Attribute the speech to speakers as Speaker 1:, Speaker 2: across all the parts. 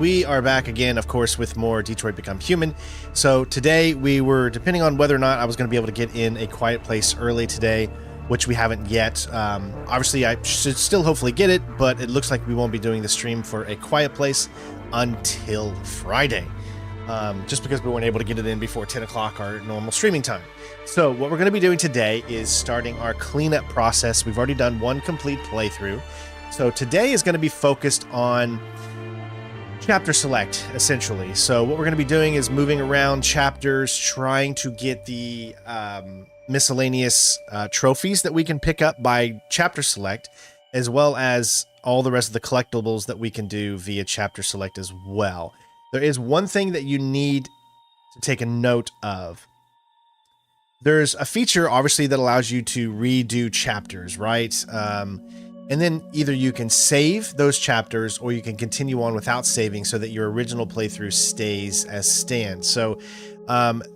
Speaker 1: We are back again, of course, with more Detroit Become Human. So today we were, depending on whether or not I was going to be able to get in a quiet place early today, which we haven't yet. Obviously, I should still hopefully get it, but it looks like we won't be doing the stream for a quiet place until Friday, just because we weren't able to get it in before 10 o'clock our normal streaming time. So what we're going to be doing today is starting our cleanup process. We've already done one complete playthrough. So today is going to be focused on chapter select, essentially. So what we're going to be doing is moving around chapters, trying to get the miscellaneous trophies that we can pick up by chapter select, as well as all the rest of the collectibles that we can do via chapter select as well. There is one thing that you need to take a note of. There's a feature, obviously, that allows you to redo chapters, right? And then either you can save those chapters or you can continue on without saving so that your original playthrough stays as stands. So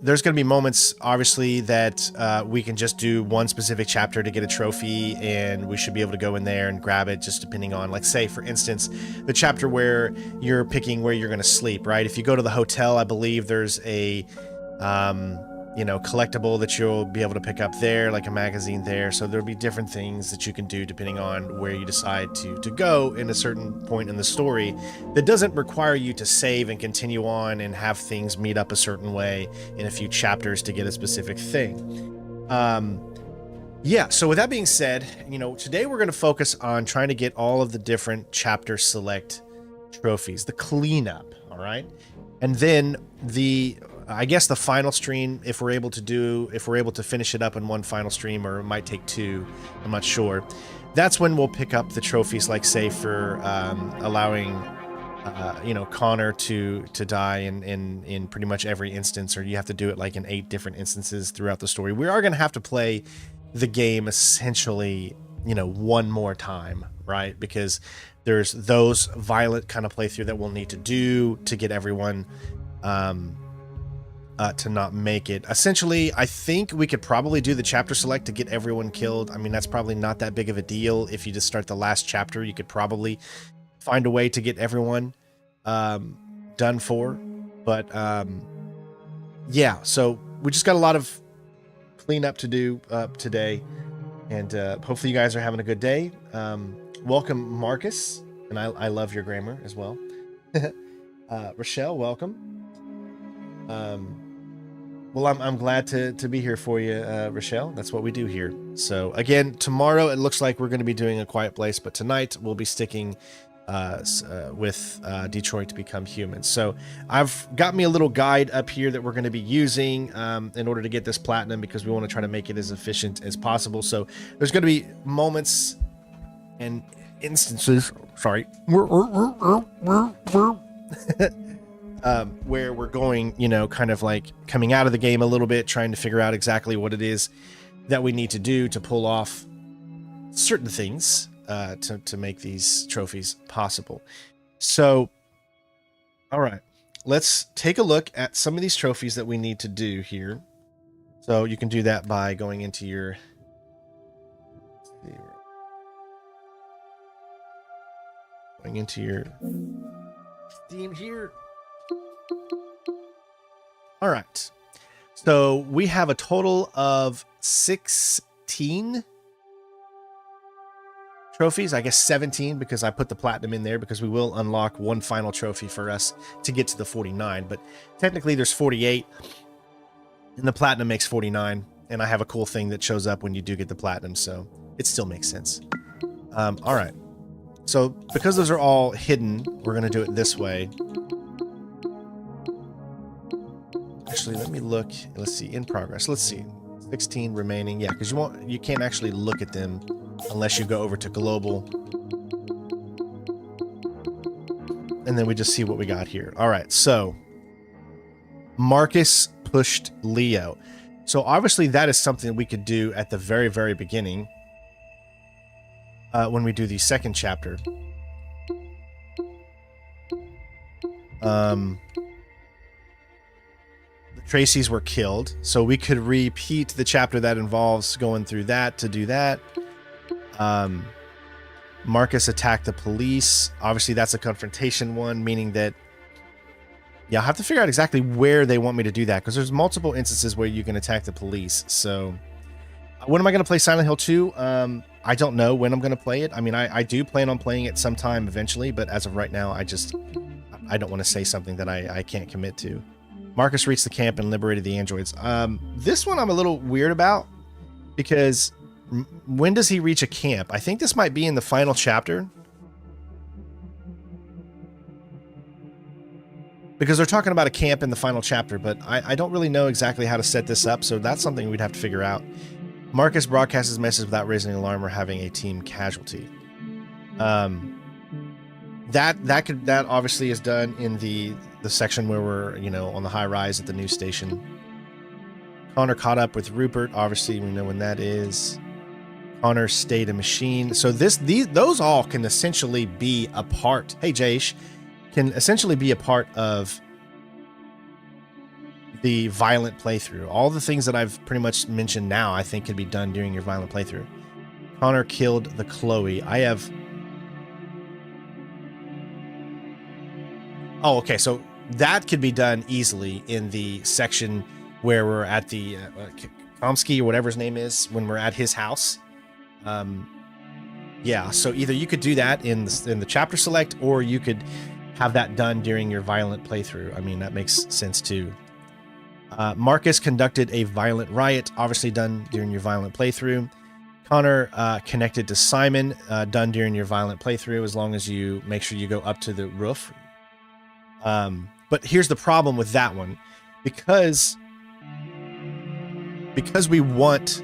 Speaker 1: there's going to be moments, obviously, that we can just do one specific chapter to get a trophy, and we should be able to go in there and grab it, just depending on, like, say, for instance, the chapter where you're picking where you're going to sleep, right? If you go to the hotel, I believe there's a collectible that you'll be able to pick up there, like a magazine there. So there'll be different things that you can do depending on where you decide to go in a certain point in the story that doesn't require you to save and continue on and have things meet up a certain way in a few chapters to get a specific thing. So with that being said, today we're going to focus on trying to get all of the different chapter select trophies, the cleanup, all right? And then I guess the final stream, if we're able to finish it up in one final stream, or it might take two, I'm not sure. That's when we'll pick up the trophies, like, say, for allowing, Connor to die in pretty much every instance, or you have to do it like in 8 different instances throughout the story. We are going to have to play the game essentially, one more time, right? Because there's those violent kind of playthrough that we'll need to do to get everyone to not make it. Essentially, I think we could probably do the chapter select to get everyone killed. I mean, that's probably not that big of a deal. If you just start the last chapter, you could probably find a way to get everyone done for. But yeah, so we just got a lot of cleanup to do today, and hopefully you guys are having a good day. Welcome, Marcus, and I love your grammar as well. Rochelle, welcome. Well, I'm glad to be here for you, Rochelle. That's what we do here. So again, tomorrow it looks like we're going to be doing a quiet place, but tonight we'll be sticking with Detroit to Become Human. So I've got me a little guide up here that we're going to be using in order to get this platinum, because we want to try to make it as efficient as possible. So there's going to be moments and instances, where we're going, kind of like coming out of the game a little bit, trying to figure out exactly what it is that we need to do to pull off certain things to make these trophies possible. So, all right, let's take a look at some of these trophies that we need to do here. So you can do that by going into your Steam here. All right, so we have a total of 16 trophies. I guess 17, because I put the platinum in there, because we will unlock one final trophy for us to get to the 49. But technically there's 48, and the platinum makes 49. And I have a cool thing that shows up when you do get the platinum, so it still makes sense. All right, so because those are all hidden, we're going to do it this way. Actually, let me look. Let's see, in progress. Let's see, 16 remaining. Yeah, because you can't actually look at them unless you go over to global, and then we just see what we got here. All right, so Marcus pushed Leo. So obviously that is something we could do at the very, very beginning when we do the second chapter. Tracy's were killed, so we could repeat the chapter that involves going through that to do that. Marcus attacked the police. Obviously, that's a confrontation one, meaning that Yeah, I'll have to figure out exactly where they want me to do that, because there's multiple instances where you can attack the police. So when am I going to play Silent Hill 2? I don't know when I'm going to play it. I mean, I do plan on playing it sometime eventually, but as of right now, I don't want to say something that I can't commit to. Marcus reached the camp and liberated the androids. This one I'm a little weird about, because when does he reach a camp? I think this might be in the final chapter, because they're talking about a camp in the final chapter, but I don't really know exactly how to set this up, so that's something we'd have to figure out. Marcus broadcasts his message without raising an alarm or having a team casualty. That obviously is done in the section where we're, you know, on the high rise at the news station. Connor caught up with Rupert. Obviously, we know when that is. Connor stayed a machine. So those all can essentially be a part. Hey, Jayesh, can essentially be a part of the violent playthrough. All the things that I've pretty much mentioned now, I think, can be done during your violent playthrough. Connor killed the Chloe. I have... Oh, okay, so that could be done easily in the section where we're at the Komsky, or whatever his name is, when we're at his house. Yeah, so either you could do that in the chapter select, or you could have that done during your violent playthrough. I mean, that makes sense too. Marcus conducted a violent riot, obviously done during your violent playthrough. Connor connected to Simon, done during your violent playthrough, as long as you make sure you go up to the roof. But here's the problem with that one. Because we want...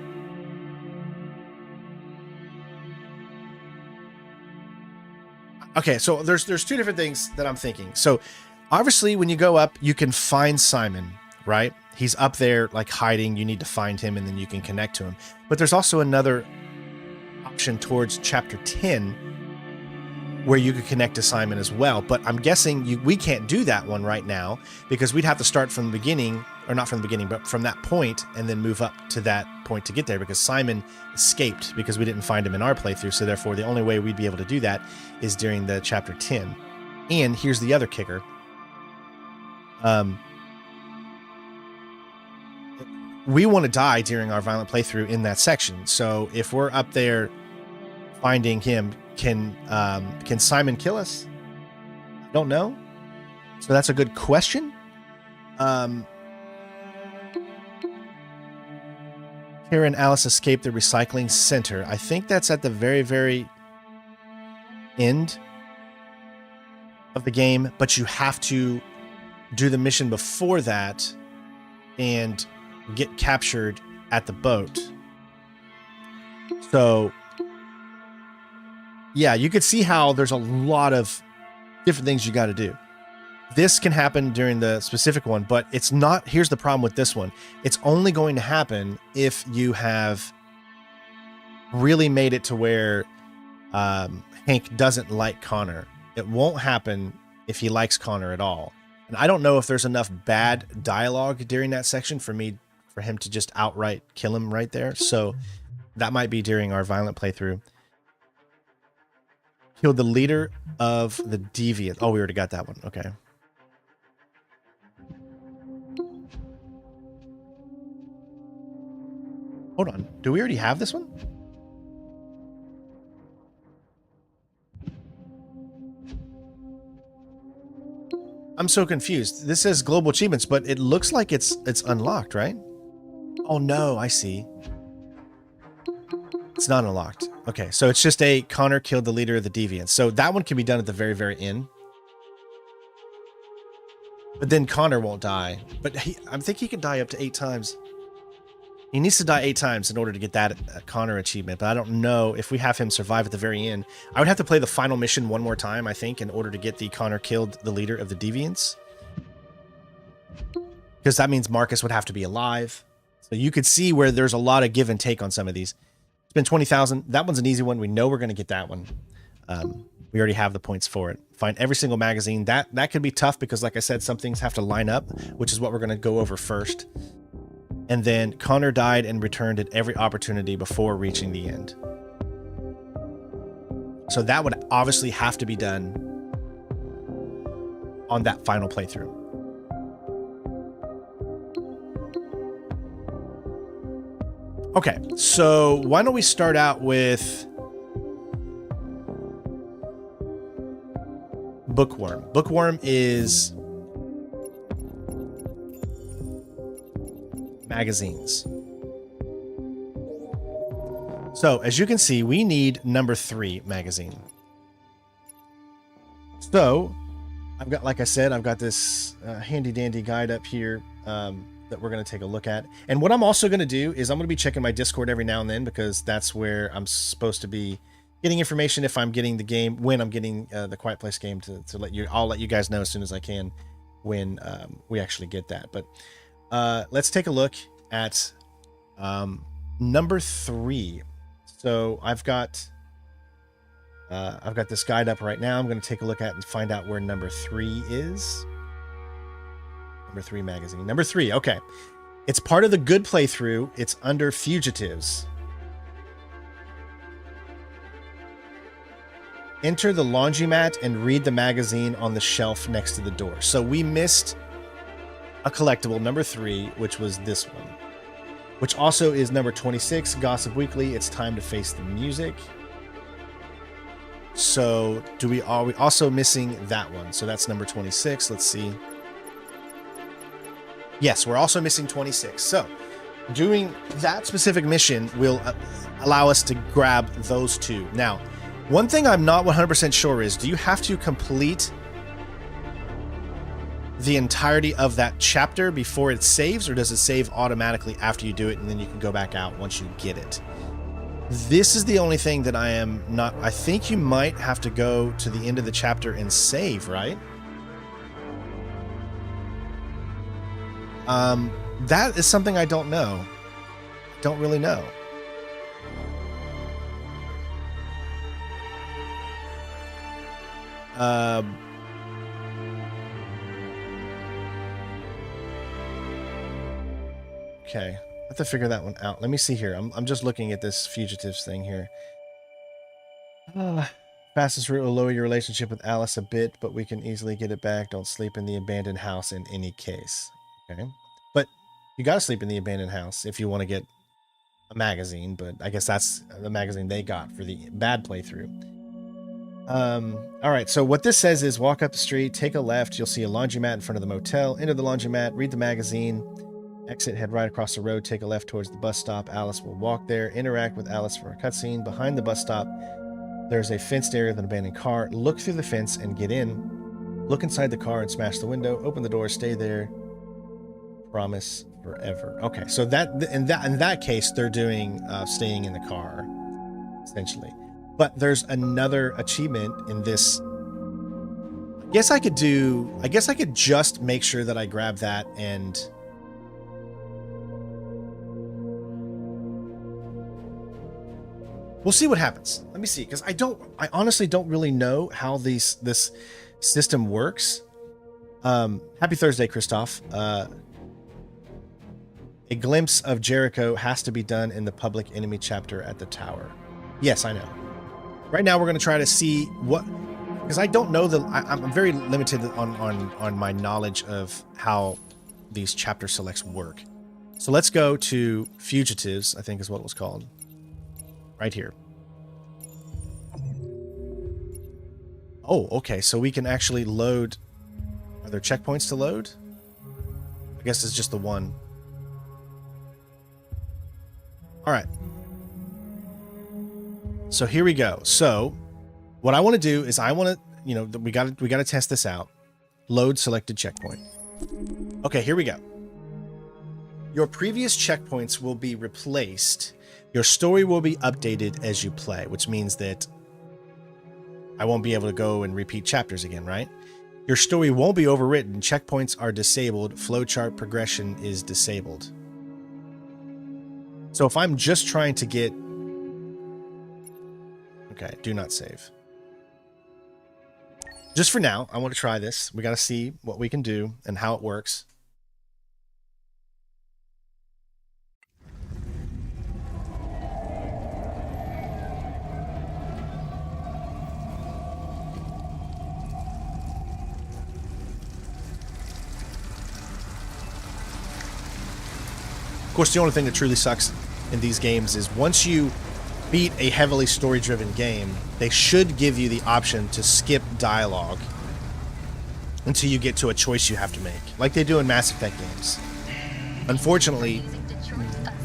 Speaker 1: Okay, so there's two different things that I'm thinking. So obviously when you go up, you can find Simon, right? He's up there like hiding. You need to find him and then you can connect to him. But there's also another option towards chapter 10 where you could connect to Simon as well. But I'm guessing we can't do that one right now, because we'd have to start from the beginning, or not from the beginning, but from that point, and then move up to that point to get there, because Simon escaped because we didn't find him in our playthrough. So therefore the only way we'd be able to do that is during the chapter 10. And here's the other kicker. We want to die during our violent playthrough in that section. So if we're up there finding him, can Simon kill us? I don't know. So that's a good question. Kara and Alice escaped the recycling center. I think that's at the very, very end of the game, but you have to do the mission before that and get captured at the boat. So yeah, you could see how there's a lot of different things you got to do. This can happen during the specific one, but it's not. Here's the problem with this one. It's only going to happen if you have really made it to where Hank doesn't like Connor. It won't happen if he likes Connor at all. And I don't know if there's enough bad dialogue during that section for him to just outright kill him right there. So that might be during our violent playthrough. Killed the leader of the deviant. Oh, we already got that one. Okay. Hold on. Do we already have this one? I'm so confused. This says global achievements, but it looks like it's unlocked, right? Oh no, I see. It's not unlocked. Okay, so it's just a Connor killed the leader of the deviants. So that one can be done at the very, very end. But then Connor won't die. But I think he can die up to 8 times. He needs to die 8 times in order to get that Connor achievement. But I don't know if we have him survive at the very end. I would have to play the final mission one more time, I think, in order to get the Connor killed the leader of the deviants. Because that means Marcus would have to be alive. So you could see where there's a lot of give and take on some of these. Spend 20,000. That one's an easy one. We know we're going to get that one. We already have the points for it. Find every single magazine. That could be tough because, like I said, some things have to line up, which is what we're going to go over first. And then Connor died and returned at every opportunity before reaching the end. So that would obviously have to be done on that final playthrough. Okay, so why don't we start out with Bookworm. Bookworm is magazines. So as you can see, we need number 3 magazine. So I've got, like I said, I've got this handy dandy guide up here that we're going to take a look at. And what I'm also going to do is I'm going to be checking my Discord every now and then, because that's where I'm supposed to be getting information if I'm getting the game, when I'm getting the Quiet Place game to let you, I'll let you guys know as soon as I can when we actually get that. But let's take a look at number 3. So I've got this guide up right now. I'm going to take a look at and find out where number 3 is. Number 3 magazine. Number 3. Okay. It's part of the good playthrough. It's under Fugitives. Enter the laundromat and read the magazine on the shelf next to the door. So we missed a collectible, number 3, which was this one, which also is number 26, Gossip Weekly. It's time to face the music. So are we also missing that one? So that's number 26. Let's see. Yes, we're also missing 26. So doing that specific mission will allow us to grab those 2. Now, one thing I'm not 100% sure is, do you have to complete the entirety of that chapter before it saves, or does it save automatically after you do it and then you can go back out once you get it? This is the only thing that I am not... I think you might have to go to the end of the chapter and save, right? That is something I don't know. Don't really know. Okay, I have to figure that one out. Let me see here. I'm just looking at this Fugitives thing here. Fastest route will lower your relationship with Alice a bit, but we can easily get it back. Don't sleep in the abandoned house in any case. Okay, but you gotta sleep in the abandoned house if you want to get a magazine, but I guess that's the magazine they got for the bad playthrough. All right, so what this says is walk up the street, take a left, you'll see a laundromat in front of the motel. Enter the laundromat, read the magazine, exit, head right across the road, take a left towards the bus stop. Alice will walk there. Interact with Alice for a cutscene. Behind the bus stop, there's a fenced area with an abandoned car. Look through the fence and get in. Look inside the car and smash the window. Open the door, stay there. Promise forever. Okay, so in that case, they're doing staying in the car, essentially. But there's another achievement in this. I guess I could just make sure that I grab that and we'll see what happens. Let me see, because I honestly don't really know how this system works. Happy Thursday, Christoph. A glimpse of Jericho has to be done in the public enemy chapter at the tower. Yes, I know. Right now, we're going to try to see what, because I don't know I'm very limited on my knowledge of how these chapter selects work. So let's go to Fugitives, I think is what it was called. Right here. Oh, okay. So we can actually load. Are there checkpoints to load? I guess it's just the one. All right. So here we go. So what I want to do is I want to, we got to test this out. Load selected checkpoint. Okay, here we go. Your previous checkpoints will be replaced. Your story will be updated as you play, which means that I won't be able to go and repeat chapters again, right? Your story won't be overwritten. Checkpoints are disabled. Flowchart progression is disabled. So if I'm just trying to get... Okay, do not save. Just for now, I want to try this. We got to see what we can do and how it works. Of course, the only thing that truly sucks in these games is once you beat a heavily story-driven game, they should give you the option to skip dialogue until you get to a choice you have to make, like they do in Mass Effect games. Unfortunately,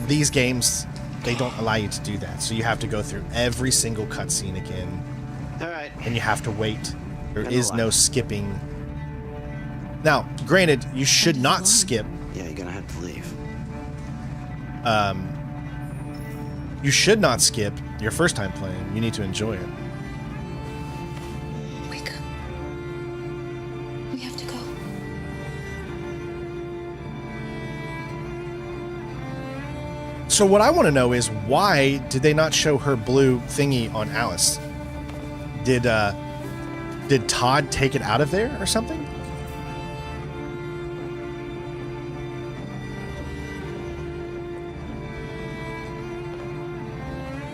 Speaker 1: these games, they don't allow you to do that, so you have to go through every single cutscene again.
Speaker 2: All right.
Speaker 1: And you have to wait. There is no skipping. Now, granted, you should not skip.
Speaker 2: Yeah, you're gonna have to leave.
Speaker 1: You should not skip your first time playing. You need to enjoy it.
Speaker 3: Wake up. We have to go.
Speaker 1: So what I want to know is, why did they not show her blue thingy on Alice? Did Todd take it out of there or something?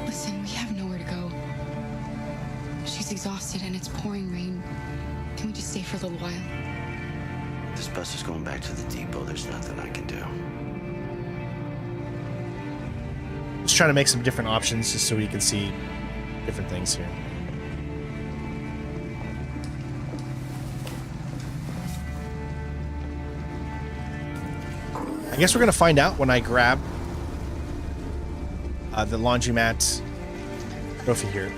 Speaker 3: Listen, we have nowhere to go. She's exhausted and it's pouring rain. Can we just stay for a little while?
Speaker 2: This bus is going back to the depot. There's nothing I can do.
Speaker 1: Just trying to make some different options just so we can see different things here. I guess we're going to find out when I grab the laundromat trophy here.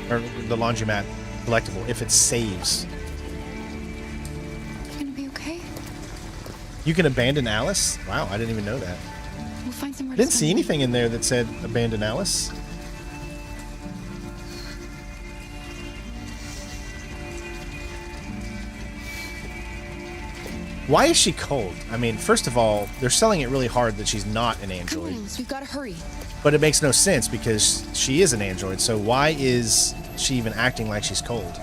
Speaker 1: Or the laundromat collectible, if it saves.
Speaker 3: You gonna be okay?
Speaker 1: You can abandon Alice? Wow, I didn't even know that.
Speaker 3: We'll find somewhere
Speaker 1: I
Speaker 3: to
Speaker 1: didn't see
Speaker 3: spend
Speaker 1: anything in there that said abandon Alice. Why is she cold? I mean, first of all, they're selling it really hard that she's not an
Speaker 3: Come on,
Speaker 1: android.
Speaker 3: Alice, we've got to hurry.
Speaker 1: But it makes no sense because she is an android, so why is she even acting like she's cold?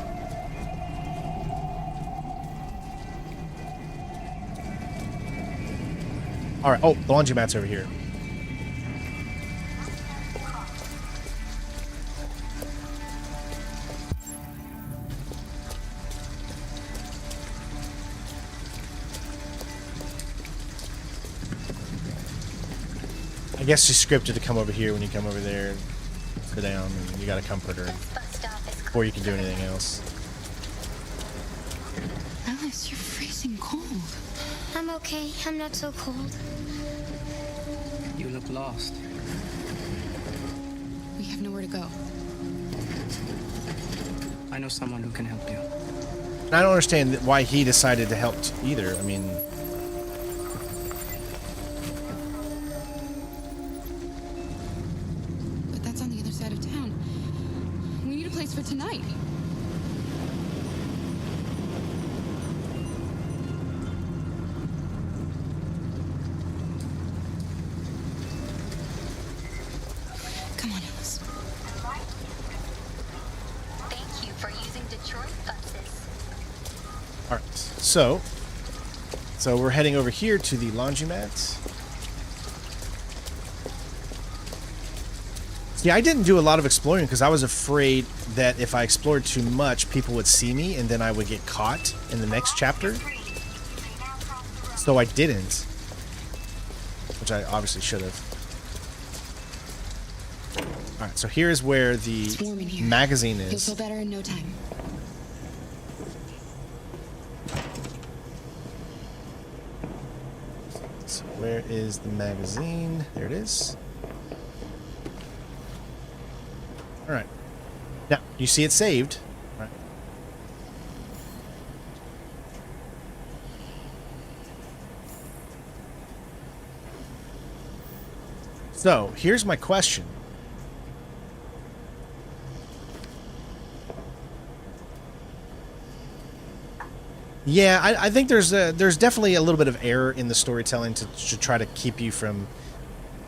Speaker 1: Alright, oh, the laundromat's over here. I guess she's scripted to come over here when you come over there and sit down, and you gotta comfort her before you can do anything else.
Speaker 3: Alice, you're freezing cold.
Speaker 4: I'm okay. I'm not so cold.
Speaker 5: You look lost.
Speaker 3: We have nowhere to go.
Speaker 5: I know someone who can help you.
Speaker 1: And I don't understand why he decided to help either. I mean,
Speaker 3: But that's on the other side of town. We need a place for tonight. Come on, Alice.
Speaker 4: Thank you for using Detroit buses.
Speaker 1: alright. So we're heading over here to the laundromat. See, I didn't do a lot of exploring because I was afraid that if I explored too much, people would see me and then I would get caught in the next chapter. So I didn't. Which I obviously should have. Alright, so here's where the
Speaker 3: It's warm in here.
Speaker 1: magazine
Speaker 3: You'll
Speaker 1: is.
Speaker 3: feel better in no time.
Speaker 1: So where is the magazine? There it is. Alright. Now, you see it saved. All right. So, here's my question. Yeah, I think there's definitely a little bit of error in the storytelling to try to keep you from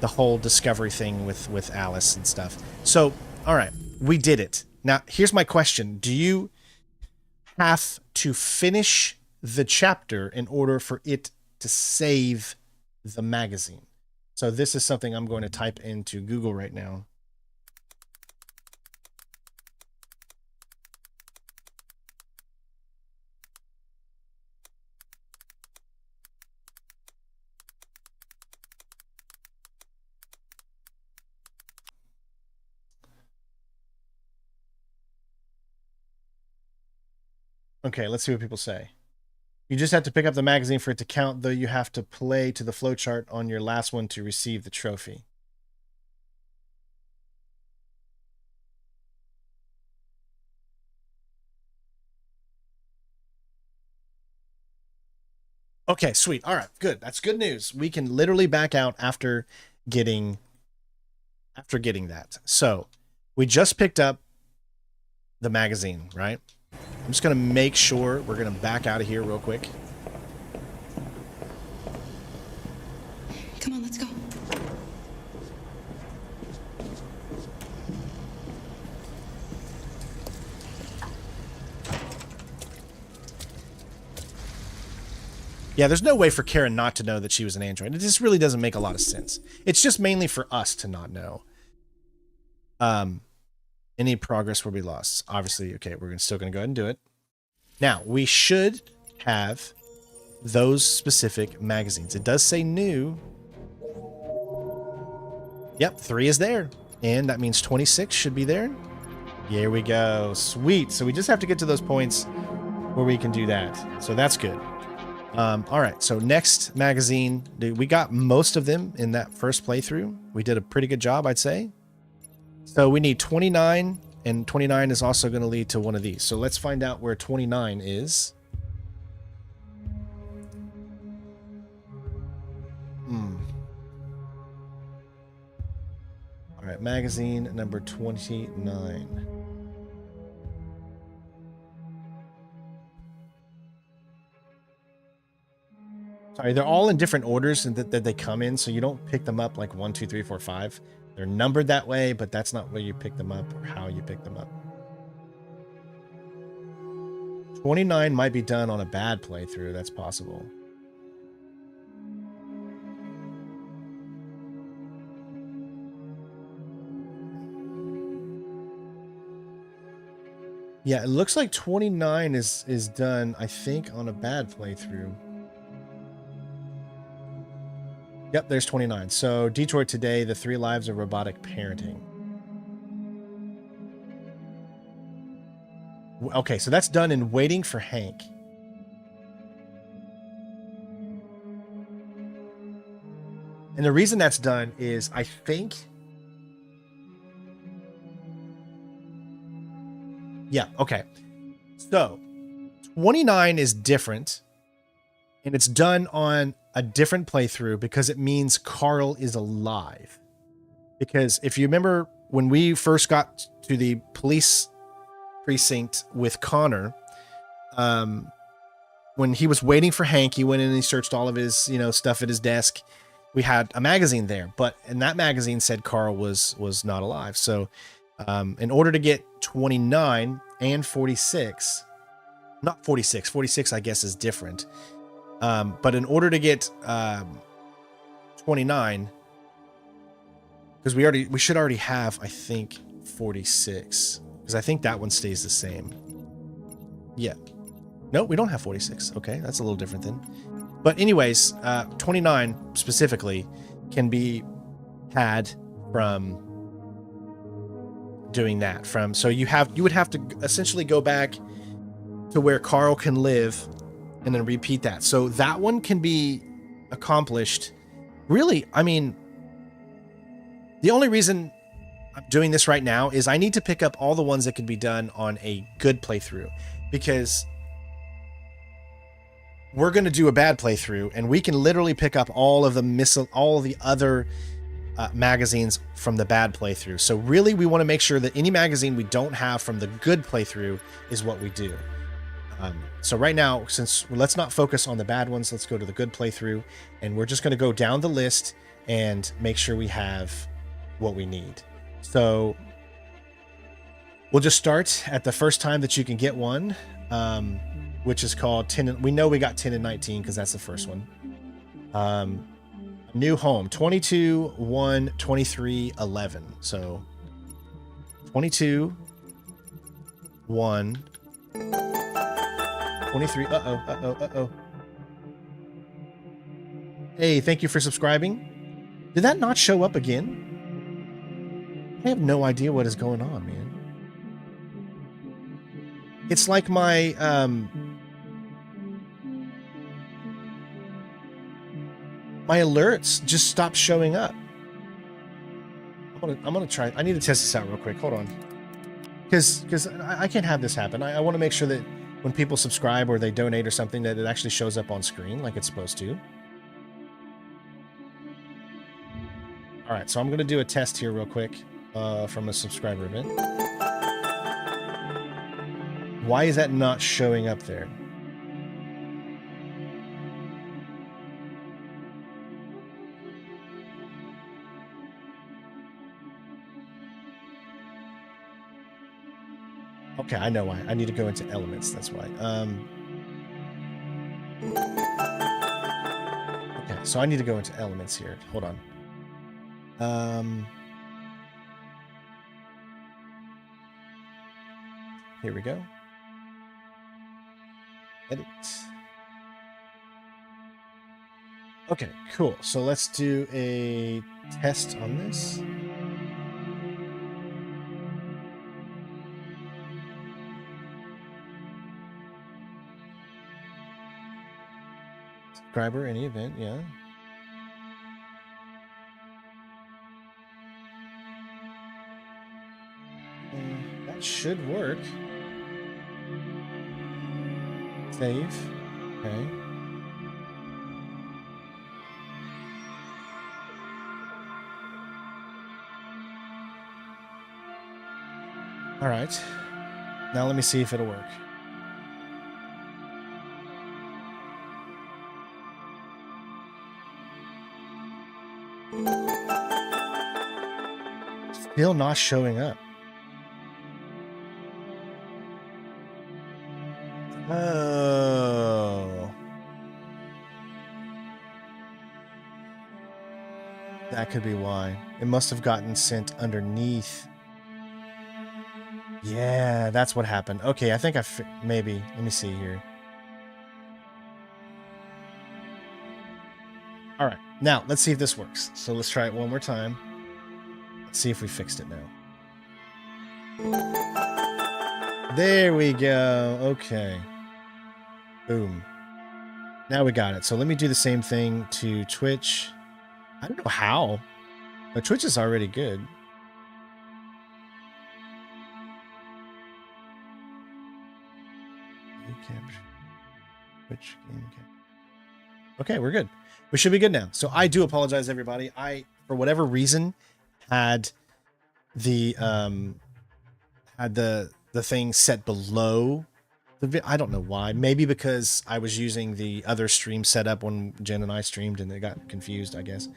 Speaker 1: the whole discovery thing with Alice and stuff. So, all right, we did it. Now, here's my question. Do you have to finish the chapter in order for it to save the magazine? So this is something I'm going to type into Google right now. Okay, let's see what people say. You just have to pick up the magazine for it to count, though you have to play to the flowchart on your last one to receive the trophy. Okay, sweet. All right, good. That's good news. We can literally back out after getting that. So we just picked up the magazine, right? I'm just gonna make sure we're gonna back out of here real quick.
Speaker 3: Come on, let's go.
Speaker 1: Yeah, there's no way for Karen not to know that she was an android. It just really doesn't make a lot of sense. It's just mainly for us to not know. Any progress will be lost. Obviously, okay, we're still going to go ahead and do it. Now, we should have those specific magazines. It does say new. Yep, 3 is there. And that means 26 should be there. Here we go. Sweet. So we just have to get to those points where we can do that. So that's good. All right, so next magazine, we got most of them in that first playthrough. We did a pretty good job, I'd say. So we need 29, and 29 is also going to lead to one of these. So let's find out where 29 is. All right, magazine number 29. Sorry, they're all in different orders and that they come in, so you don't pick them up like 1, 2, 3, 4, 5. They're numbered that way, but that's not where you pick them up or how you pick them up. 29 might be done on a bad playthrough. That's possible. Yeah, it looks like 29 is done, I think, on a bad playthrough. Yep, there's 29. So Detroit today, the 3 lives of robotic parenting. Okay, so that's done in Waiting for Hank. And the reason that's done is, I think... Yeah, okay. So 29 is different. And it's done on a different playthrough because it means Carl is alive. Because if you remember when we first got to the police precinct with Connor, when he was waiting for Hank, he went in and he searched all of his, stuff at his desk. We had a magazine there, and that magazine said Carl was not alive. So, in order to get 29 and 46, not 46, 46 I guess is different. But in order to get 29, because we should already have, I think, 46, because I think that one stays the same. Yeah. No, we don't have 46. Okay, that's a little different then. But anyways, 29 specifically can be had from doing that. So you would have to essentially go back to where Carl can live and then repeat that. So that one can be accomplished. Really, I mean, the only reason I'm doing this right now is I need to pick up all the ones that can be done on a good playthrough, because we're going to do a bad playthrough and we can literally pick up all of the other magazines from the bad playthrough. So really, we want to make sure that any magazine we don't have from the good playthrough is what we do. So right now, let's not focus on the bad ones, let's go to the good playthrough, and we're just going to go down the list and make sure we have what we need. So we'll just start at the first time that you can get one, which is called 10. We know we got 10 and 19 because that's the first one. New home, 22, 1, 23, 11. So 22, 1, 23. Uh-oh. Hey, thank you for subscribing. Did that not show up again? I have no idea what is going on, man. It's like my my alerts just stopped showing up. I'm gonna try. I need to test this out real quick. Hold on, because I can't have this happen. I want to make sure that when people subscribe or they donate or something, that it actually shows up on screen like it's supposed to. All right, so I'm gonna do a test here real quick from a subscriber event. Why is that not showing up there? Okay, I know why. I need to go into elements. That's why. Okay, so I need to go into elements here. Hold on. Here we go. Edit. Okay, cool. So let's do a test on this. Subscriber, any event, yeah. That should work. Save. Okay. All right. Now let me see if it'll work. Still not showing up. Oh. That could be why. It must have gotten sent underneath. Yeah, that's what happened. Okay, I think maybe. Let me see here. All right, now let's see if this works. So let's try it one more time. Let's see if we fixed it now. There we go. Okay. Boom. Now we got it. So let me do the same thing to Twitch. I don't know how. But Twitch is already good. Twitch game capture. Okay, we're good. We should be good now. So I do apologize, everybody. I, for whatever reason, had the thing set below the I don't know why. Maybe because I was using the other stream setup when Jen and I streamed and it got confused, I guess.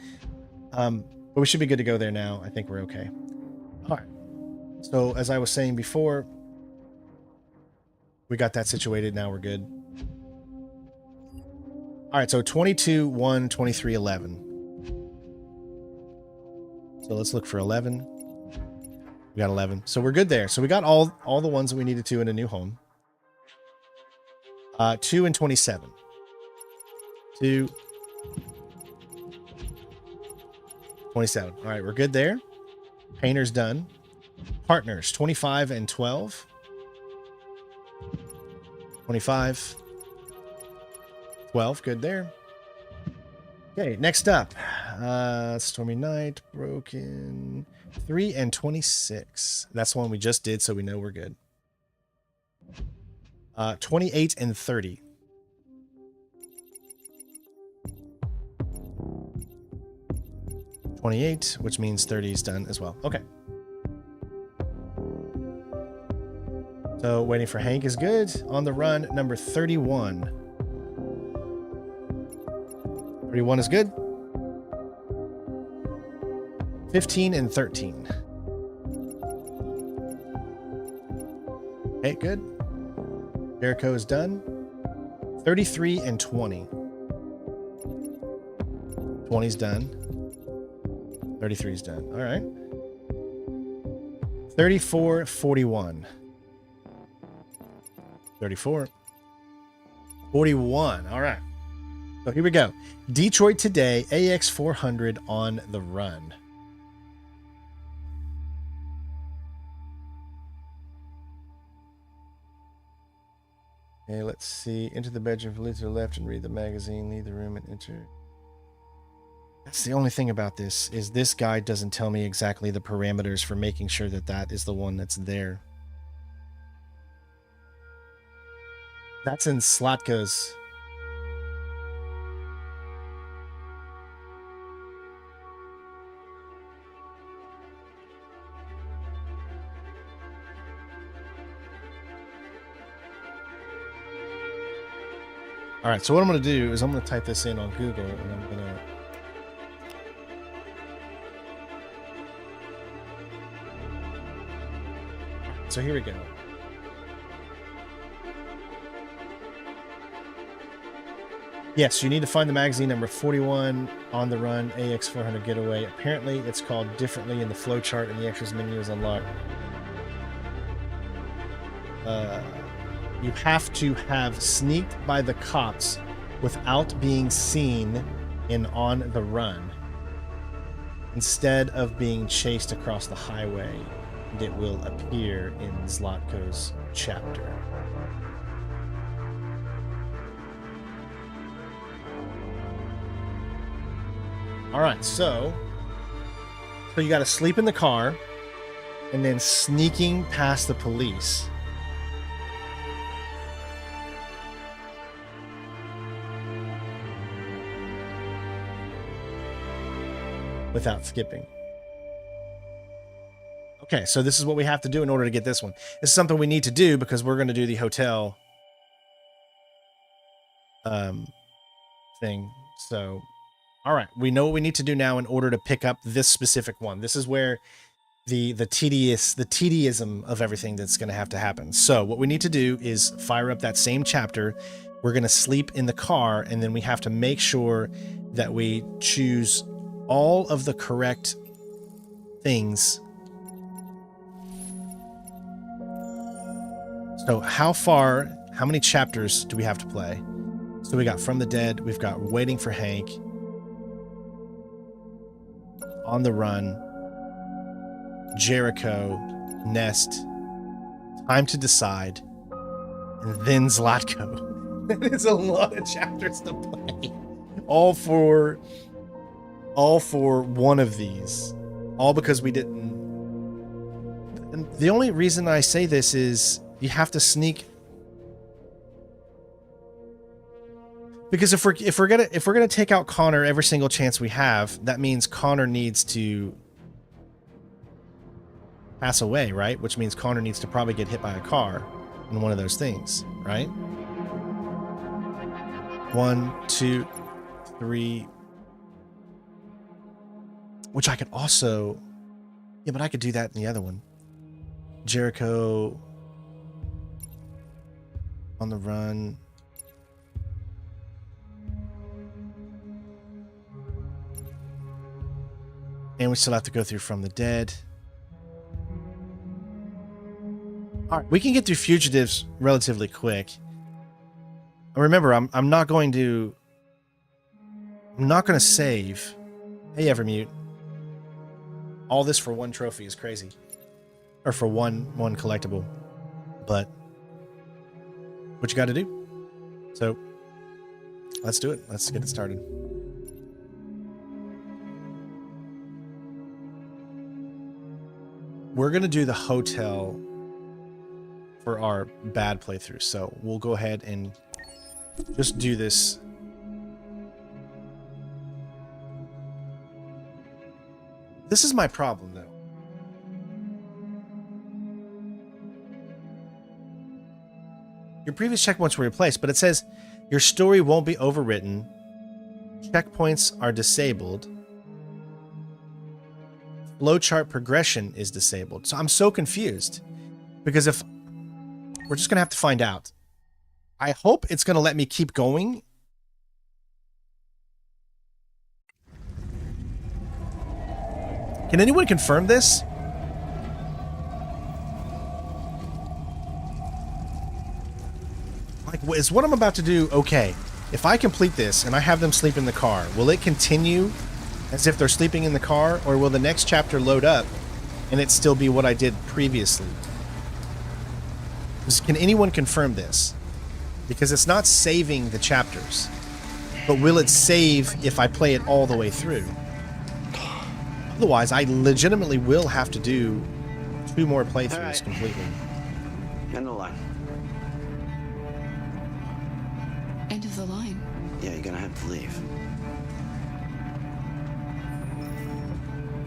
Speaker 1: But we should be good to go there now. I think we're okay. All right. So as I was saying before, we got that situated. Now we're good. All right, so 22, 1, 23, 11. So let's look for 11. We got 11. So we're good there. So we got all the ones that we needed to in a new home. 2 and 27. 2. 27. All right, we're good there. Painter's done. Partners, 25 and 12. 25. 12, good there. Okay, next up. Stormy Night, Broken. 3 and 26. That's the one we just did, so we know we're good. 28 and 30. 28, which means 30 is done as well. Okay. So waiting for Hank is good. On the run, number 31. 31 is good. 15 and 13. Okay, good. Jericho is done. 33 and 20. 20's done. 33 is done. All right. 34, 41. 34. 41. All right. So here we go. Detroit today, AX 400 on the run. Okay, let's see. Enter the bedroom, lead to the left and read the magazine. Leave the room and enter. That's the only thing about this, is this guide doesn't tell me exactly the parameters for making sure that that is the one that's there. That's in Zlatko's. All right, so what I'm going to do is I'm going to type this in on Google, and I'm going to... So here we go. Yes, you need to find the magazine number 41 on the run AX400 getaway. Apparently, it's called differently in the flowchart, and the extras menu is unlocked. You have to have sneaked by the cops without being seen in On the Run, instead of being chased across the highway, and it will appear in Zlatko's chapter. All right, so you got to sleep in the car and then sneaking past the police. Without skipping. Okay, so this is what we have to do in order to get this one. This is something we need to do because we're going to do the hotel thing. So, all right, we know what we need to do now in order to pick up this specific one. This is where the tediism of everything that's going to have to happen. So what we need to do is fire up that same chapter. We're going to sleep in the car, and then we have to make sure that we choose all of the correct things. So how many chapters do we have to play? So we got From the Dead, we've got Waiting for Hank, On the Run, Jericho, Nest, Time to Decide, and then Zlatko. That is a lot of chapters to play. All for one of these. All because we didn't... And the only reason I say this is you have to sneak... Because if we're gonna take out Connor every single chance we have, that means Connor needs to pass away, right? Which means Connor needs to probably get hit by a car in one of those things, right? 1, 2, 3. Which I could also... Yeah, but I could do that in the other one. Jericho, On the Run. And we still have to go through From the Dead. All right, we can get through Fugitives relatively quick. Remember, I'm not going to save. Hey, Evermute. All this for one trophy is crazy. Or for one collectible. But what you got to do. So let's do it. Let's get it started. We're going to do the hotel for our bad playthrough. So we'll go ahead and just do this. This is my problem, though. Your previous checkpoints were replaced, but it says your story won't be overwritten. Checkpoints are disabled. Flowchart progression is disabled. So I'm so confused. Because if... We're just going to have to find out. I hope it's going to let me keep going. Can anyone confirm this? Like, is what I'm about to do okay? If I complete this and I have them sleep in the car, will it continue as if they're sleeping in the car, or will the next chapter load up and it still be what I did previously? Can anyone confirm this? Because it's not saving the chapters. But will it save if I play it all the way through? Otherwise, I legitimately will have to do 2 more playthroughs
Speaker 2: All right.
Speaker 1: completely.
Speaker 2: End the line.
Speaker 3: End of the line.
Speaker 2: Yeah, you're gonna have to leave.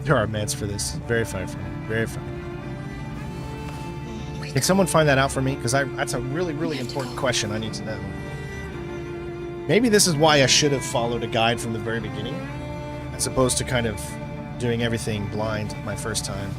Speaker 1: There are meds for this. Very funny for me. Very funny. Can someone find that out for me? Because that's a really, really important question I need to know. Maybe this is why I should have followed a guide from the very beginning, as opposed to kind of doing everything blind my first time.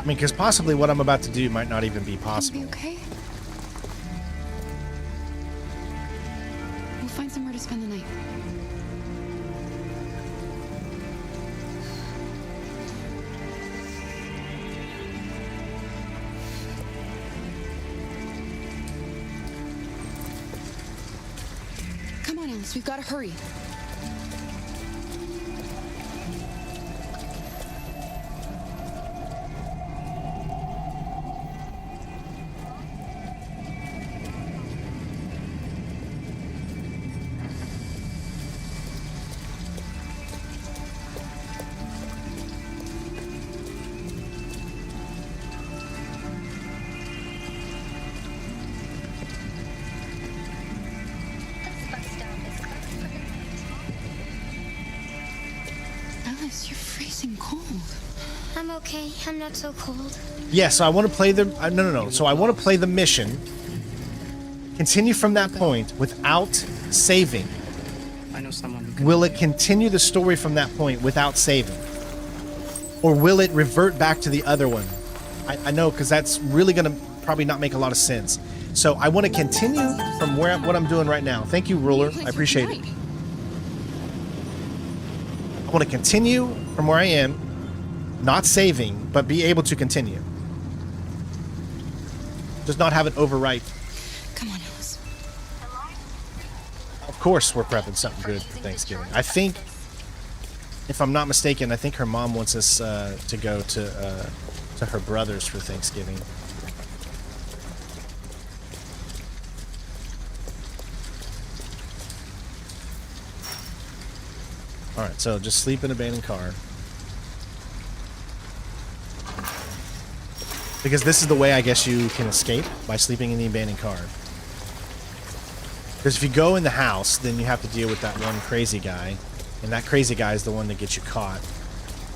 Speaker 1: I mean, because possibly what I'm about to do might not even be possible.
Speaker 3: Be okay. We'll find somewhere to spend the night. Come on, Alice. We've got to hurry. Alice, you're freezing cold.
Speaker 4: I'm okay. I'm not so cold.
Speaker 1: Yeah, so I want to play the... no. So I want to play the mission, continue from that point without saving.
Speaker 5: I know someone who can.
Speaker 1: Will it continue the story from that point without saving? Or will it revert back to the other one? I know, because that's really going to probably not make a lot of sense. So I want to continue from what I'm doing right now. Thank you, Ruler. I appreciate it. I want to continue from where I am, not saving, but be able to continue. Just not have it overwrite.
Speaker 3: Come on, Alice.
Speaker 1: Of course we're prepping something good for Thanksgiving. I think, if I'm not mistaken, I think her mom wants us to go to her brother's for Thanksgiving. Alright, so just sleep in an abandoned car. Because this is the way I guess you can escape, by sleeping in the abandoned car. Because if you go in the house, then you have to deal with that one crazy guy. And that crazy guy is the one that gets you caught.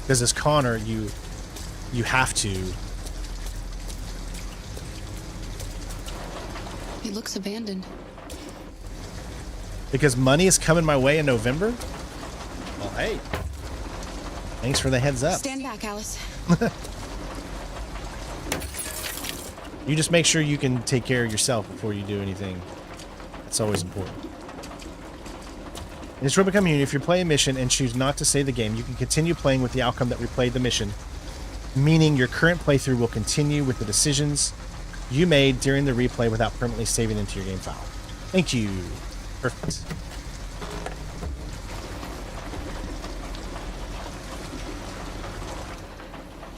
Speaker 1: Because as Connor, you have to...
Speaker 3: It looks abandoned.
Speaker 1: Because money is coming my way in November? Well, hey. Thanks for the heads up.
Speaker 3: Stand back, Alice.
Speaker 1: You just make sure you can take care of yourself before you do anything. That's always important. In this Rubicon community, if you play a mission and choose not to save the game, you can continue playing with the outcome that replayed the mission, meaning your current playthrough will continue with the decisions you made during the replay without permanently saving into your game file. Thank you. Perfect.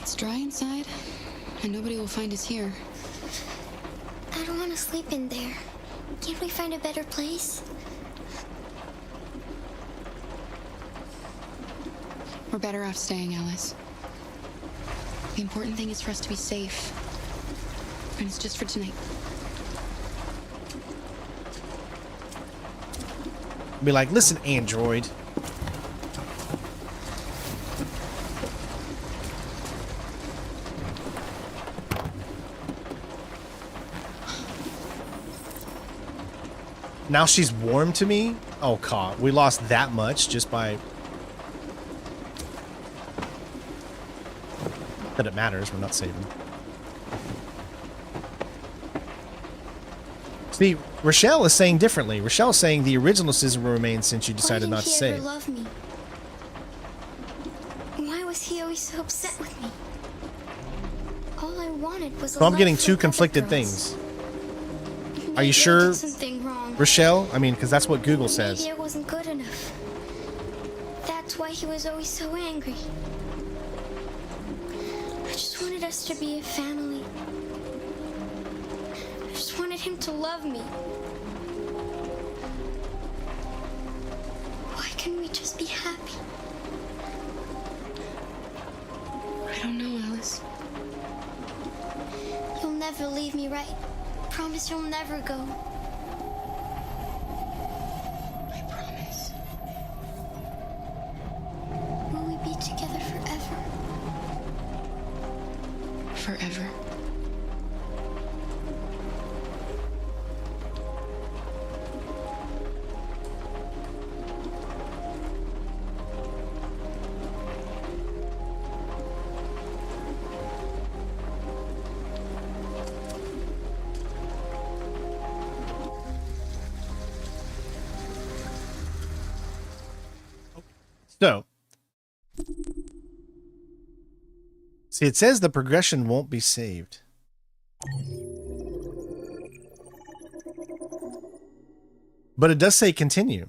Speaker 3: It's dry inside, and nobody will find us here.
Speaker 4: I don't want to sleep in there. Can't we find a better place?
Speaker 3: We're better off staying, Alice. The important thing is for us to be safe. And it's just for tonight.
Speaker 1: Be like, listen, Android. Now she's warm to me? Oh, God. We lost that much just by... That it matters. We're not saving. See, Rochelle is saying differently. Rochelle is saying the original decision will remain since you decided not to
Speaker 4: Why didn't he
Speaker 1: save.
Speaker 4: ever love me? Why was he always so upset with me? All I wanted was a
Speaker 1: So I'm
Speaker 4: life
Speaker 1: getting
Speaker 4: like
Speaker 1: two
Speaker 4: other
Speaker 1: conflicted
Speaker 4: girls.
Speaker 1: things.
Speaker 4: Maybe
Speaker 1: Are you
Speaker 4: I
Speaker 1: sure,
Speaker 4: did something wrong.
Speaker 1: Rochelle? I mean, because that's what Google says.
Speaker 4: Maybe I wasn't good enough. That's why he was always so angry. I just wanted us to be a family. I just wanted him to love me. Why can't we just be happy?
Speaker 3: I don't know, Alice.
Speaker 4: You'll never leave me, right? Promise you'll never go.
Speaker 3: I promise.
Speaker 4: Will we be together forever?
Speaker 3: Forever.
Speaker 1: So, see, it says the progression won't be saved. But it does say continue.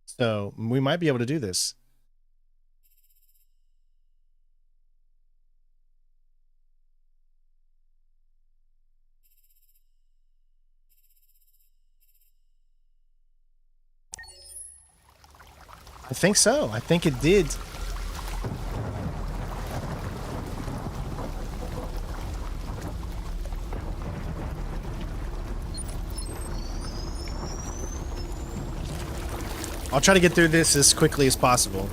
Speaker 1: So we might be able to do this. I think so. I think it did. I'll try to get through this as quickly as possible.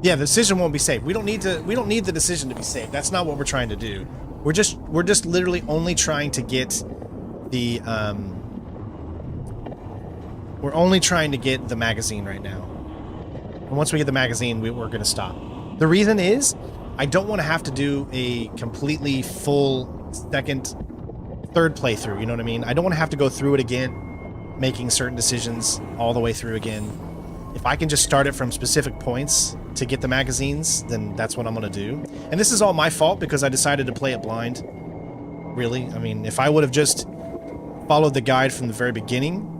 Speaker 1: Yeah, the decision won't be saved. We don't need the decision to be saved. That's not what we're trying to do. We're just literally only trying to get the we're only trying to get the magazine right now. And once we get the magazine, we're going to stop. The reason is I don't want to have to do a completely full second, third playthrough, you know what I mean? I don't want to have to go through it again, making certain decisions all the way through again. If I can just start it from specific points to get the magazines, then that's what I'm going to do. And this is all my fault because I decided to play it blind. Really. I mean, if I would have just followed the guide from the very beginning,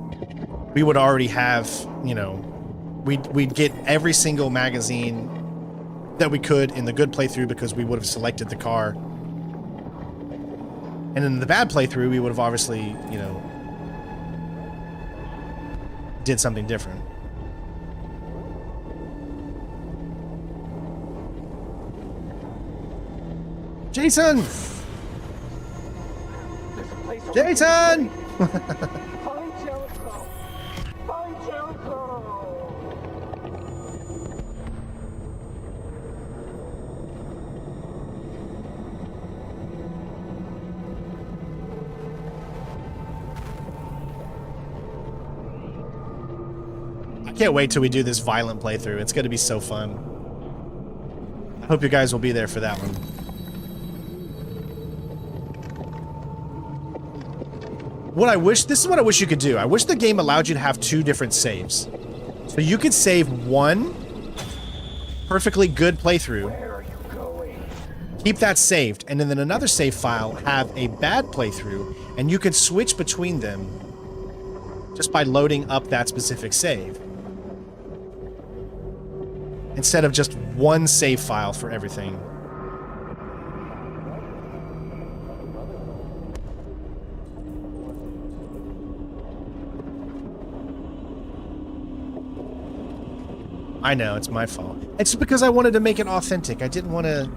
Speaker 1: we would already have, you know, we'd get every single magazine that we could in the good playthrough because we would have selected the car. And in the bad playthrough, we would have obviously, you know, did something different. Jason! Jason!
Speaker 6: Find Jericho! Find Jericho!
Speaker 1: I can't wait till we do this violent playthrough. It's going to be so fun. I hope you guys will be there for that one. This is what I wish you could do. I wish the game allowed you to have 2 different saves. So you could save one perfectly good playthrough, keep that saved, and then in another save file have a bad playthrough, and you could switch between them just by loading up that specific save. Instead of just one save file for everything. I know, it's my fault. It's just because I wanted to make it authentic. I didn't want to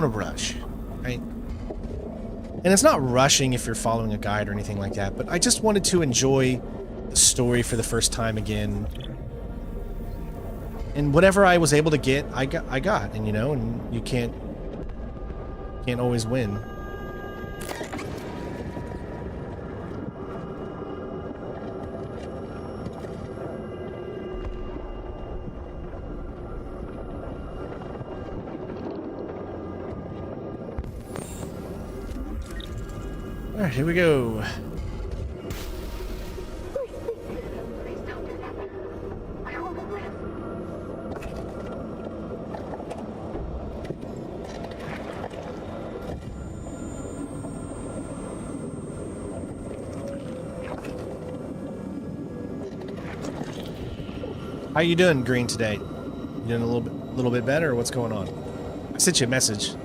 Speaker 1: rush, right? And it's not rushing if you're following a guide or anything like that, but I just wanted to enjoy the story for the first time again. And whatever I was able to get, I got, and you know, and you can't always win. All right, here we go. How you doing, Green, today? You doing a little bit better, or what's going on? I sent you a message.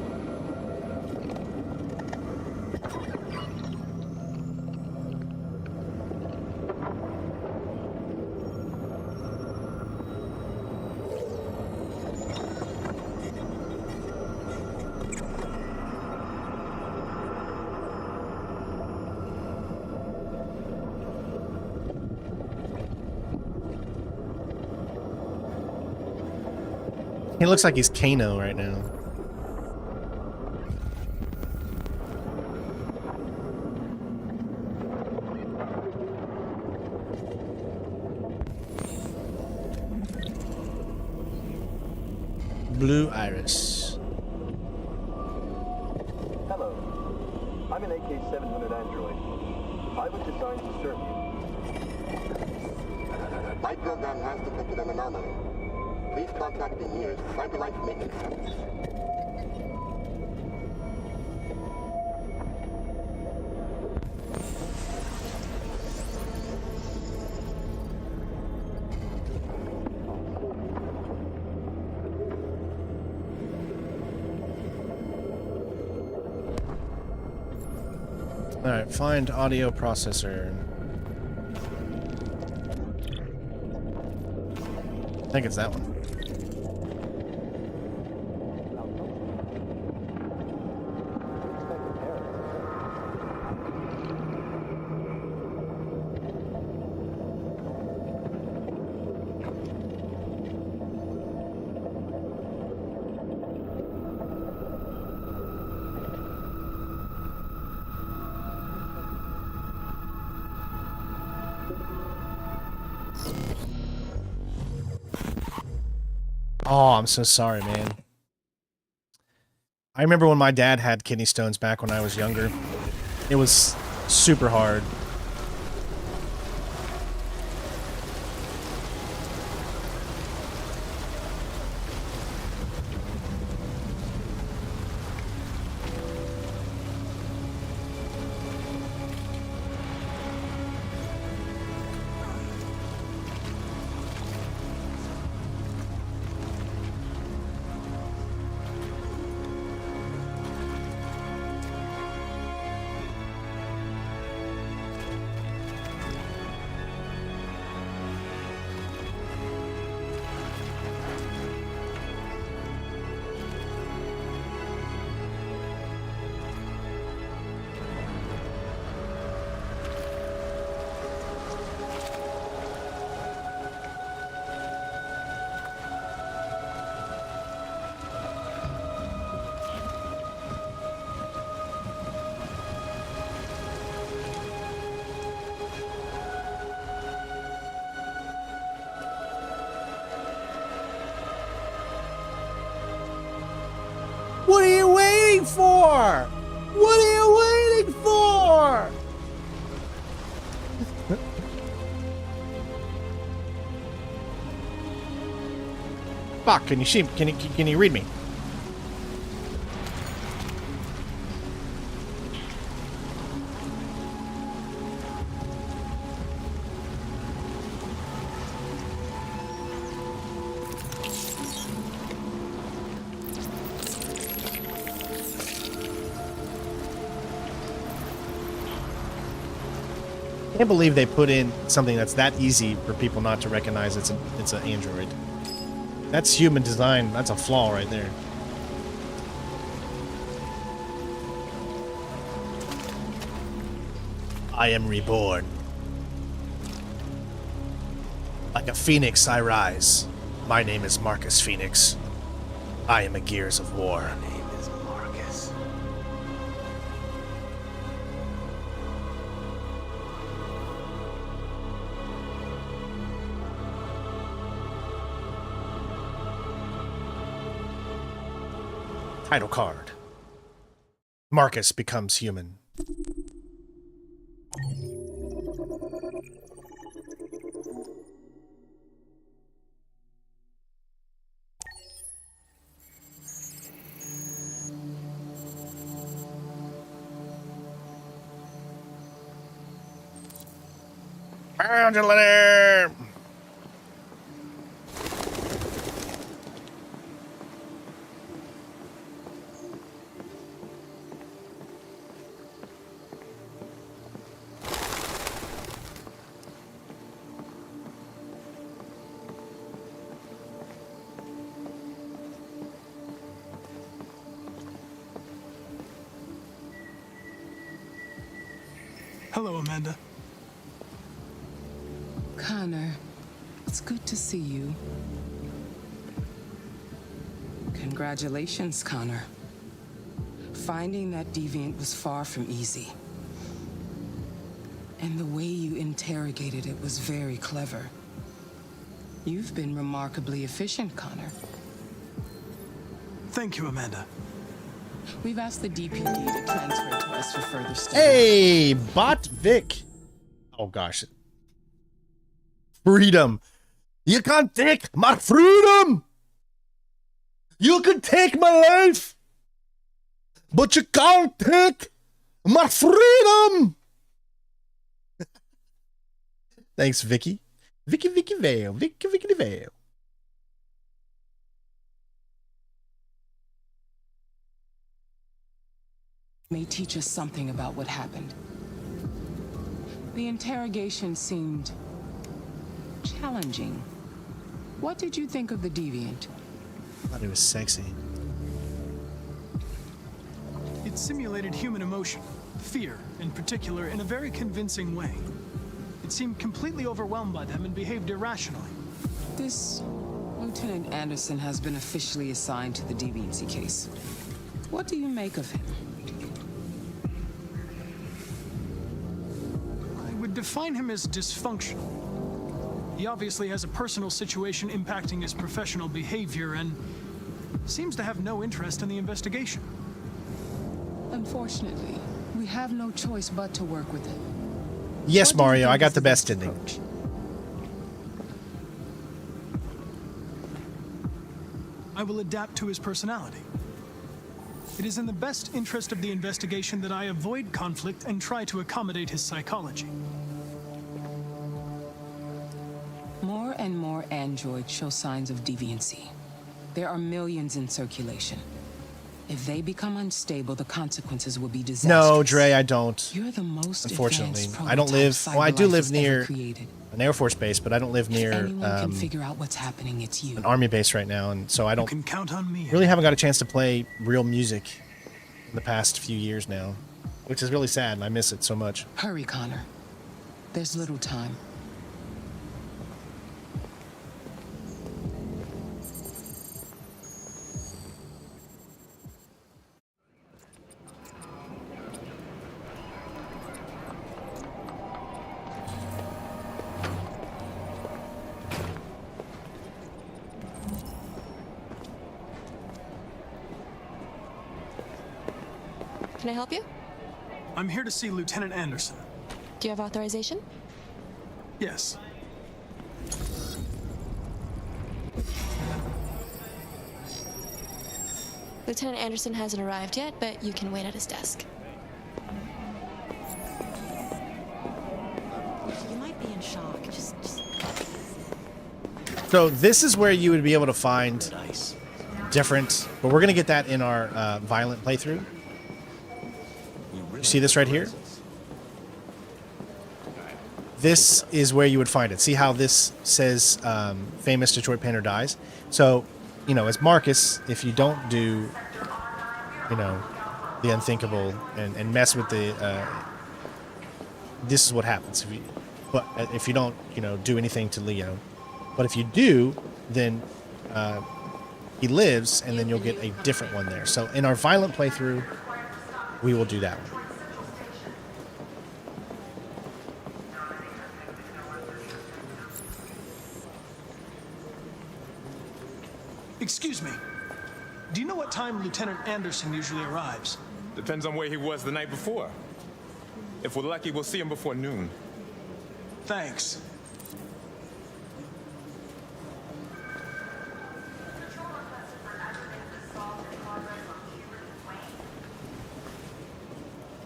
Speaker 1: He looks like he's Kano right now. Blue Iris.
Speaker 6: Hello. I'm an AK-700 android. I was designed to serve you.
Speaker 7: My program has detected an anomaly. Please contact the nearest satellite maintenance center.
Speaker 1: Alright, find audio processor. I think it's that one. Oh, I'm so sorry, man. I remember when my dad had kidney stones back when I was younger. It was super hard. waiting for? What are you waiting for? Fuck, can you read me? I can't believe they put in something that's that easy for people not to recognize it's an android. That's human design. That's a flaw right there. I am reborn. Like a phoenix I rise. My name is Marcus Phoenix. I am a Gears of War.
Speaker 2: My name is Marcus.
Speaker 1: Title card. Marcus becomes human. Angela!
Speaker 8: Hello, Amanda.
Speaker 5: Connor, it's good to see you. Congratulations, Connor. Finding that deviant was far from easy. And the way you interrogated it was very clever. You've been remarkably efficient, Connor.
Speaker 8: Thank you, Amanda.
Speaker 5: We've asked the DPD to transfer it to us for further study.
Speaker 1: Hey, Bot Vic. Oh gosh. Freedom. You can't take my freedom. You can take my life, but you can't take my freedom. Thanks, Vicky. Vicky Vale. Vicky Vale.
Speaker 5: May teach us something about what happened. The interrogation seemed challenging. What did you think of the deviant?
Speaker 1: I thought it was sexy.
Speaker 8: It simulated human emotion, fear in particular, in a very convincing way. It seemed completely overwhelmed by them and behaved irrationally.
Speaker 5: This Lieutenant Anderson has been officially assigned to the deviancy case. What do you make of him?
Speaker 8: I would define him as dysfunctional. He obviously has a personal situation impacting his professional behavior and seems to have no interest in the investigation.
Speaker 5: Unfortunately, we have no choice but to work with him.
Speaker 1: Yes,
Speaker 5: What do you
Speaker 1: Mario,
Speaker 5: think
Speaker 1: I got
Speaker 5: is
Speaker 1: the best
Speaker 5: best
Speaker 1: ending.
Speaker 5: approach?
Speaker 8: I will adapt to his personality. It is in the best interest of the investigation that I avoid conflict and try to accommodate his psychology.
Speaker 5: More and more androids show signs of deviancy. There are millions in circulation. If they become unstable, the consequences will be disastrous.
Speaker 1: No, Dre, I don't.
Speaker 5: You're the most
Speaker 1: Unfortunately,
Speaker 5: advanced
Speaker 1: I don't live.
Speaker 5: prototype
Speaker 1: Well, I do
Speaker 5: cyber
Speaker 1: live
Speaker 5: life has ever
Speaker 1: near
Speaker 5: created.
Speaker 1: an Air Force base, but I don't live near
Speaker 5: Anyone can figure out what's happening. It's you.
Speaker 1: an Army base right now, and so I
Speaker 8: You
Speaker 1: don't
Speaker 8: can count on me.
Speaker 1: really haven't got a chance to play real music in the past few years now, which is really sad, and I miss it so much.
Speaker 5: Hurry, Connor. There's little time.
Speaker 9: can I help you?
Speaker 8: I'm here to see Lieutenant Anderson.
Speaker 9: Do you have authorization?
Speaker 8: Yes.
Speaker 9: Lieutenant Anderson hasn't arrived yet, but you can wait at his desk.
Speaker 10: You might be in shock. Just...
Speaker 1: So this is where you would be able to find different, but we're going to get that in our violent playthrough. You see this right here? This is where you would find it. See how this says famous Detroit painter dies? So, you know, as Marcus, if you don't do, you know, the unthinkable and mess with the, this is what happens. If you don't, you know, do anything to Leo. But if you do, then he lives, and then you'll get a different one there. So in our violent playthrough, we will do that one.
Speaker 8: Excuse me. Do you know what time Lieutenant Anderson usually arrives?
Speaker 11: Depends on where he was the night before. If we're lucky, we'll see him before noon.
Speaker 8: Thanks.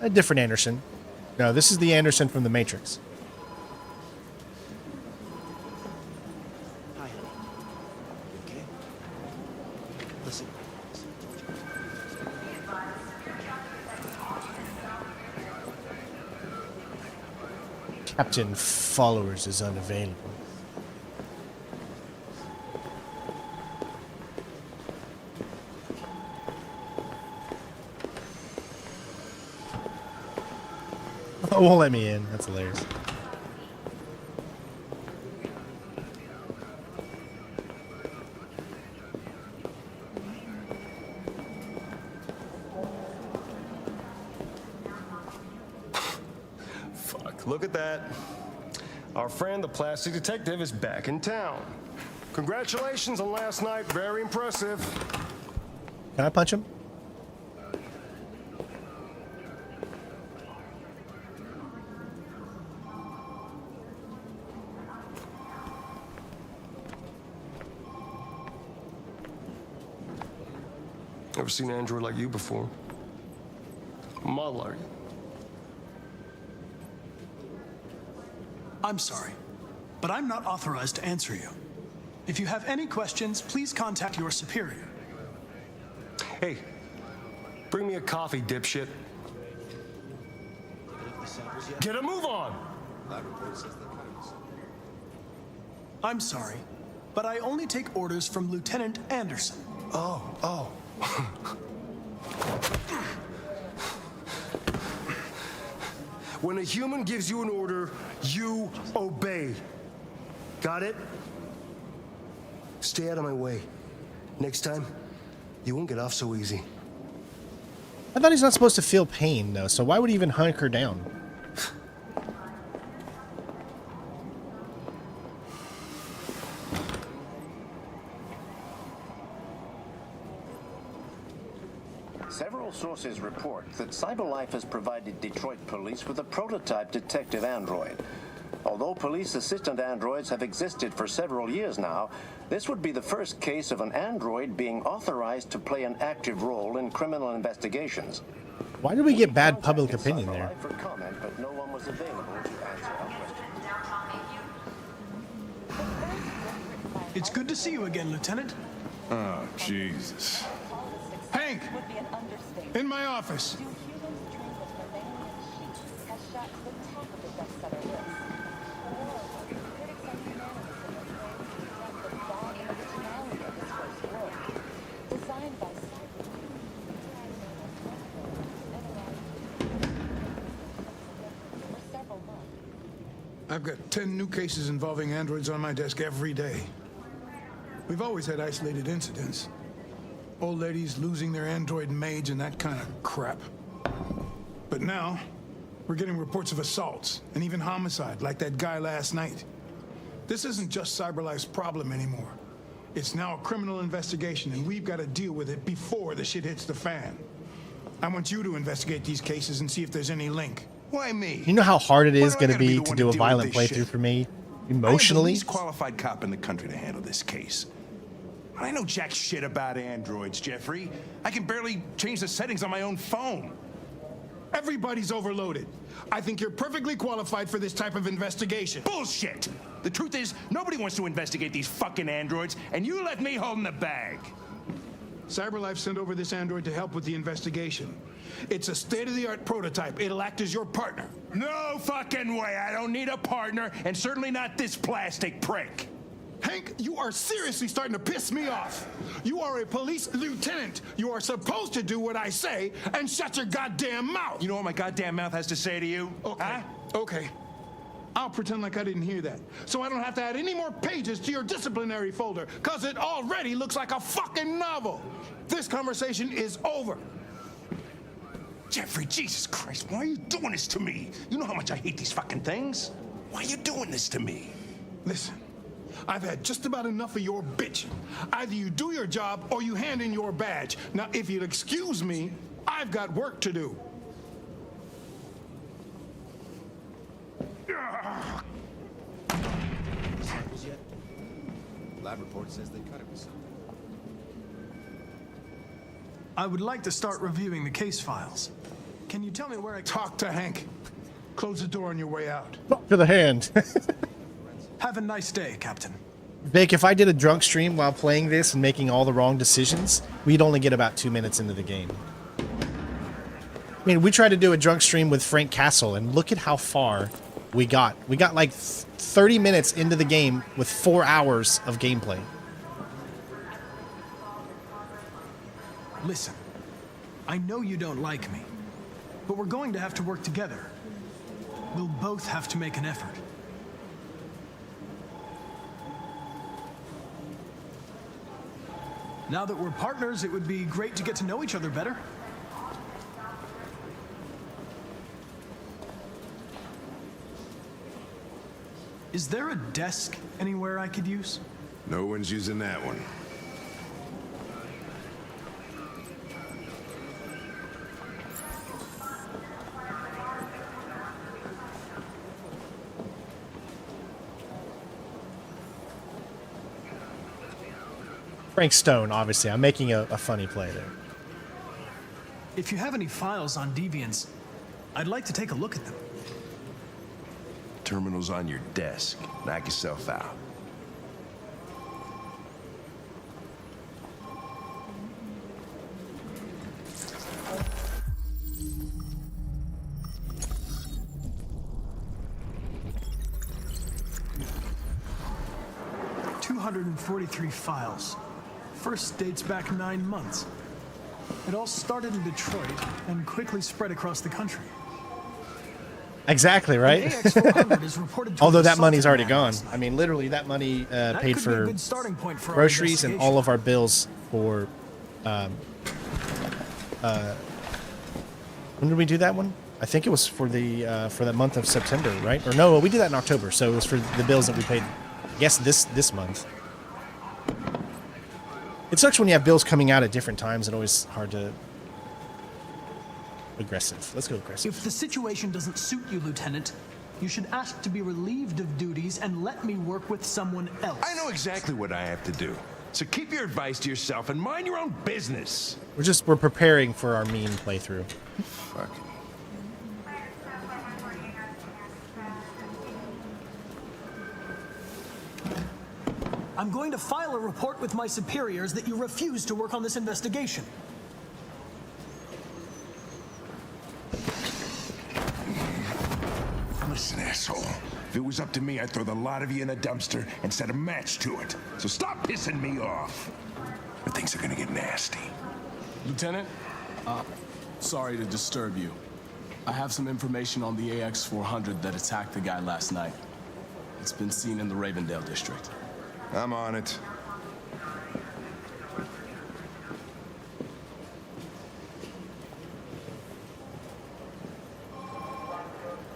Speaker 1: A different Anderson. No, this is the Anderson from The Matrix.
Speaker 2: Hi, honey. You okay? Listen.
Speaker 1: Captain Followers is unavailable. Oh, won't let me in. That's hilarious.
Speaker 12: Fuck, look at that. Our friend, the plastic detective, is back in town. Congratulations on last night. Very impressive.
Speaker 1: Can I punch him?
Speaker 12: Never seen an android like you before. Model, are you?
Speaker 8: I'm sorry, but I'm not authorized to answer you. If you have any questions, please contact your superior.
Speaker 12: Hey, bring me a coffee, dipshit. Get a move on!
Speaker 8: I'm sorry, but I only take orders from Lieutenant Anderson.
Speaker 12: Oh. When a human gives you an order, you obey. Got it? Stay out of my way. Next time, you won't get off so easy.
Speaker 1: I thought he's not supposed to feel pain, though, so why would he even hunker down?
Speaker 13: Several sources report that CyberLife has provided Detroit police with a prototype detective android. Although police assistant androids have existed for several years now, this would be the first case of an android being authorized to play an active role in criminal investigations.
Speaker 1: Why did we get bad public opinion there?
Speaker 13: For comment, but no one was available to answer our question.
Speaker 8: It's good to see you again, Lieutenant.
Speaker 11: Oh, Jesus.
Speaker 14: Hank! In my office. I've got 10 new cases involving androids on my desk every day. We've always had isolated incidents. Old ladies losing their android maids and that kind of crap. But now, we're getting reports of assaults and even homicide, like that guy last night. This isn't just CyberLife's problem anymore. It's now a criminal investigation, and we've got to deal with it before the shit hits the fan. I want you to investigate these cases and see if there's any link.
Speaker 15: Why me?
Speaker 1: You know how hard it is
Speaker 15: Why do I
Speaker 1: going to
Speaker 15: gotta be
Speaker 1: be
Speaker 15: the
Speaker 1: to
Speaker 15: one
Speaker 1: do a
Speaker 15: to deal with
Speaker 1: violent
Speaker 15: this
Speaker 1: playthrough
Speaker 15: shit?
Speaker 1: for me,
Speaker 15: I am the
Speaker 1: emotionally.
Speaker 15: least qualified cop in the country to handle this case. I know jack shit about androids, Jeffrey. I can barely change the settings on my own phone.
Speaker 14: Everybody's overloaded. I think you're perfectly qualified for this type of investigation.
Speaker 15: Bullshit! The truth is, nobody wants to investigate these fucking androids, and you let me hold in the bag.
Speaker 14: CyberLife sent over this android to help with the investigation. It's a state-of-the-art prototype. It'll act as your partner.
Speaker 15: No fucking way! I don't need a partner, and certainly not this plastic prick.
Speaker 14: Hank, you are seriously starting to piss me off. You are a police lieutenant. You are supposed to do what I say and shut your goddamn mouth.
Speaker 15: You know what my goddamn mouth has to say to you?
Speaker 14: Okay.
Speaker 15: Huh?
Speaker 14: Okay. I'll pretend like I didn't hear that, so I don't have to add any more pages to your disciplinary folder, because it already looks like a fucking novel. This conversation is over.
Speaker 15: Jeffrey, Jesus Christ, why are you doing this to me? You know how much I hate these fucking things. Why are you doing this to me?
Speaker 14: Listen, I've had just about enough of your bitching. Either you do your job or you hand in your badge. Now, if you'll excuse me, I've got work to do.
Speaker 16: Lab report says they cut it with something.
Speaker 8: I would like to start reviewing the case files. Can you tell me where I
Speaker 14: talk to Hank? Close the door on your way out.
Speaker 1: Talk to the hand.
Speaker 8: Have a nice day, Captain.
Speaker 1: Vic, if I did a drunk stream while playing this and making all the wrong decisions, we'd only get about 2 minutes into the game. I mean, we tried to do a drunk stream with Frank Castle, and look at how far we got. We got like 30 minutes into the game with 4 hours of gameplay.
Speaker 8: Listen, I know you don't like me, but we're going to have to work together. We'll both have to make an effort. Now that we're partners, it would be great to get to know each other better. Is there a desk anywhere I could use?
Speaker 15: No one's using that one.
Speaker 1: Frank Stone, obviously. I'm making a funny play there.
Speaker 8: If you have any files on Deviants, I'd like to take a look at them.
Speaker 15: Terminal's on your desk. Knock yourself out.
Speaker 8: .243 files. First dates back 9 months. It all started in Detroit and quickly spread across the country.
Speaker 1: Exactly, right?
Speaker 8: AX400 is reported to
Speaker 1: Although
Speaker 8: have
Speaker 1: that money's
Speaker 8: assaulted
Speaker 1: already
Speaker 8: a man
Speaker 1: gone.
Speaker 8: last night.
Speaker 1: I mean, literally, that money paid
Speaker 8: could be a
Speaker 1: for
Speaker 8: good starting point for our
Speaker 1: groceries and all
Speaker 8: investigation.
Speaker 1: of our bills for. When did we do that one? I think it was for the month of September, right? Or no, we did that in October, so it was for the bills that we paid. I guess this month. It sucks when you have bills coming out at different times. It's always hard to. Aggressive. Let's go aggressive.
Speaker 8: If the situation doesn't suit you, Lieutenant, you should ask to be relieved of duties and let me work with someone else.
Speaker 15: I know exactly what I have to do. So keep your advice to yourself and mind your own business.
Speaker 1: We're preparing for our meme playthrough.
Speaker 15: Fuck.
Speaker 8: I'm going to file a report with my superiors that you refuse to work on this investigation.
Speaker 15: Listen, asshole. If it was up to me, I'd throw the lot of you in a dumpster and set a match to it. So stop pissing me off. But things are gonna get nasty.
Speaker 17: Lieutenant, sorry to disturb you. I have some information on the AX400 that attacked the guy last night. It's been seen in the Ravendale district.
Speaker 15: I'm on it.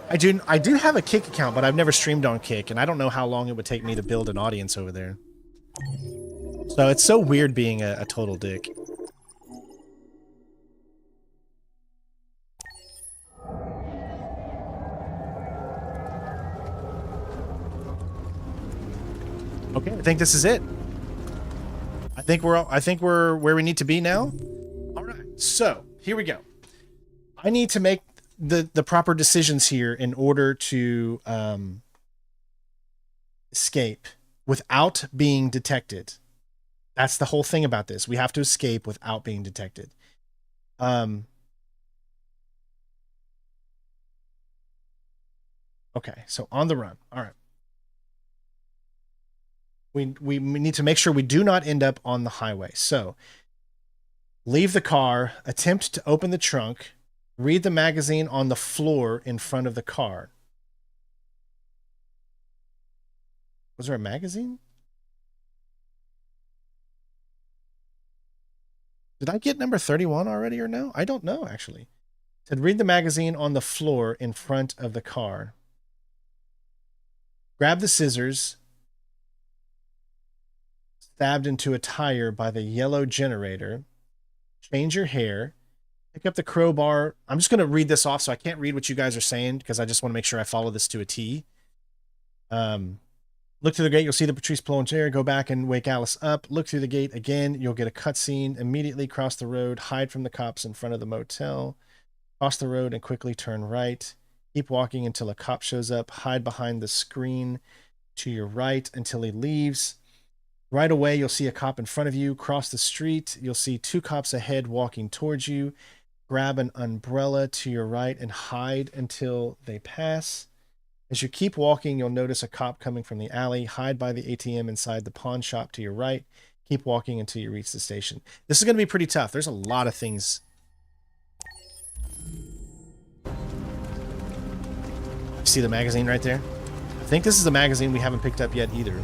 Speaker 1: I do have a Kick account, but I've never streamed on Kick, and I don't know how long it would take me to build an audience over there. So it's so weird being a total dick. Okay, I think this is it. I think we're where we need to be now. All right, so here we go. I need to make the proper decisions here in order to escape without being detected. That's the whole thing about this. We have to escape without being detected. Okay, so on the run. All right. We need to make sure we do not end up on the highway. So leave the car, attempt to open the trunk, read the magazine on the floor in front of the car. Was there a magazine? Did I get number 31 already or no? I don't know, actually. It said read the magazine on the floor in front of the car. Grab the scissors stabbed into a tire by the yellow generator. Change your hair. Pick up the crowbar. I'm just going to read this off, so I can't read what you guys are saying because I just want to make sure I follow this to a T. Look through the gate. You'll see the Patrice pull in chair. Go back and wake Alice up. Look through the gate again. You'll get a cutscene. Immediately cross the road. Hide from the cops in front of the motel. Cross the road and quickly turn right. Keep walking until a cop shows up. Hide behind the screen to your right until he leaves. Right away, you'll see a cop in front of you. Cross the street. You'll see 2 cops ahead walking towards you. Grab an umbrella to your right and hide until they pass. As you keep walking, you'll notice a cop coming from the alley. Hide by the ATM inside the pawn shop to your right. Keep walking until you reach the station. This is going to be pretty tough. There's a lot of things. See the magazine right there? I think this is the magazine we haven't picked up yet either.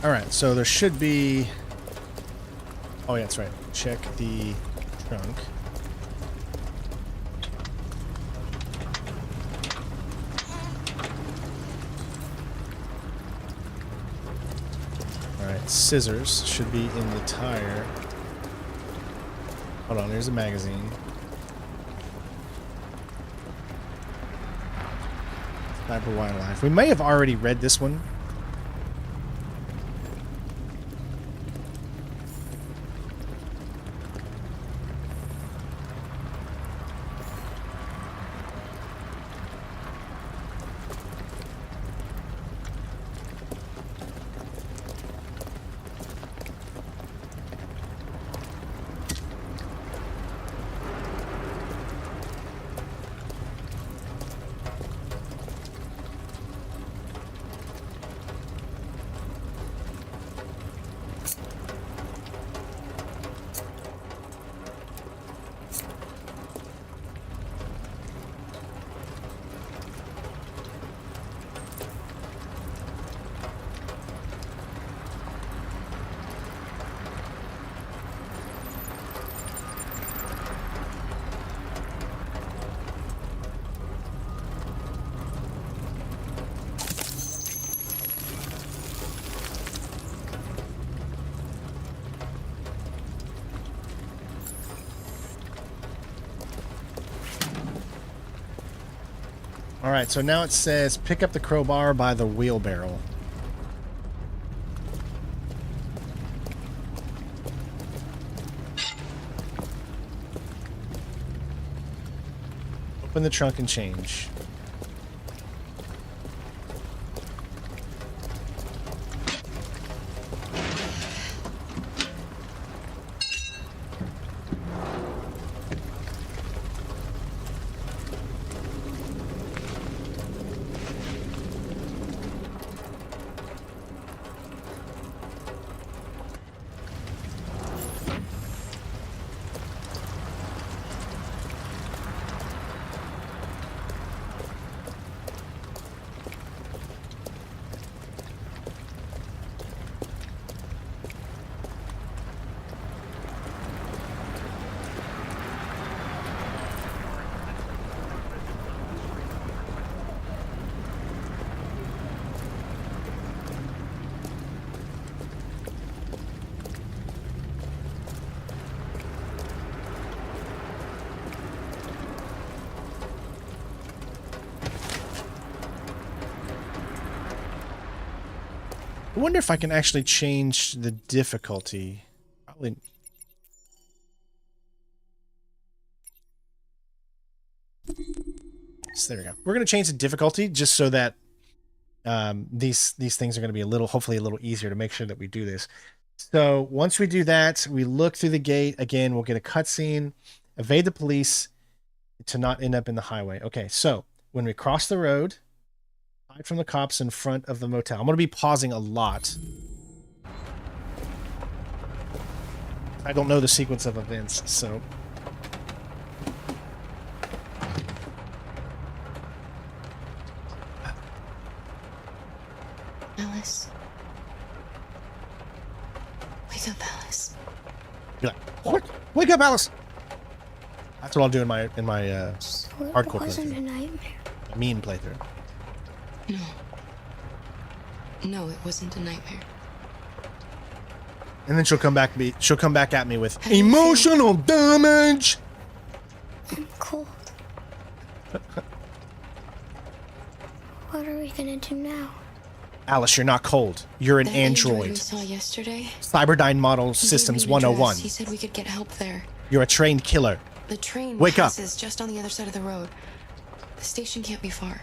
Speaker 1: All right, so there should be... Oh, yeah, that's right. Check the trunk. All right, scissors should be in the tire. Hold on, there's a magazine. Sniper Wildlife. We may have already read this one. All right, so now it says pick up the crowbar by the wheelbarrow. Open the trunk and change. I wonder if I can actually change the difficulty. Probably. So there we go. We're going to change the difficulty just so that these things are going to be hopefully a little easier to make sure that we do this. So once we do that, we look through the gate. Again, we'll get a cutscene, evade the police to not end up in the highway. Okay, so when we cross the road, hide from the cops in front of the motel. I'm going to be pausing a lot. I don't know the sequence of events, so...
Speaker 3: Alice. Wake up, Alice.
Speaker 1: You're like, what? Wake up, Alice! That's what I'll do in my
Speaker 4: So
Speaker 1: hardcore
Speaker 4: it wasn't
Speaker 1: playthrough.
Speaker 4: a nightmare.
Speaker 1: A mean playthrough.
Speaker 3: No. No, it wasn't a nightmare.
Speaker 1: And then she'll come back at me with emotional damage.
Speaker 4: I'm cold. What are we gonna do now?
Speaker 1: Alice, you're not cold. You're an
Speaker 3: That android we
Speaker 1: android.
Speaker 3: saw yesterday.
Speaker 1: Cyberdyne Model
Speaker 3: He gave
Speaker 1: Systems
Speaker 3: me an address.
Speaker 1: 101.
Speaker 3: He said we could get help there.
Speaker 1: You're a trained killer.
Speaker 3: The train
Speaker 1: Wake up.
Speaker 3: passes just on the other side of the road. The station can't be far.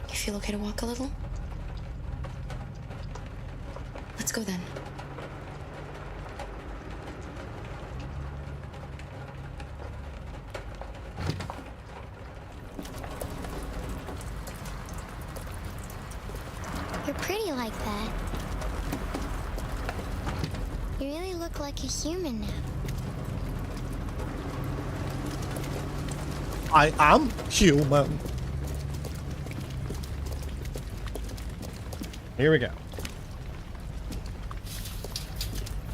Speaker 3: You feel okay to walk a little? Let's go then.
Speaker 4: You're pretty like that. You really look like a human now.
Speaker 1: I am human. Here we go.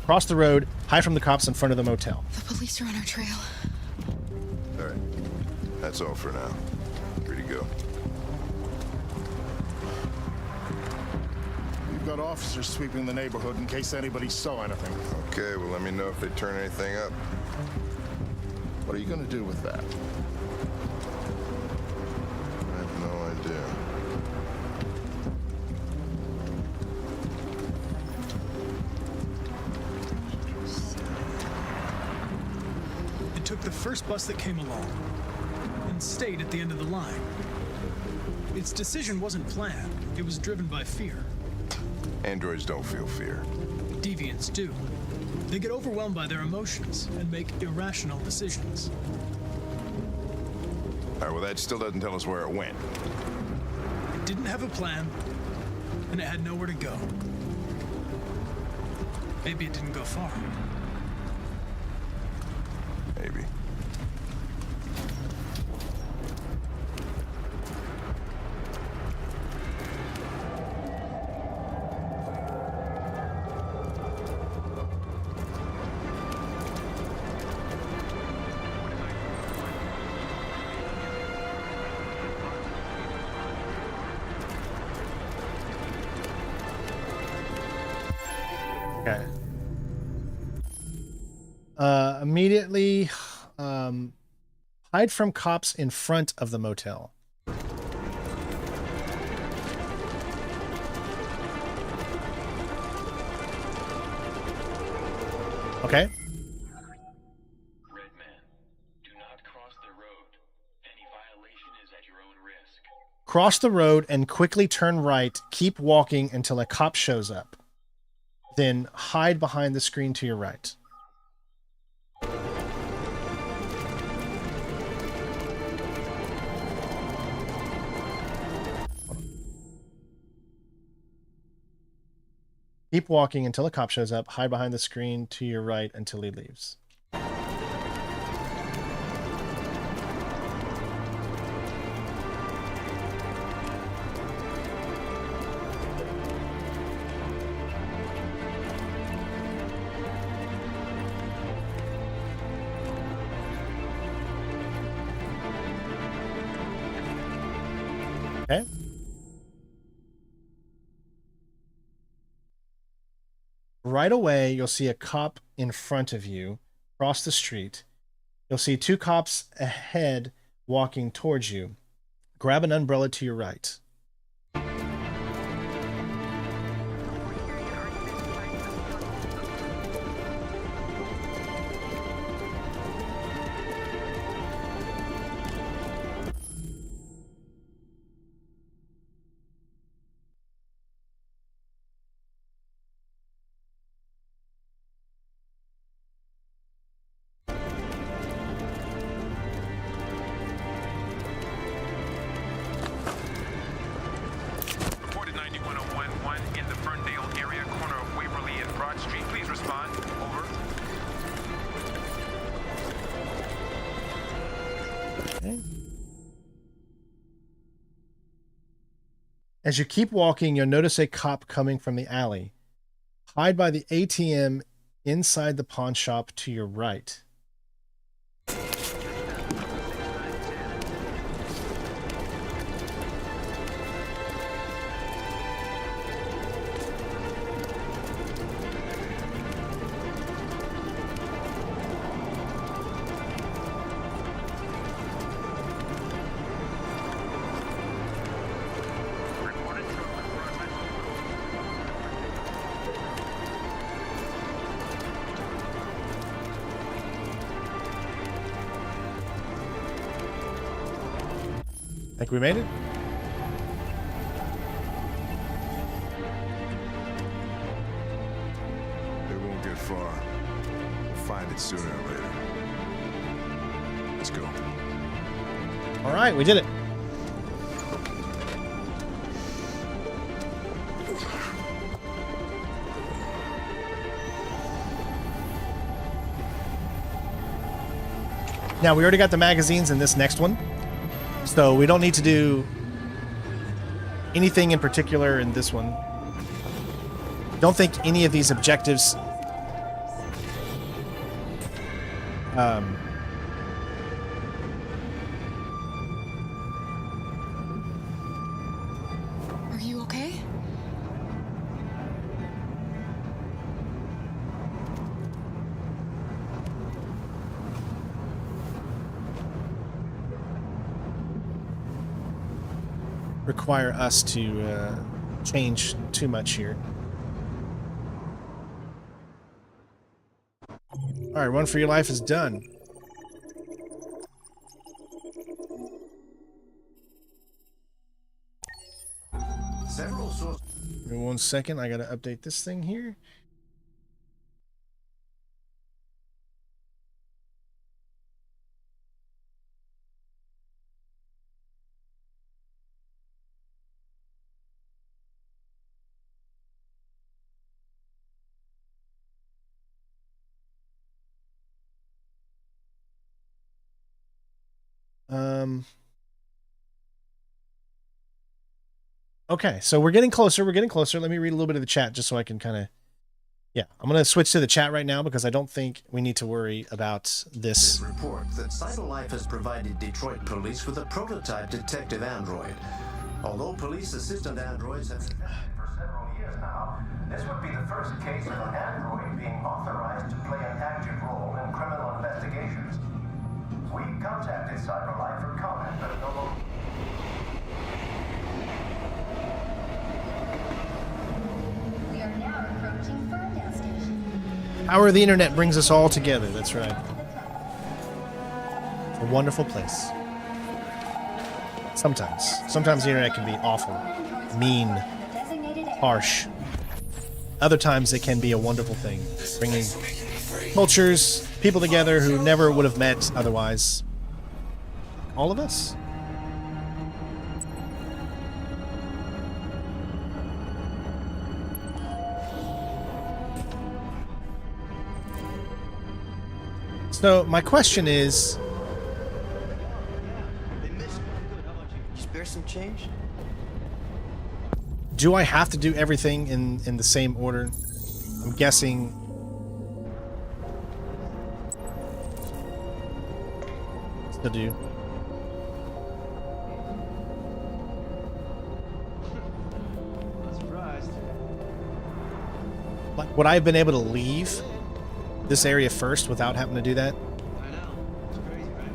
Speaker 1: Cross the road, hide from the cops in front of the motel.
Speaker 3: The police are on our trail.
Speaker 15: All right. That's all for now. Free to go.
Speaker 18: We've got officers sweeping the neighborhood in case anybody saw anything.
Speaker 15: Okay, well, let me know if they turn anything up.
Speaker 18: What are you going to do with that?
Speaker 15: I have no idea.
Speaker 8: It took the first bus that came along and stayed at the end of the line. Its decision wasn't planned. It was driven by fear.
Speaker 15: Androids don't feel fear.
Speaker 8: Deviants do. They get overwhelmed by their emotions and make irrational decisions.
Speaker 15: All right, well, that still doesn't tell us where it went.
Speaker 8: It didn't have a plan, and it had nowhere to go. Maybe it didn't go far.
Speaker 15: Maybe.
Speaker 1: Okay. Immediately hide from cops in front of the motel. Okay. Cross the road and quickly turn right. Keep walking until a cop shows up. Then hide behind the screen to your right. Keep walking until a cop shows up. Hide behind the screen to your right until he leaves. Okay. Right away, you'll see a cop in front of you cross the street. You'll see two cops ahead walking towards you. Grab an umbrella to your right. Okay. As you keep walking, you'll notice a cop coming from the alley. Hide by the ATM inside the pawn shop to your right. Think we made it?
Speaker 15: It won't get far. We'll find it sooner or later. Let's go.
Speaker 1: All right, we did it. Now, we already got the magazines in this next one. So we don't need to do anything in particular in this one. Don't think any of these objectives are
Speaker 3: you okay?
Speaker 1: require us to change too much here. All right, Run for Your Life is done.
Speaker 13: Several sources.
Speaker 1: Give me 1 second, I gotta update this thing here. Okay, so we're getting closer. We're getting closer. Let me read a little bit of the chat just so I can kind of... Yeah, I'm going to switch to the chat right now because I don't think we need to worry about this.
Speaker 13: Report that CyberLife has provided Detroit police with a prototype detective android. Although police assistant androids have existed for several years now, this would be the first case of an android being authorized to play an active role in criminal investigations. We contacted CyberLife for comment, but no longer...
Speaker 4: We are now approaching Ferndale Station.
Speaker 1: Power of the internet brings us all together. That's right. It's a wonderful place. Sometimes. Sometimes the internet can be awful, mean, harsh. Other times it can be a wonderful thing, bringing cultures, people together who never would have met otherwise. All of us. So my question is,
Speaker 2: Spare some change?
Speaker 1: do I have to do everything in the same order? I'm guessing. Still do.
Speaker 2: Not surprised.
Speaker 1: Like, would I have been able to leave this area first without having to do that?
Speaker 2: I know. It's crazy, right?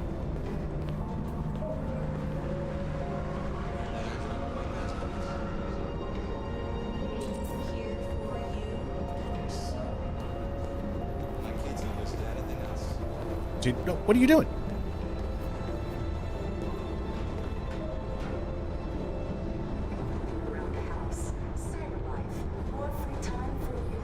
Speaker 2: My kids understand anything else.
Speaker 1: Dude, no, what are you doing?
Speaker 4: Around the house. CyberLife. More free time for you.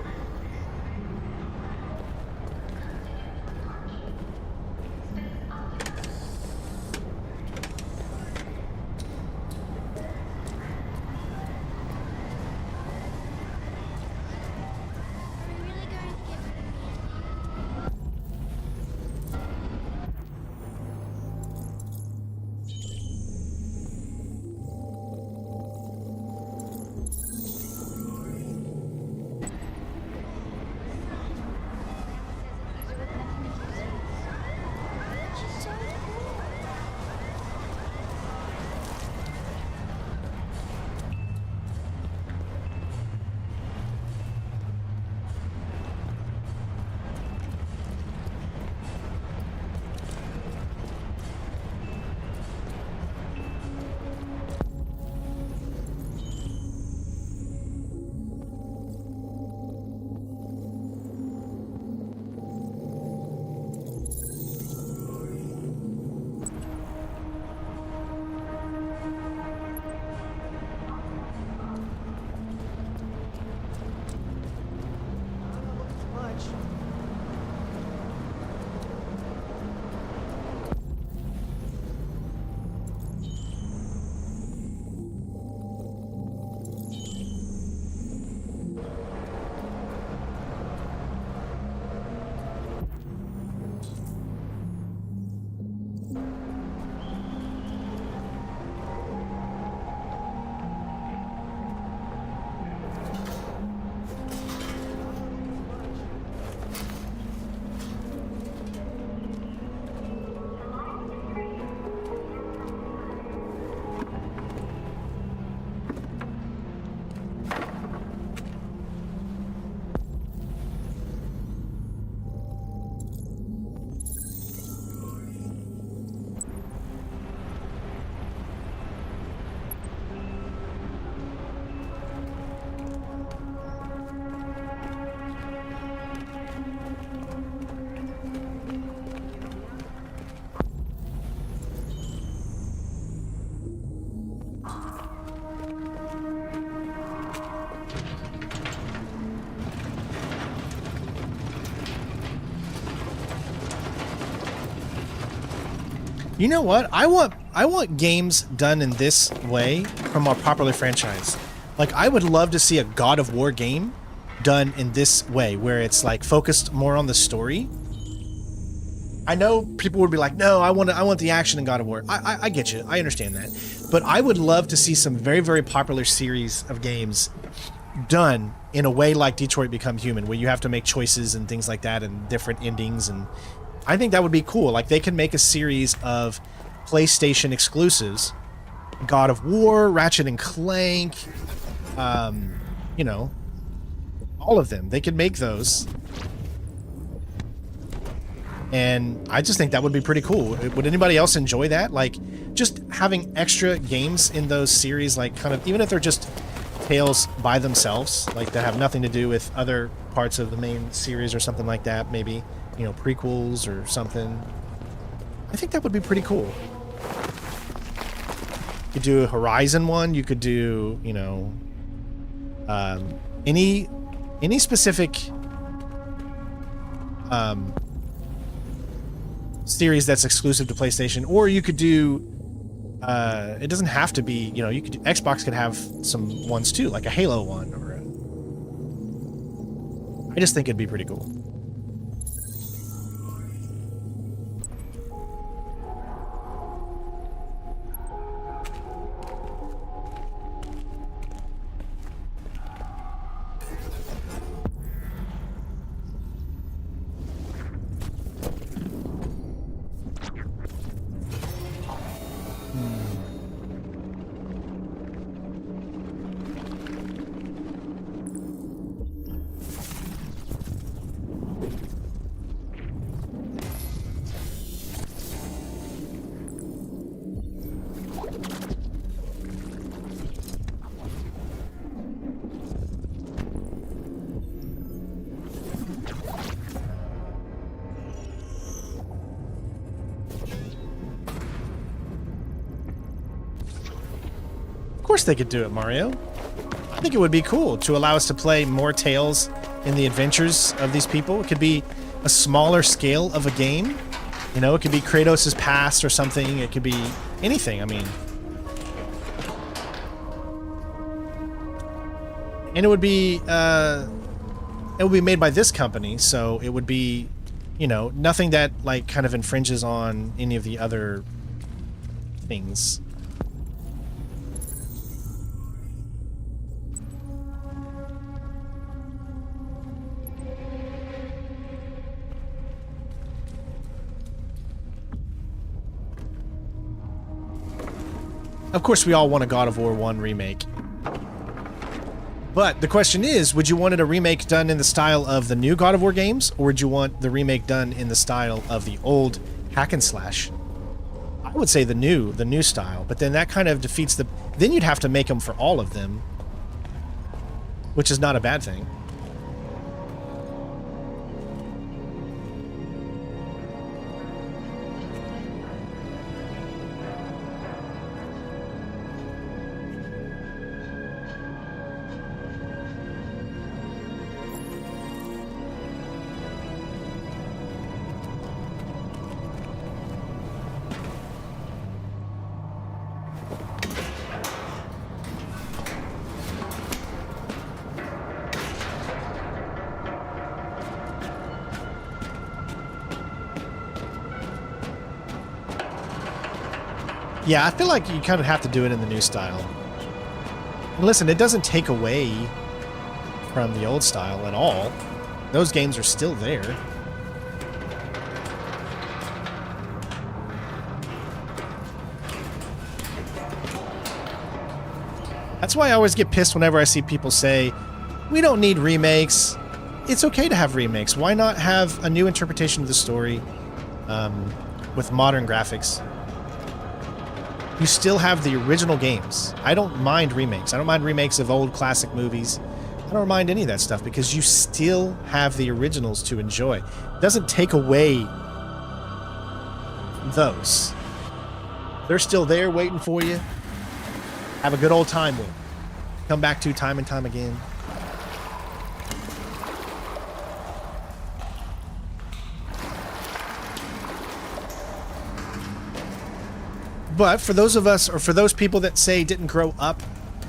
Speaker 1: You know what? I want games done in this way from a popular franchise. Like, I would love to see a God of War game done in this way, where it's like focused more on the story. I know people would be like, no, I want the action in God of War. I get you. I understand that. But I would love to see some very, very popular series of games done in a way like Detroit Become Human, where you have to make choices and things like that and different endings. And I think that would be cool. Like, they can make a series of PlayStation exclusives. God of War, Ratchet and Clank, you know, all of them. They could make those. And I just think that would be pretty cool. Would anybody else enjoy that? Like, just having extra games in those series, like, kind of, even if they're just tales by themselves, like, that have nothing to do with other parts of the main series or something like that, maybe, you know, prequels or something. I think that would be pretty cool. You could do a Horizon one, you could do, you know, any specific series that's exclusive to PlayStation, or you could do it doesn't have to be, you know, you could do, Xbox could have some ones too, like a Halo one, or I just think it'd be pretty cool. Of course they could do it, Mario. I think it would be cool to allow us to play more tales in the adventures of these people. It could be a smaller scale of a game. You know, it could be Kratos' past or something. It could be anything, I mean. And it would be made by this company, so it would be, you know, nothing that, like, kind of infringes on any of the other things. Of course, we all want a God of War 1 remake. But the question is, would you want a remake done in the style of the new God of War games, or would you want the remake done in the style of the old hack and slash? I would say the new style, but then that kind of defeats the... Then you'd have to make them for all of them, which is not a bad thing. Yeah, I feel like you kind of have to do it in the new style. And listen, it doesn't take away from the old style at all. Those games are still there. That's why I always get pissed whenever I see people say, we don't need remakes. It's okay to have remakes. Why not have a new interpretation of the story with modern graphics? You still have the original games. I don't mind remakes. I don't mind remakes of old classic movies. I don't mind any of that stuff because you still have the originals to enjoy. It doesn't take away those. They're still there waiting for you. Have a good old time with them. Come back to time and time again. But for those of us, or for those people that say didn't grow up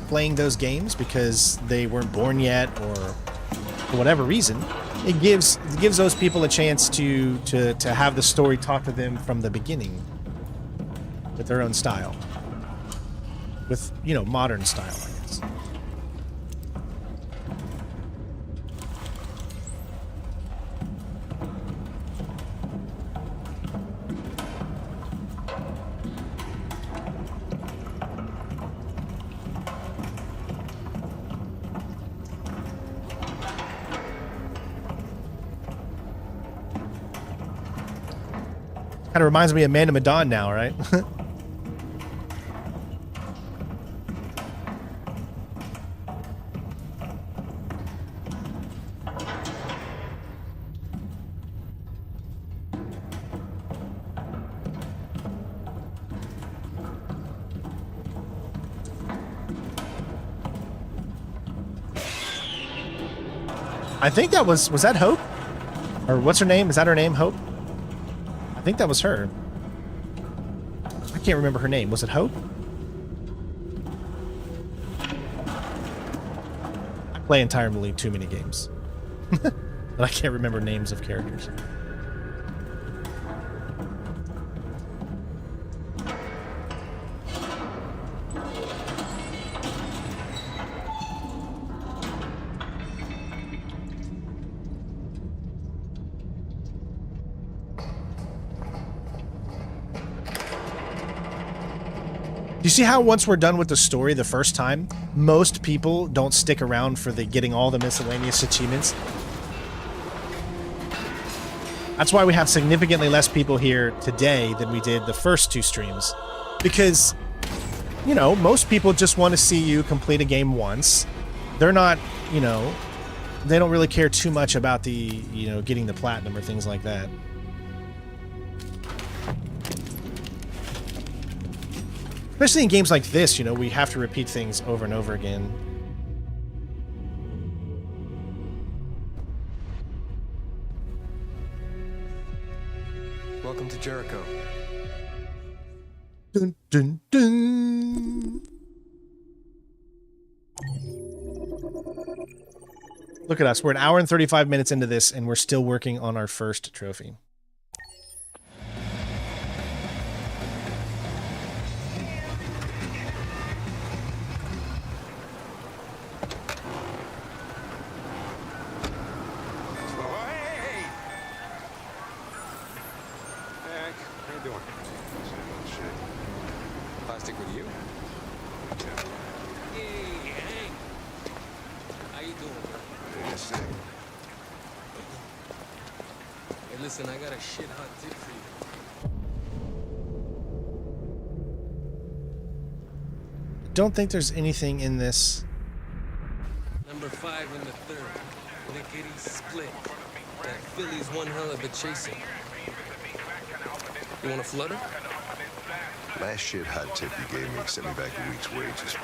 Speaker 1: playing those games because they weren't born yet, or for whatever reason, it gives those people a chance to have the story talk to them from the beginning with their own style, with, you know, modern style, I guess. Kind of reminds me of Amanda Madon now, right? I think that was that Hope? Or what's her name? Is that her name, Hope? I think that was her. I can't remember her name. Was it Hope? I play entirely too many games. But I can't remember names of characters. Do you see how once we're done with the story the first time, most people don't stick around for the getting all the miscellaneous achievements? That's why we have significantly less people here today than we did the first two streams. Because, you know, most people just want to see you complete a game once. They're not, you know, they don't really care too much about the, you know, getting the platinum or things like that. Especially in games like this, you know, we have to repeat things over and over again.
Speaker 16: Welcome to Jericho.
Speaker 1: Dun, dun, dun. Look at us. We're an hour and 35 minutes into this, and we're still working on our first trophy.
Speaker 19: Listen, I got a shit hot tip for you.
Speaker 1: Don't think there's anything in this.
Speaker 19: Number 5 in the third. Lickety split. That Philly's one hell of a chaser. You want a flutter?
Speaker 15: Last shit hot tip you gave me sent me back a week's wages.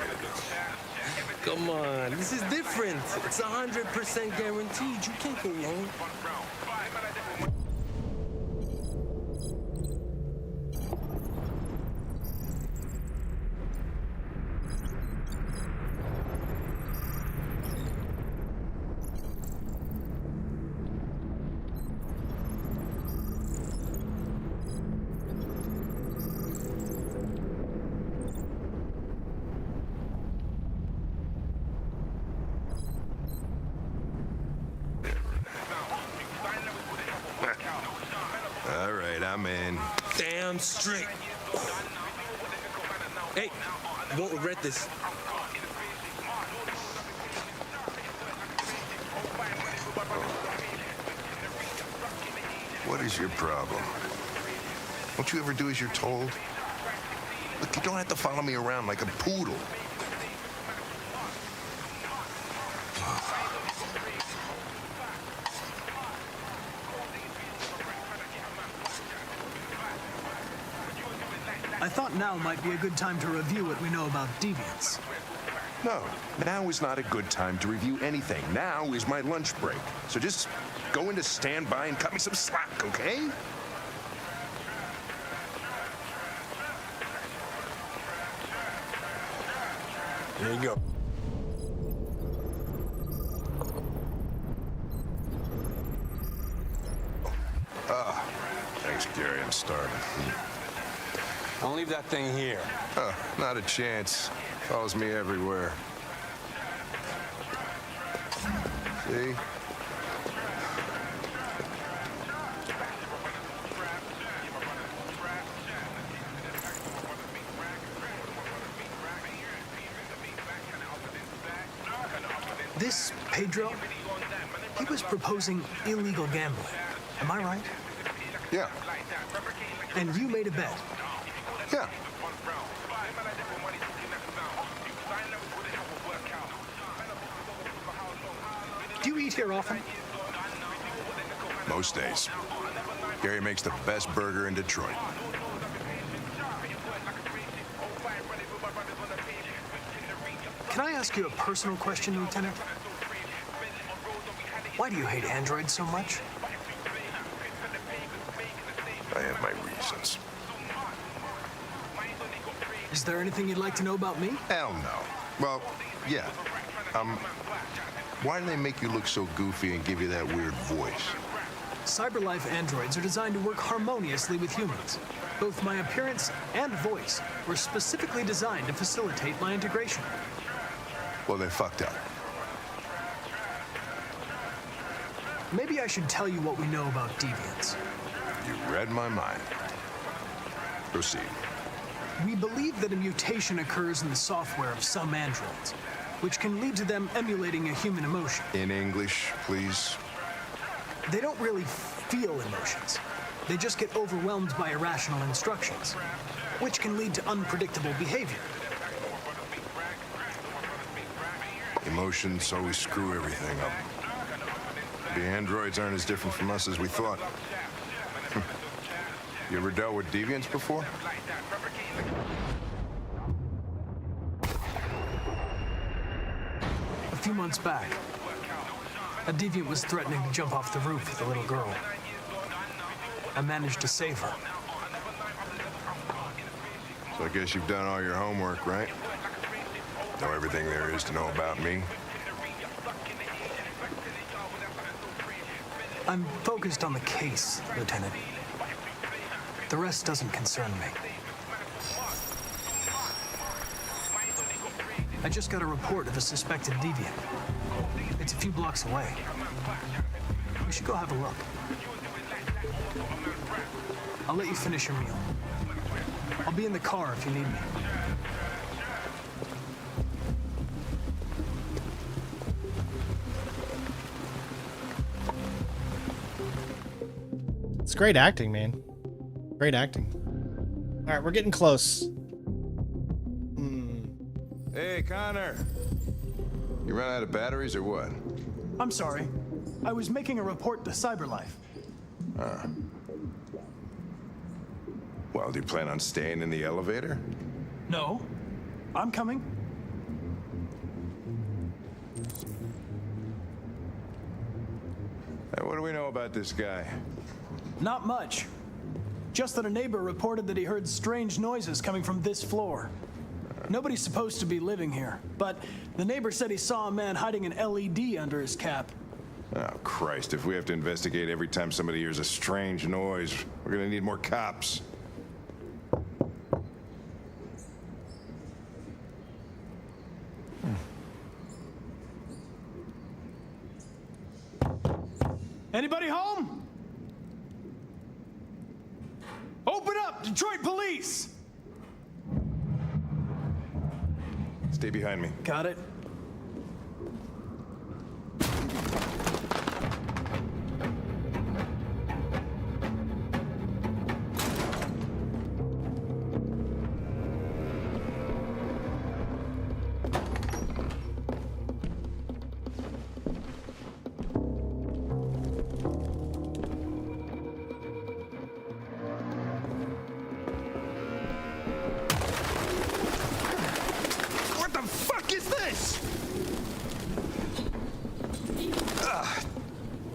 Speaker 19: Come on, this is different. It's 100% guaranteed. You can't go wrong.
Speaker 15: All right, I'm in.
Speaker 19: Damn straight. Hey, you won't regret this.
Speaker 15: What is your problem? Don't you ever do as you're told? Look, you don't have to follow me around like a poodle.
Speaker 8: I thought now might be a good time to review what we know about deviants.
Speaker 15: No, now is not a good time to review anything. Now is my lunch break. So just go into standby and cut me some slack, okay? Here you go.
Speaker 18: Thanks, Gary. I'm starving.
Speaker 20: Don't leave that thing here.
Speaker 18: Not a chance. Follows me everywhere. See?
Speaker 8: This Pedro, he was proposing illegal gambling. Am I right?
Speaker 18: Yeah.
Speaker 8: And you made a bet?
Speaker 18: Yeah.
Speaker 8: Do you eat here often?
Speaker 18: Most days. Gary makes the best burger in Detroit.
Speaker 8: Can I ask you a personal question, Lieutenant? Why do you hate androids so much?
Speaker 18: I have my reasons.
Speaker 8: Is there anything you'd like to know about me?
Speaker 18: Hell no. Well, yeah. Why do they make you look so goofy and give you that weird voice?
Speaker 8: CyberLife androids are designed to work harmoniously with humans. Both my appearance and voice were specifically designed to facilitate my integration.
Speaker 18: Well, they fucked up.
Speaker 8: Maybe I should tell you what we know about deviants.
Speaker 18: You read my mind. Proceed.
Speaker 8: We believe that a mutation occurs in the software of some androids, which can lead to them emulating a human emotion.
Speaker 18: In English, please.
Speaker 8: They don't really feel emotions. They just get overwhelmed by irrational instructions, which can lead to unpredictable behavior.
Speaker 18: Emotions always screw everything up. The androids aren't as different from us as we thought. You ever dealt with deviants before?
Speaker 8: A few months back, a deviant was threatening to jump off the roof with a little girl. I managed to save her.
Speaker 18: So I guess you've done all your homework, right? Know everything there is to know about me?
Speaker 8: I'm focused on the case, Lieutenant. The rest doesn't concern me. I just got a report of a suspected deviant. It's a few blocks away. We should go have a look. I'll let you finish your meal. I'll be in the car if you need me.
Speaker 1: It's great acting, man. Great acting. All right, we're getting close.
Speaker 18: Hey, Connor. You run out of batteries or what?
Speaker 8: I'm sorry. I was making a report to CyberLife.
Speaker 18: Well, do you plan on staying in the elevator?
Speaker 8: No. I'm coming.
Speaker 18: Hey, what do we know about this guy?
Speaker 8: Not much. Just that a neighbor reported that he heard strange noises coming from this floor. Nobody's supposed to be living here, but the neighbor said he saw a man hiding an LED under his cap.
Speaker 18: Oh, Christ, if we have to investigate every time somebody hears a strange noise, we're gonna need more cops.
Speaker 8: Anybody home? Open up, Detroit police!
Speaker 18: Stay behind me.
Speaker 8: Got it.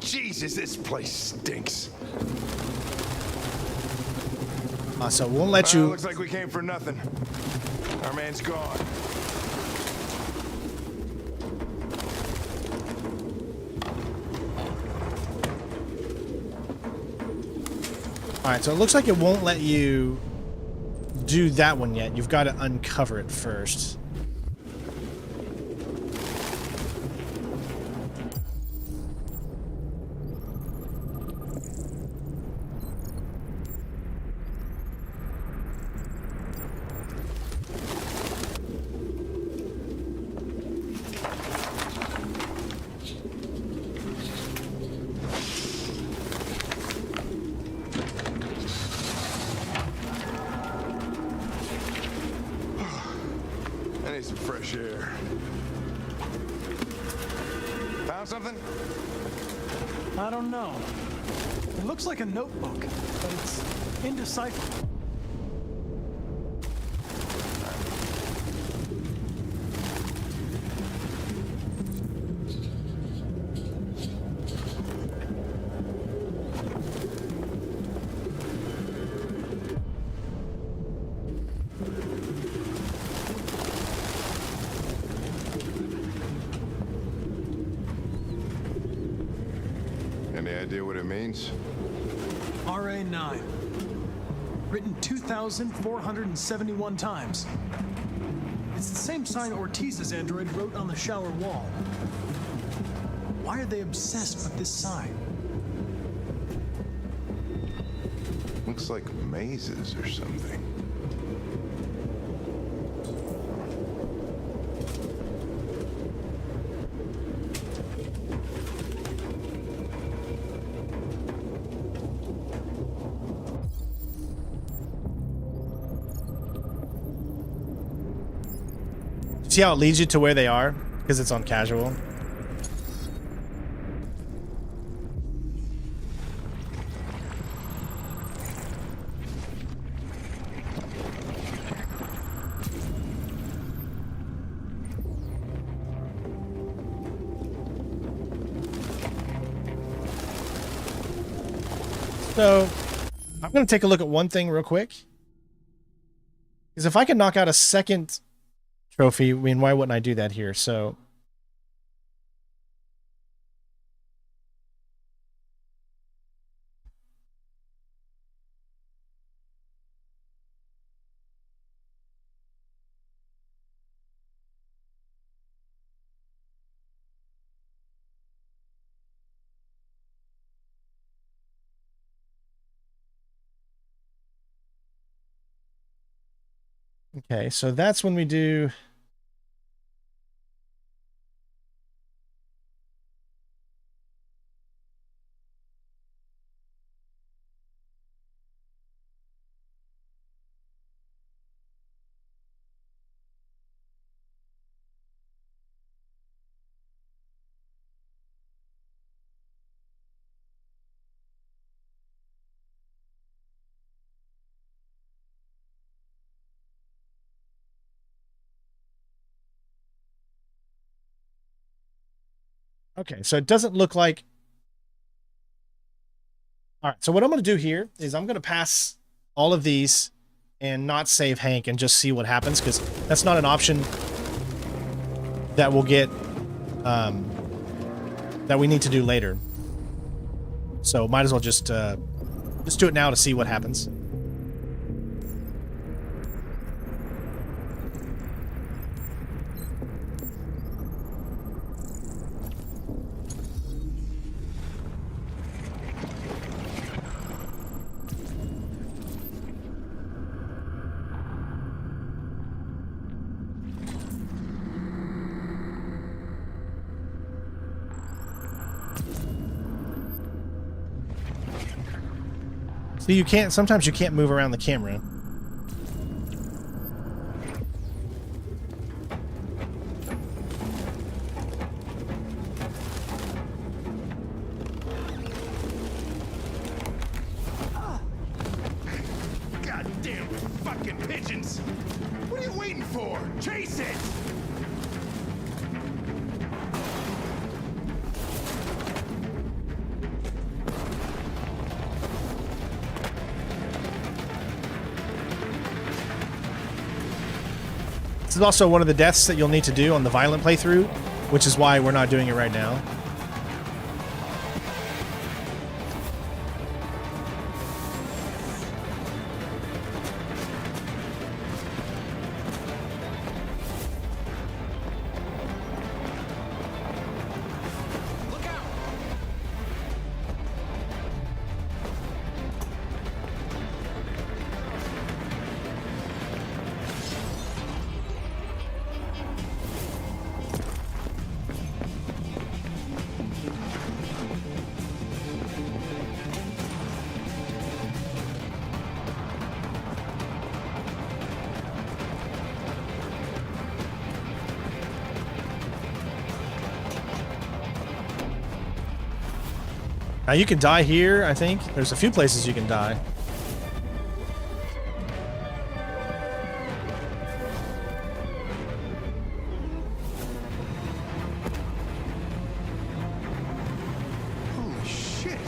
Speaker 18: Jesus, this place stinks.
Speaker 1: So we'll let you.
Speaker 18: Looks like we came for nothing. Our man's gone.
Speaker 1: Alright, so it looks like it won't let you do that one yet. You've got to uncover it first.
Speaker 18: I need some fresh air. Found something?
Speaker 8: I don't know. It looks like a notebook, but it's indecipherable.
Speaker 18: Any idea what it means?
Speaker 8: RA9. Written 2,471 times. It's the same sign Ortiz's android wrote on the shower wall. Why are they obsessed with this sign?
Speaker 18: Looks like mazes or something.
Speaker 1: See how it leads you to where they are? Because it's on casual. So, I'm going to take a look at one thing real quick. Because if I can knock out a second trophy, I mean, why wouldn't I do that here? So, okay, so that's when we do. Okay, so it doesn't look like. All right, so what I'm going to do here is I'm going to pass all of these and not save Hank and just see what happens, because that's not an option that we'll get, that we need to do later. So might as well just do it now to see what happens. So you can't, sometimes you can't move around the camera.
Speaker 15: Goddamn fucking pigeons! What are you waiting for? Chase it!
Speaker 1: This is also one of the deaths that you'll need to do on the violent playthrough, which is why we're not doing it right now. Now you can die here, I think. There's a few places you can die.
Speaker 15: Holy shit.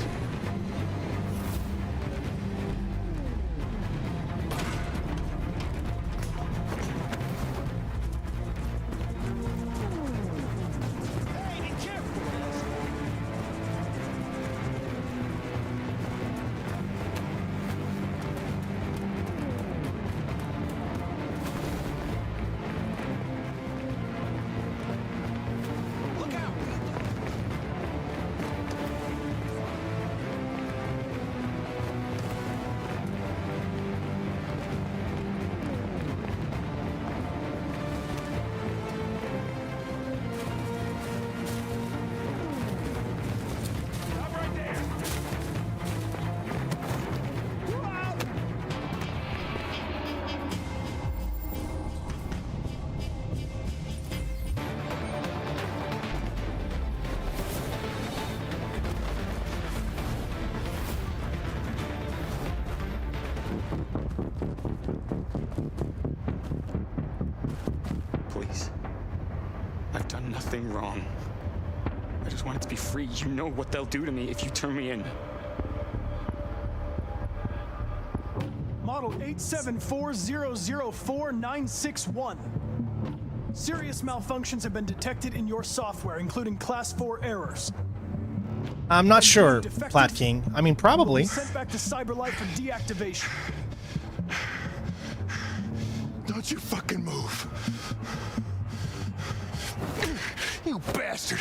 Speaker 21: Please. I've done nothing wrong. I just wanted to be free. You know what they'll do to me if you turn me in.
Speaker 8: Model 874004961. Serious malfunctions have been detected in your software, including Class 4 errors.
Speaker 1: I'm not sure, Plat King. I mean, probably.
Speaker 8: Sent back to CyberLife for deactivation.
Speaker 15: Don't you fucking move. You bastard.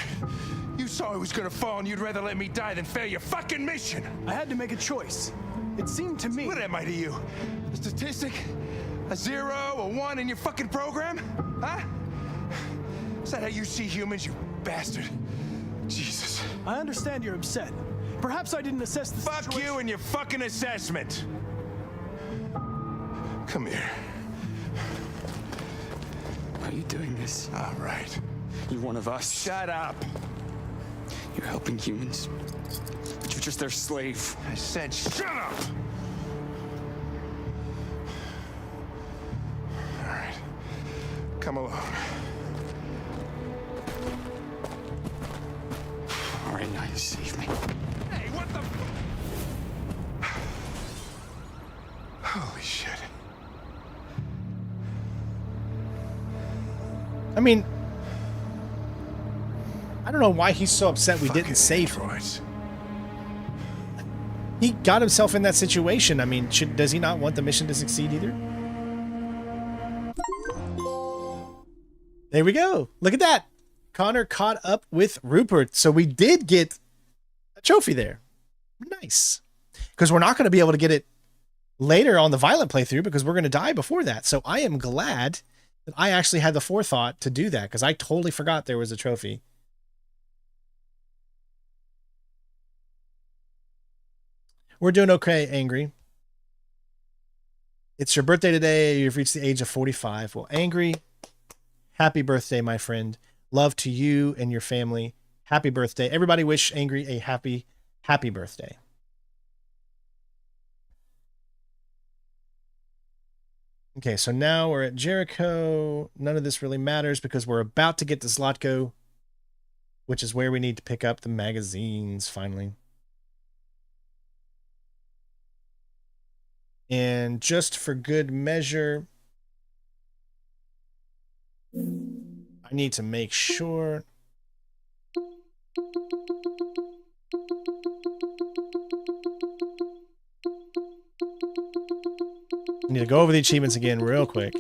Speaker 15: You saw I was gonna fall and you'd rather let me die than fail your fucking mission.
Speaker 8: I had to make a choice. It seemed to me...
Speaker 15: What am I to you? A statistic? A 0, a 1 in your fucking program? Huh? Is that how you see humans, you bastard? Jesus.
Speaker 8: I understand you're upset. Perhaps I didn't assess the
Speaker 15: situation. Fuck you and your fucking assessment. Come here.
Speaker 21: Are you doing this?
Speaker 15: All right.
Speaker 21: You're one of us.
Speaker 15: Shut up.
Speaker 21: You're helping humans, but you're just their slave.
Speaker 15: I said shut up! All right. Come along.
Speaker 21: All right, now you save me.
Speaker 15: Hey, what the... Holy shit.
Speaker 1: I mean, I don't know why he's so upset we didn't save him. He got himself in that situation. I mean, does he not want the mission to succeed either? There we go. Look at that. Connor caught up with Rupert. So we did get a trophy there. Nice. Because we're not going to be able to get it later on the violent playthrough because we're going to die before that. So I am glad that I actually had the forethought to do that because I totally forgot there was a trophy. We're doing okay, Angry. It's your birthday today. You've reached the age of 45. Well, Angry, happy birthday, my friend. Love to you and your family. Happy birthday. Everybody wish Angry a happy birthday. Okay, so now we're at Jericho. None of this really matters because we're about to get to Zlatko, which is where we need to pick up the magazines finally. And just for good measure, I need to make sure. I need to go over the achievements again real quick.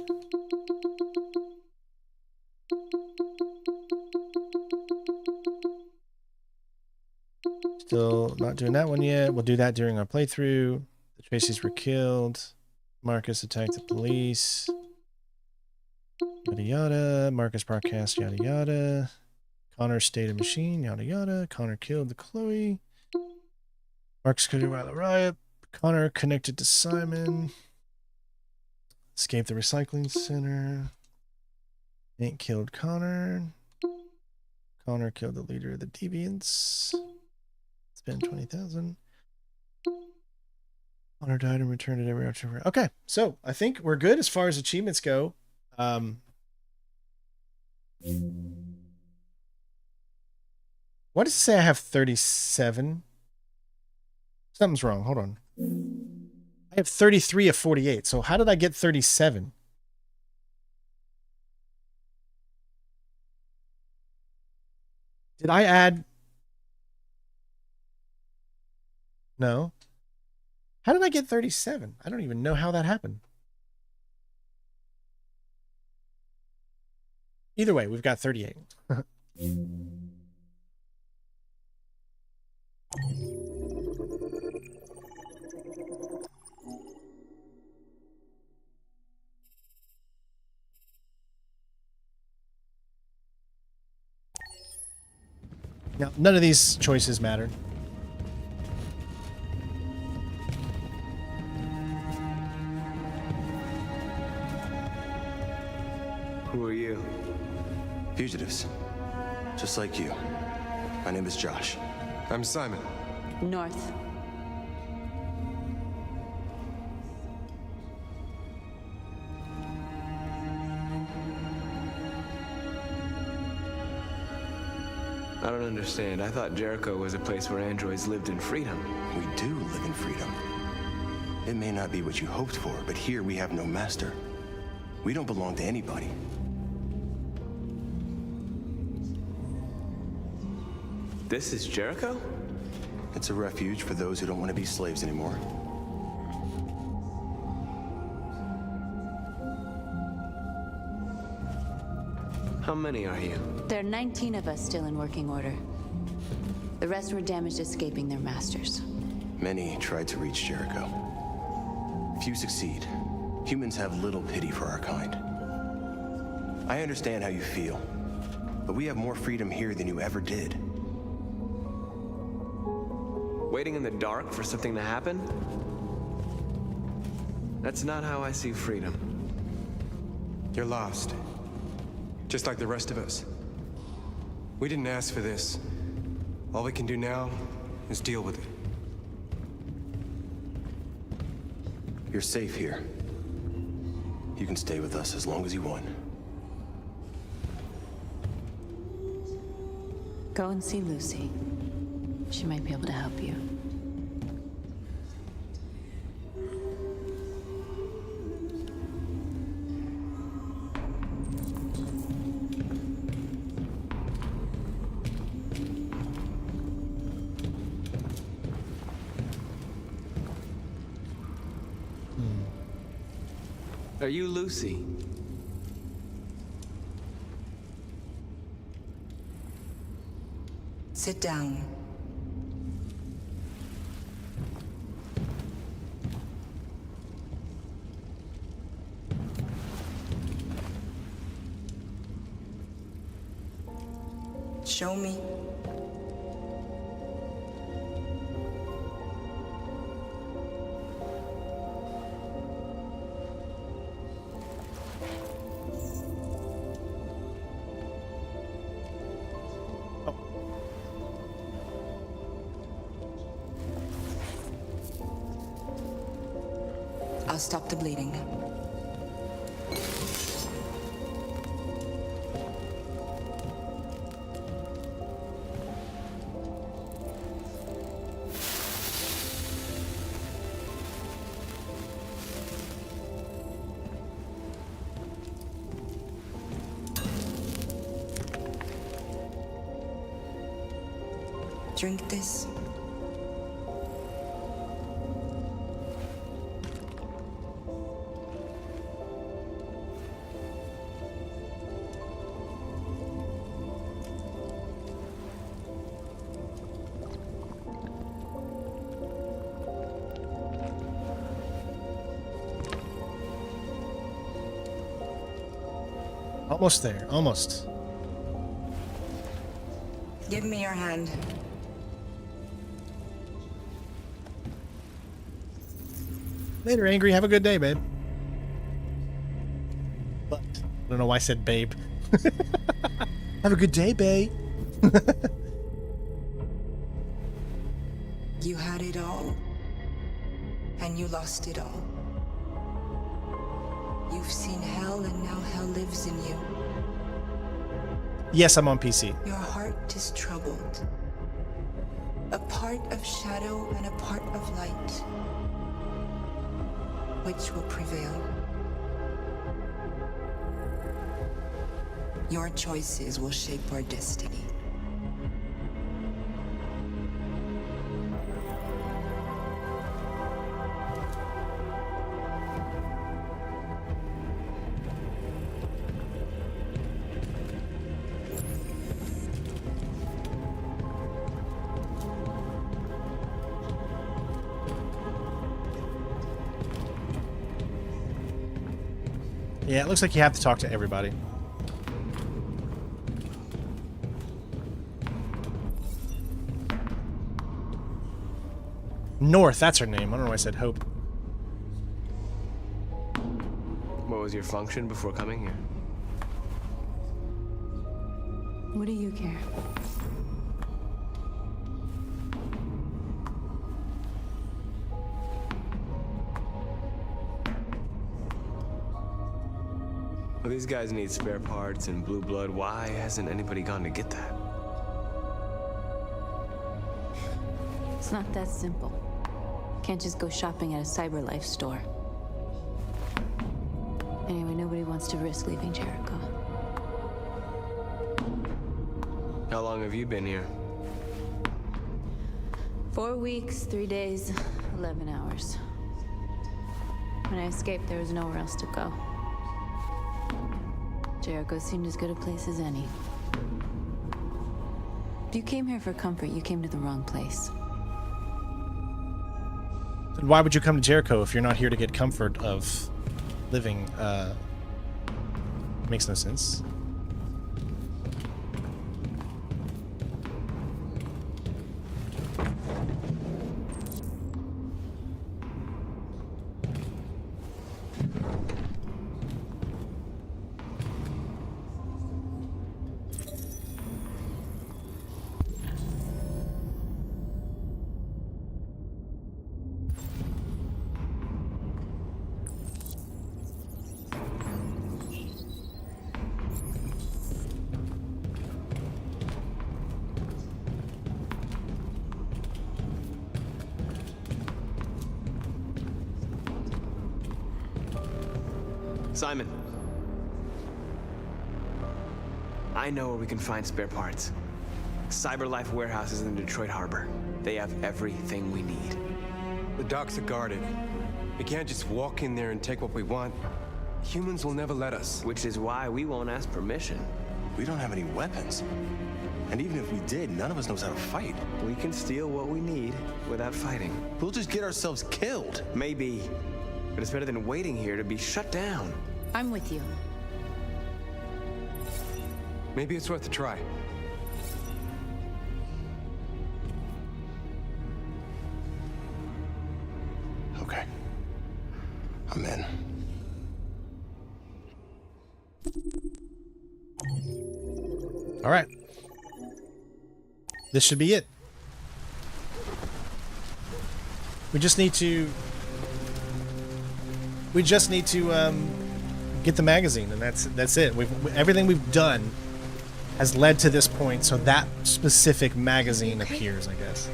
Speaker 1: Still not doing that one yet. We'll do that during our playthrough. The Tracy's were killed. Marcus attacked the police. Yada yada. Marcus broadcast yada yada. Connor stayed a machine. Yada yada. Connor killed the Chloe. Marcus could while the riot. Connor connected to Simon. Escaped the recycling center. Ain't killed Connor. Connor killed the leader of the Deviants. Spend 20,000. Honored item returned at every option. Okay, so I think we're good as far as achievements go. Why does it say I have 37? Something's wrong. Hold on. I have 33 of 48. So how did I get 37? Did I add? No. How did I get 37? I don't even know how that happened. Either way, we've got 38. Now, none of these choices mattered.
Speaker 2: Who are you? Fugitives. Just like you. My name is Josh.
Speaker 15: I'm Simon.
Speaker 10: North.
Speaker 6: I don't understand. I thought Jericho was a place where androids lived in freedom.
Speaker 2: We do live in freedom. It may not be what you hoped for, but here we have no master. We don't belong to anybody.
Speaker 6: This is Jericho?
Speaker 2: It's a refuge for those who don't want to be slaves anymore.
Speaker 6: How many are you?
Speaker 10: There are 19 of us still in working order. The rest were damaged escaping their masters.
Speaker 2: Many tried to reach Jericho. Few succeed. Humans have little pity for our kind. I understand how you feel, but we have more freedom here than you ever did.
Speaker 6: Waiting in the dark for something to happen? That's not how I see freedom.
Speaker 15: You're lost. Just like the rest of us. We didn't ask for this. All we can do now is deal with it.
Speaker 2: You're safe here. You can stay with us as long as you want.
Speaker 10: Go and see Lucy. She might be able to help you.
Speaker 6: Are you Lucy?
Speaker 22: Sit down. Show me. I'll stop the bleeding. Drink this.
Speaker 1: Almost there. Almost.
Speaker 22: Give me your hand.
Speaker 1: Later, Angry. Have a good day, babe. But I don't know why I said babe. Have a good day, babe.
Speaker 22: You had it all, and you lost it all. You've seen hell, and now hell lives in you.
Speaker 1: Yes, I'm on PC.
Speaker 22: Your heart is troubled. A part of shadow and a part of light. Which will prevail? Your choices will shape our destiny.
Speaker 1: Yeah, it looks like you have to talk to everybody. North, that's her name. I don't know why I said Hope.
Speaker 6: What was your function before coming here?
Speaker 10: What do you care?
Speaker 6: Well, these guys need spare parts and blue blood. Why hasn't anybody gone to get that?
Speaker 10: It's not that simple. Can't just go shopping at a CyberLife store. Anyway, nobody wants to risk leaving Jericho.
Speaker 6: How long have you been here?
Speaker 10: 4 weeks, 3 days, 11 hours. When I escaped, there was nowhere else to go. Jericho seemed as good a place as any. If you came here for comfort, you came to the wrong place.
Speaker 1: Then why would you come to Jericho if you're not here to get comfort of living? Makes no sense.
Speaker 6: Simon. I know where we can find spare parts. CyberLife warehouses in the Detroit Harbor. They have everything we need.
Speaker 15: The docks are guarded. We can't just walk in there and take what we want. Humans will never let us.
Speaker 6: Which is why we won't ask permission.
Speaker 2: We don't have any weapons. And even if we did, none of us knows how to fight.
Speaker 6: We can steal what we need without fighting.
Speaker 2: We'll just get ourselves killed.
Speaker 6: Maybe. But it's better than waiting here to be shut down.
Speaker 10: I'm with you.
Speaker 15: Maybe it's worth a try.
Speaker 2: Okay. I'm in.
Speaker 1: All right. This should be it. We just need to get the magazine, and that's it. Everything we've done has led to this point, so that specific magazine appears, I guess.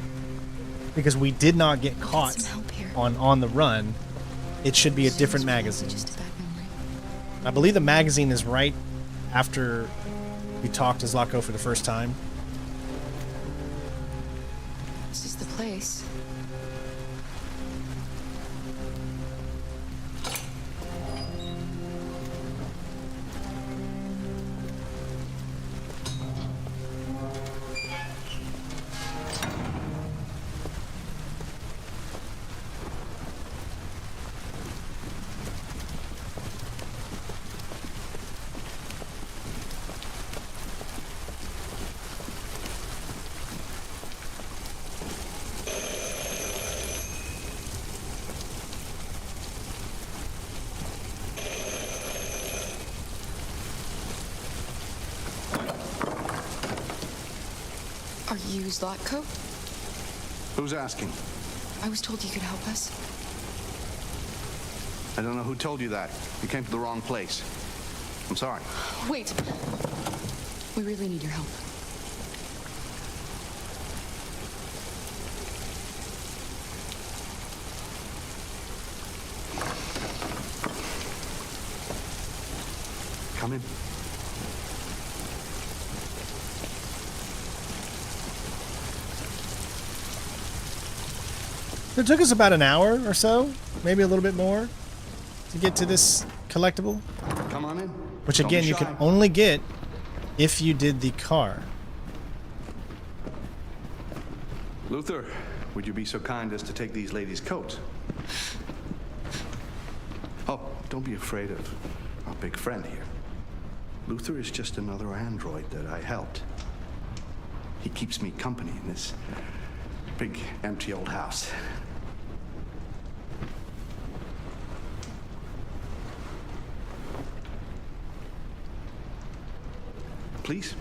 Speaker 1: Because we did not get caught on the run, it should be a different magazine. I believe the magazine is right after we talked to Zlatko for the first time.
Speaker 3: This is the place. Are you Zlatko?
Speaker 5: Who's asking?
Speaker 3: I was told you could help us.
Speaker 5: I don't know who told you that. You came to the wrong place. I'm sorry.
Speaker 3: Wait. We really need your help.
Speaker 5: Come in.
Speaker 1: It took us about an hour or so, maybe a little bit more, to get to this collectible.
Speaker 5: Come on in.
Speaker 1: Which
Speaker 5: Don't
Speaker 1: again,
Speaker 5: be
Speaker 1: you
Speaker 5: shy.
Speaker 1: can only get if you did the car.
Speaker 5: Luther, would you be so kind as to take these ladies' coats? Oh, don't be afraid of our big friend here. Luther is just another android that I helped. He keeps me company in this big, empty old house. Please,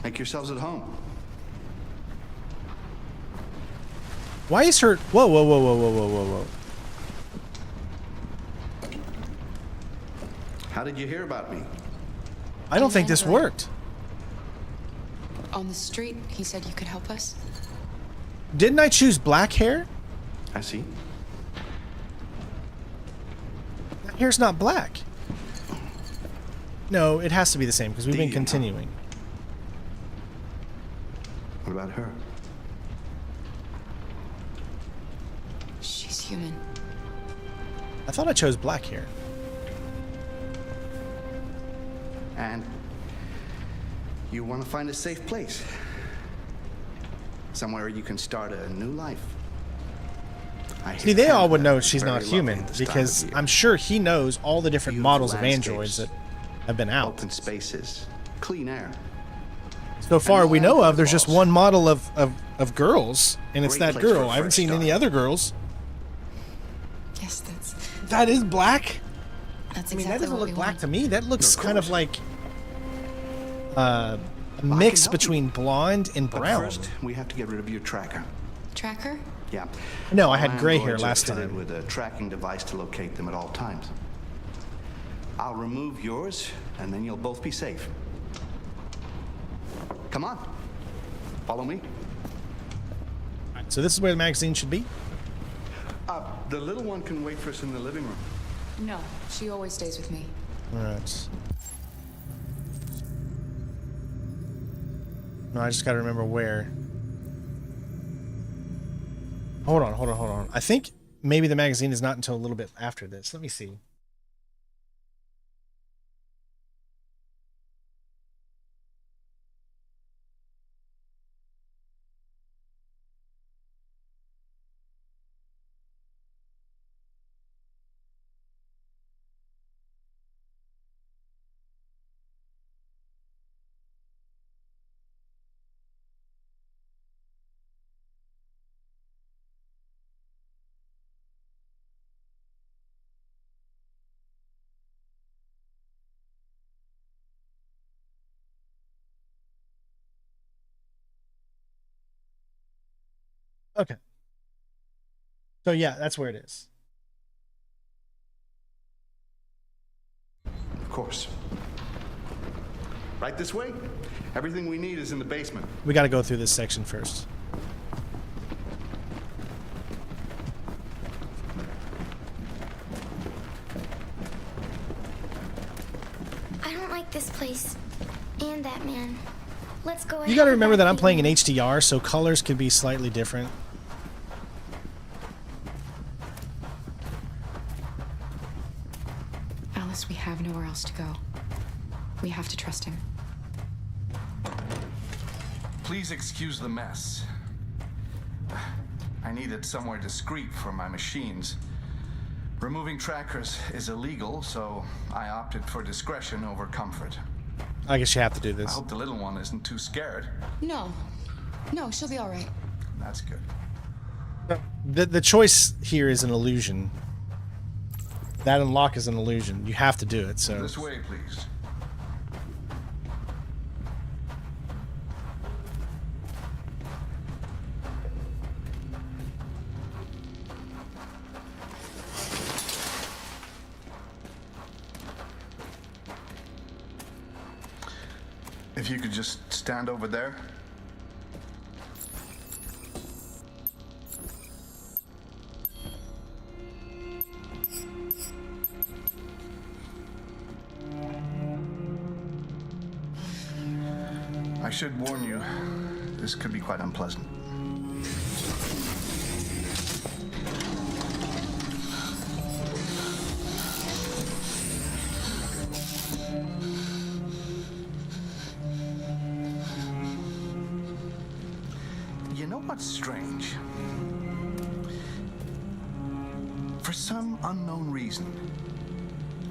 Speaker 5: make yourselves at home.
Speaker 1: Why is her... Whoa, whoa, whoa, whoa, whoa, whoa, whoa, whoa.
Speaker 5: How did you hear about me?
Speaker 1: I don't think this worked.
Speaker 3: On the street, he said you could help us.
Speaker 1: Didn't I choose black hair?
Speaker 5: I see.
Speaker 1: That hair's not black. No, it has to be the same because we've been continuing.
Speaker 5: What about her?
Speaker 3: She's human.
Speaker 1: I thought I chose black hair.
Speaker 5: And you want to find a safe place. Somewhere you can start a new life.
Speaker 1: See, they all would know she's
Speaker 5: Very
Speaker 1: not
Speaker 5: lovely
Speaker 1: human
Speaker 5: this time of
Speaker 1: because
Speaker 5: year.
Speaker 1: I'm sure he knows all the different
Speaker 5: Beautiful
Speaker 1: models of
Speaker 5: landscapes,
Speaker 1: androids that have been out.
Speaker 5: Open spaces, clean air.
Speaker 1: So far we know of, there's just one model of girls, and it's
Speaker 5: Great
Speaker 1: that
Speaker 5: place for
Speaker 1: girl.
Speaker 5: a
Speaker 1: I haven't
Speaker 5: fresh
Speaker 1: seen any
Speaker 5: start.
Speaker 1: other girls.
Speaker 3: Yes, that's
Speaker 1: That is black?
Speaker 3: that's
Speaker 1: I mean,
Speaker 3: exactly
Speaker 1: that doesn't
Speaker 3: what
Speaker 1: look
Speaker 3: we
Speaker 1: black
Speaker 3: want.
Speaker 1: to me. That looks
Speaker 5: Of
Speaker 1: kind of
Speaker 5: course.
Speaker 1: like a mix between blonde and
Speaker 5: But
Speaker 1: brown.
Speaker 5: first, we have to get rid of your tracker.
Speaker 3: Tracker?
Speaker 5: Yeah.
Speaker 1: No, I had
Speaker 5: All
Speaker 1: gray hair
Speaker 5: androids are
Speaker 1: last
Speaker 5: fitted
Speaker 1: time.
Speaker 5: with a tracking device to locate them at all times. I'll remove yours, and then you'll both be safe. Come on. Follow me.
Speaker 1: So this is where the magazine should be?
Speaker 5: The little one can wait for us in the living room.
Speaker 3: No, she always stays with me.
Speaker 1: Alright. No, I just gotta remember where. Hold on. I think maybe the magazine is not until a little bit after this. Let me see. Okay. So yeah, that's where it is.
Speaker 5: Of course. Right this way. Everything we need is in the basement.
Speaker 1: We gotta go through this section first.
Speaker 4: I don't like this place. And that man. Let's go
Speaker 1: You
Speaker 4: ahead
Speaker 1: gotta
Speaker 4: and
Speaker 1: remember that I'm
Speaker 4: back
Speaker 1: playing in HDR, so colors could be slightly different.
Speaker 3: Alice, we have nowhere else to go. We have to trust him.
Speaker 7: Please excuse the mess. I needed somewhere discreet for my machines. Removing trackers is illegal, so I opted for discretion over comfort.
Speaker 1: I guess you have to do
Speaker 7: I
Speaker 1: this.
Speaker 7: hope the little one isn't too scared.
Speaker 3: No. No, she'll be all right.
Speaker 7: That's good.
Speaker 1: The choice here is an illusion. That unlock is an illusion. You have to do it, so.
Speaker 7: This way, please. If you could just stand over there. I should warn you, this could be quite unpleasant. You know what's strange? For some unknown reason,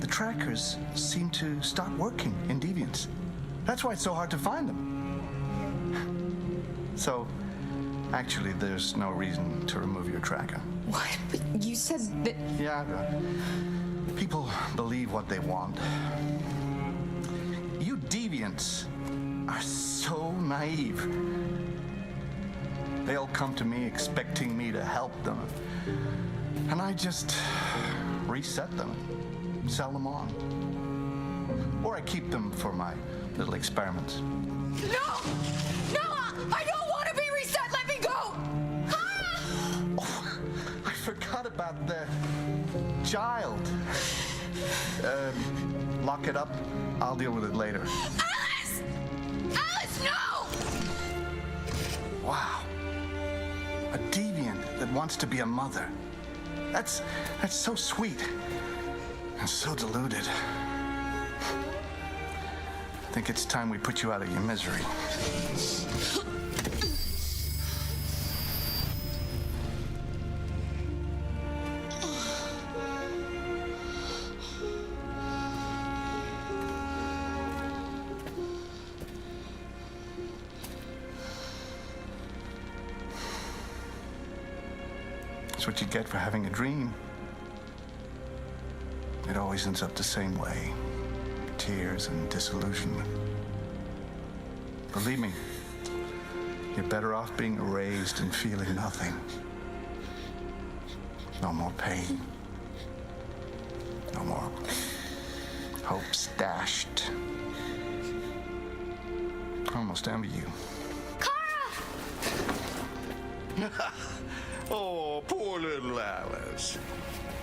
Speaker 7: the trackers seem to stop working in Deviants. That's why it's so hard to find them. So, actually, there's no reason to remove your tracker.
Speaker 3: What? But you said that...
Speaker 7: Yeah, people believe what they want. You Deviants are so naive. They all come to me expecting me to help them. And I just reset them, sell them on. Or I keep them for my little experiments.
Speaker 3: No! No! I don't want to be reset! Let me go!
Speaker 7: Oh, I forgot about the child. Lock it up. I'll deal with it later.
Speaker 3: Alice! Alice, no!
Speaker 7: Wow. A deviant that wants to be a mother. That's so sweet. And so deluded. I think it's time we put you out of your misery. That's what you get for having a dream. It always ends up the same way. Tears and disillusionment. Believe me, you're better off being erased and feeling nothing. No more pain. No more hopes dashed. I almost envy you.
Speaker 5: Oh, poor little Alice.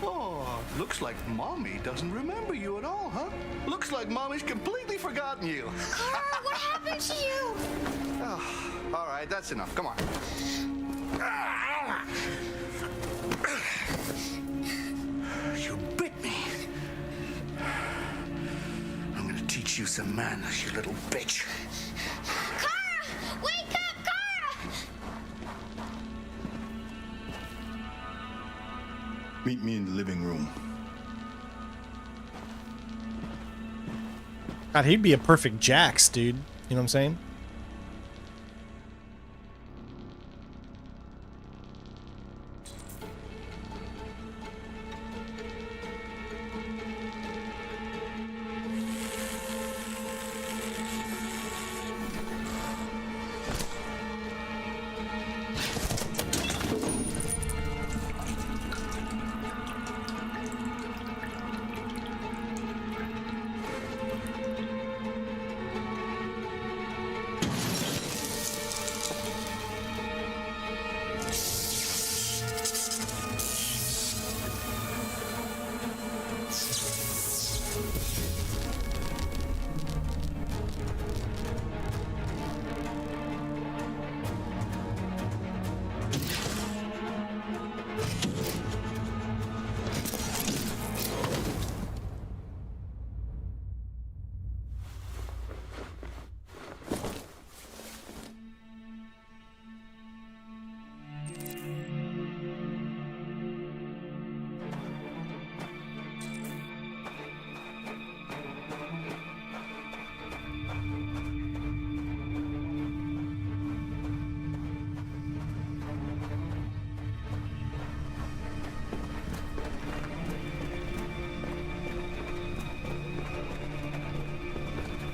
Speaker 5: Oh, looks like Mommy doesn't remember you at all, huh? Looks like Mommy's completely forgotten you.
Speaker 4: Kara, what happened to you?
Speaker 5: Oh, all right, that's enough. Come on. You bit me. I'm gonna teach you some manners, you little bitch.
Speaker 4: Kara! Wake up, Kara!
Speaker 9: Meet me in the living room.
Speaker 1: God, he'd be a perfect Jax, dude. You know what I'm saying?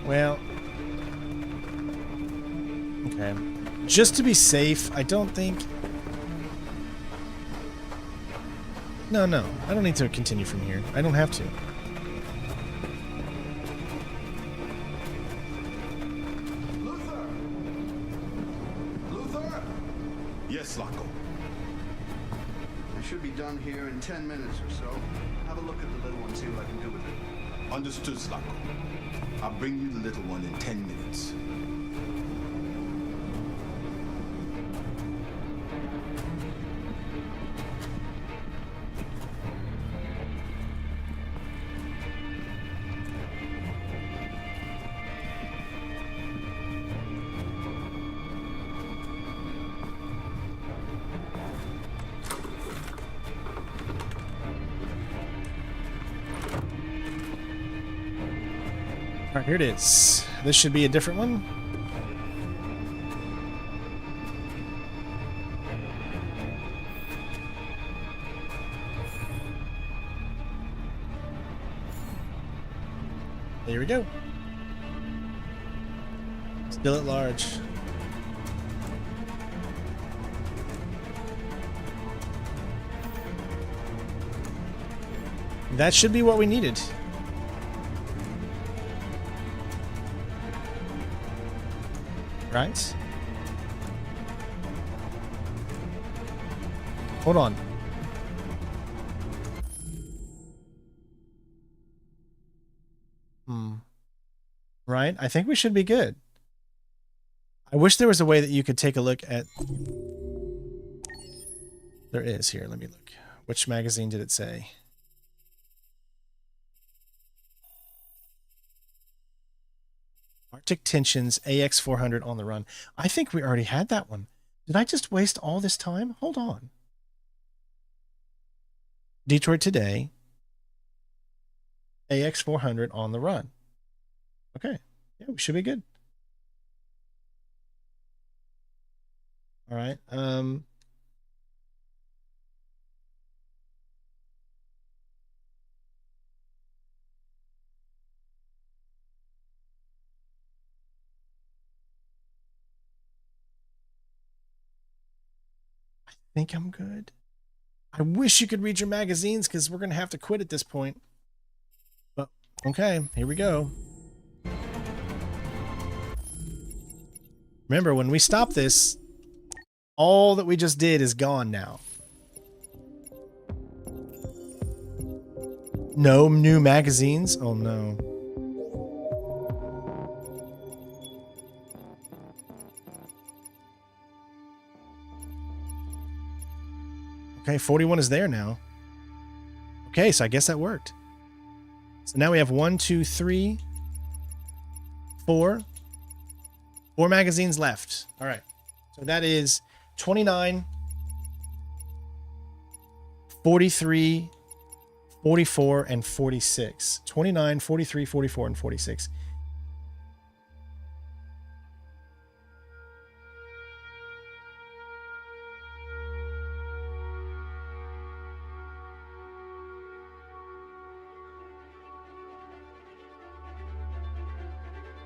Speaker 1: Well, okay. Just to be safe, I don't think... No, I don't need to continue from here. I don't have to.
Speaker 5: 10 minutes or so. Have a look at the little one, see what I can do with it.
Speaker 9: Understood, Zlatko. I'll bring you the little one in 10 minutes.
Speaker 1: All right, here it is. This should be a different one. There we go. Still at large. That should be what we needed. Right? Hold on. Right? I think we should be good. I wish there was a way that you could take a look at... There is. Here, let me look. Which magazine did it say? Arctic Tensions AX400 on the run. I think we already had that one. Did I just waste all this time? Hold on. Detroit Today. AX400 on the run. Okay. Yeah, we should be good. All right. I think I'm good. I wish you could read your magazines because we're going to have to quit at this point. But okay, here we go. Remember, when we stop this, all that we just did is gone now. No new magazines? Oh no. Okay, 41 is there now. Okay, so I guess that worked. So now we have 1, 2, 3, 4. 4 magazines left. All right. So that is 29, 43, 44, and 46. 29, 43, 44, and 46.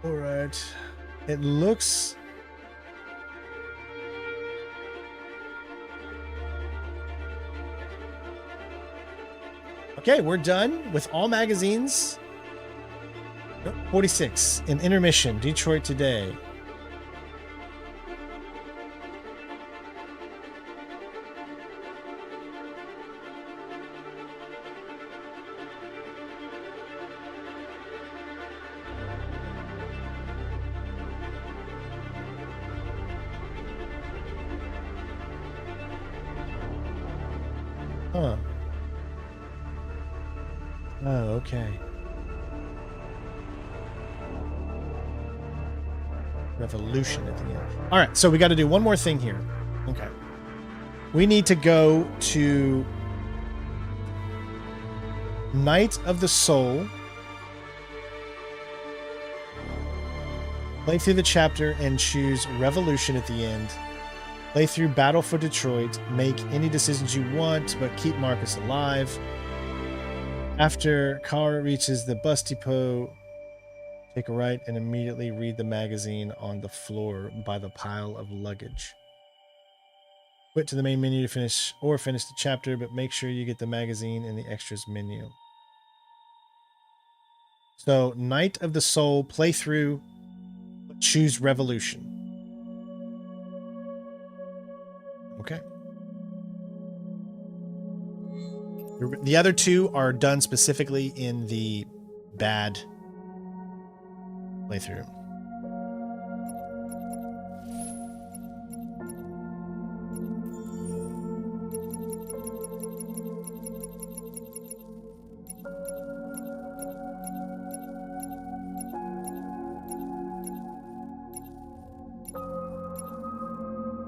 Speaker 1: All right. It looks... Okay, we're done with all magazines. 46 in intermission, Detroit Today. Huh. Oh, okay. Revolution at the end. All right, so we got to do one more thing here. Okay. We need to go to Night of the Soul. Play through the chapter and choose Revolution at the end. Play through Battle for Detroit. Make any decisions you want, but keep Marcus alive. After Kara reaches the bus depot, take a right and immediately read the magazine on the floor by the pile of luggage. Quit to the main menu to finish the chapter, but make sure you get the magazine in the extras menu. So, Night of the Soul, play through, choose Revolution. Okay. The other two are done specifically in the bad playthrough.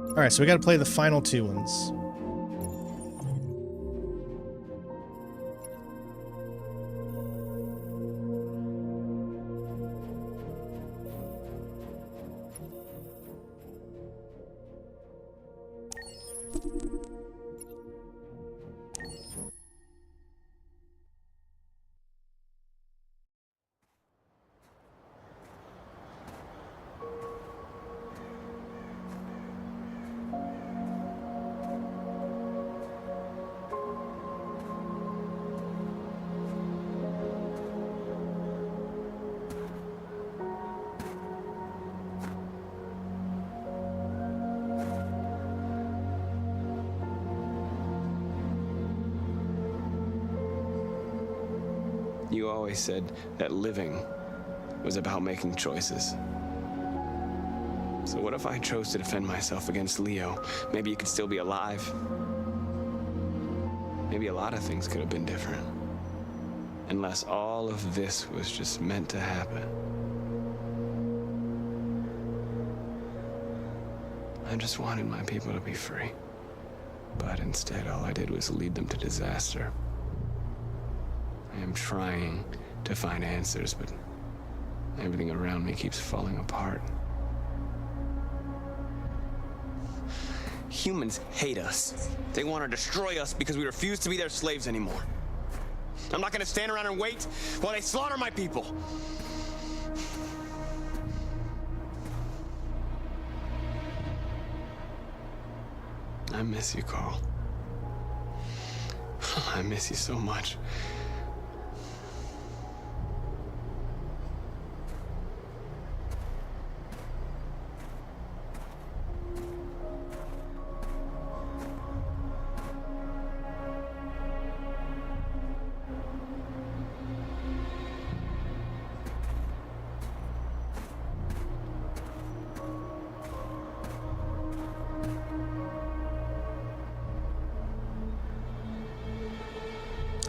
Speaker 1: All right, so we got to play the final two ones.
Speaker 6: You always said that living was about making choices. So what if I chose to defend myself against Leo? Maybe you could still be alive. Maybe a lot of things could have been different. Unless all of this was just meant to happen. I just wanted my people to be free. But instead, all I did was lead them to disaster. I am trying to find answers, but everything around me keeps falling apart. Humans hate us. They want to destroy us because we refuse to be their slaves anymore. I'm not going to stand around and wait while they slaughter my people. I miss you, Carl. I miss you so much.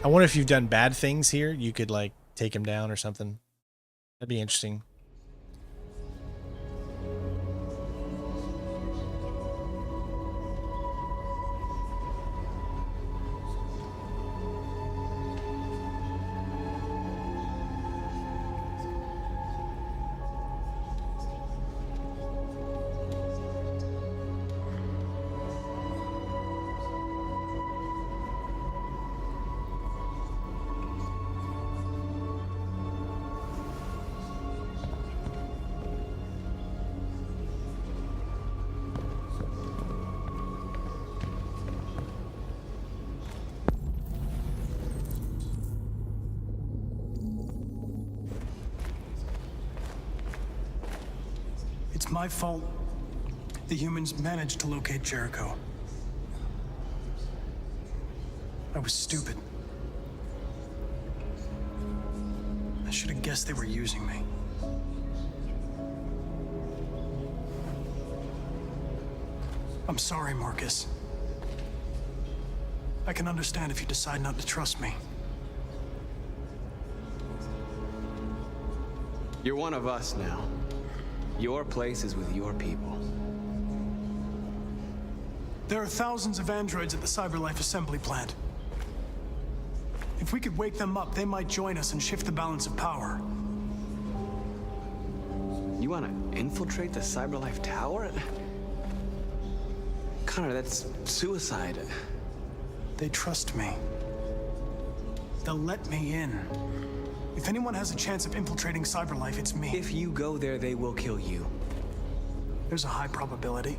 Speaker 1: I wonder if you've done bad things here. You could like take him down or something. That'd be interesting.
Speaker 8: It's my fault the humans managed to locate Jericho. I was stupid. I should have guessed they were using me. I'm sorry, Marcus. I can understand if you decide not to trust me.
Speaker 6: You're one of us now. Your place is with your people.
Speaker 8: There are thousands of androids at the CyberLife assembly plant. If we could wake them up, they might join us and shift the balance of power.
Speaker 6: You want to infiltrate the CyberLife tower? Connor, that's suicide.
Speaker 8: They trust me. They'll let me in. If anyone has a chance of infiltrating CyberLife, it's me.
Speaker 6: If you go there, they will kill you.
Speaker 8: There's a high probability.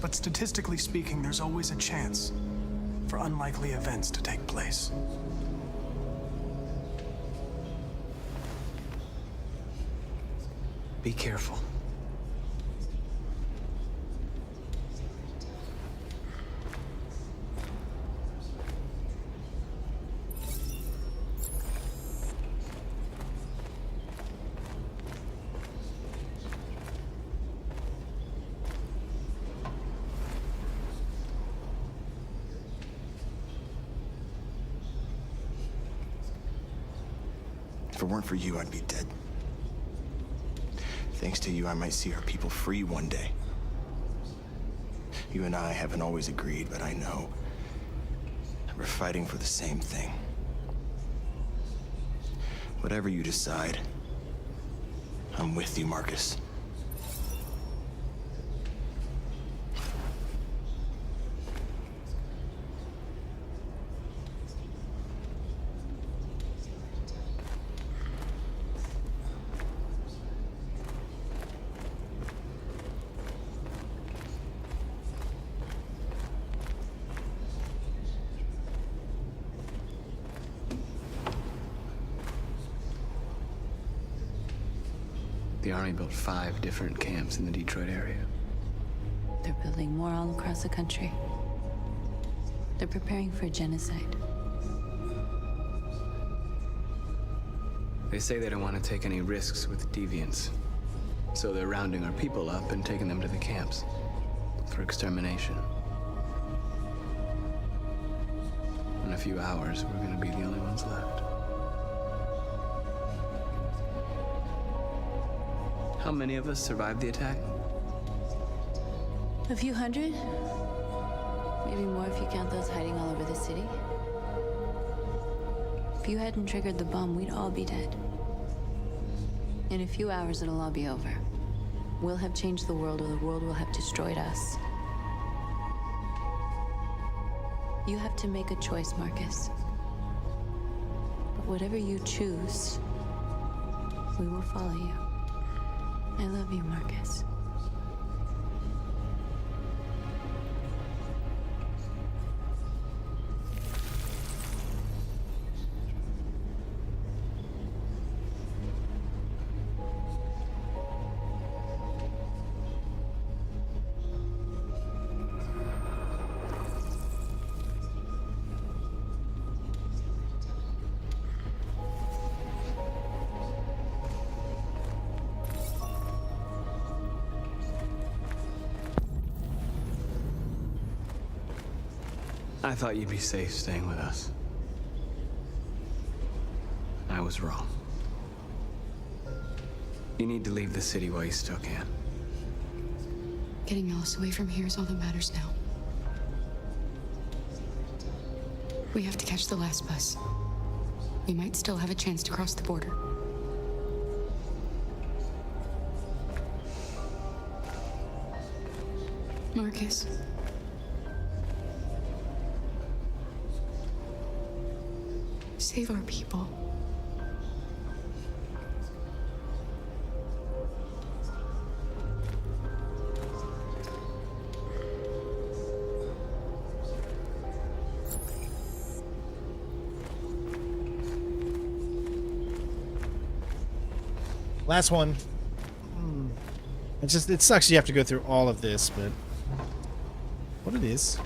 Speaker 8: But statistically speaking, there's always a chance for unlikely events to take place.
Speaker 6: Be careful.
Speaker 2: If it weren't for you, I'd be dead. Thanks to you, I might see our people free one day. You and I haven't always agreed, but I know we're fighting for the same thing. Whatever you decide, I'm with you, Marcus.
Speaker 6: The Army built 5 different camps in the Detroit area.
Speaker 10: They're building more all across the country. They're preparing for genocide.
Speaker 6: They say they don't want to take any risks with deviants. So they're rounding our people up and taking them to the camps for extermination. In a few hours, we're going to be the only ones left. How many of us survived the attack?
Speaker 10: A few hundred? Maybe more if you count those hiding all over the city. If you hadn't triggered the bomb, we'd all be dead. In a few hours, it'll all be over. We'll have changed the world, or the world will have destroyed us. You have to make a choice, Marcus. But whatever you choose, we will follow you. I love you, Marcus.
Speaker 6: I thought you'd be safe staying with us. I was wrong. You need to leave the city while you still can.
Speaker 3: Getting Alice away from here is all that matters now. We have to catch the last bus. We might still have a chance to cross the border. Marcus. Save our people.
Speaker 1: Last one. It sucks you have to go through all of this, but what it is.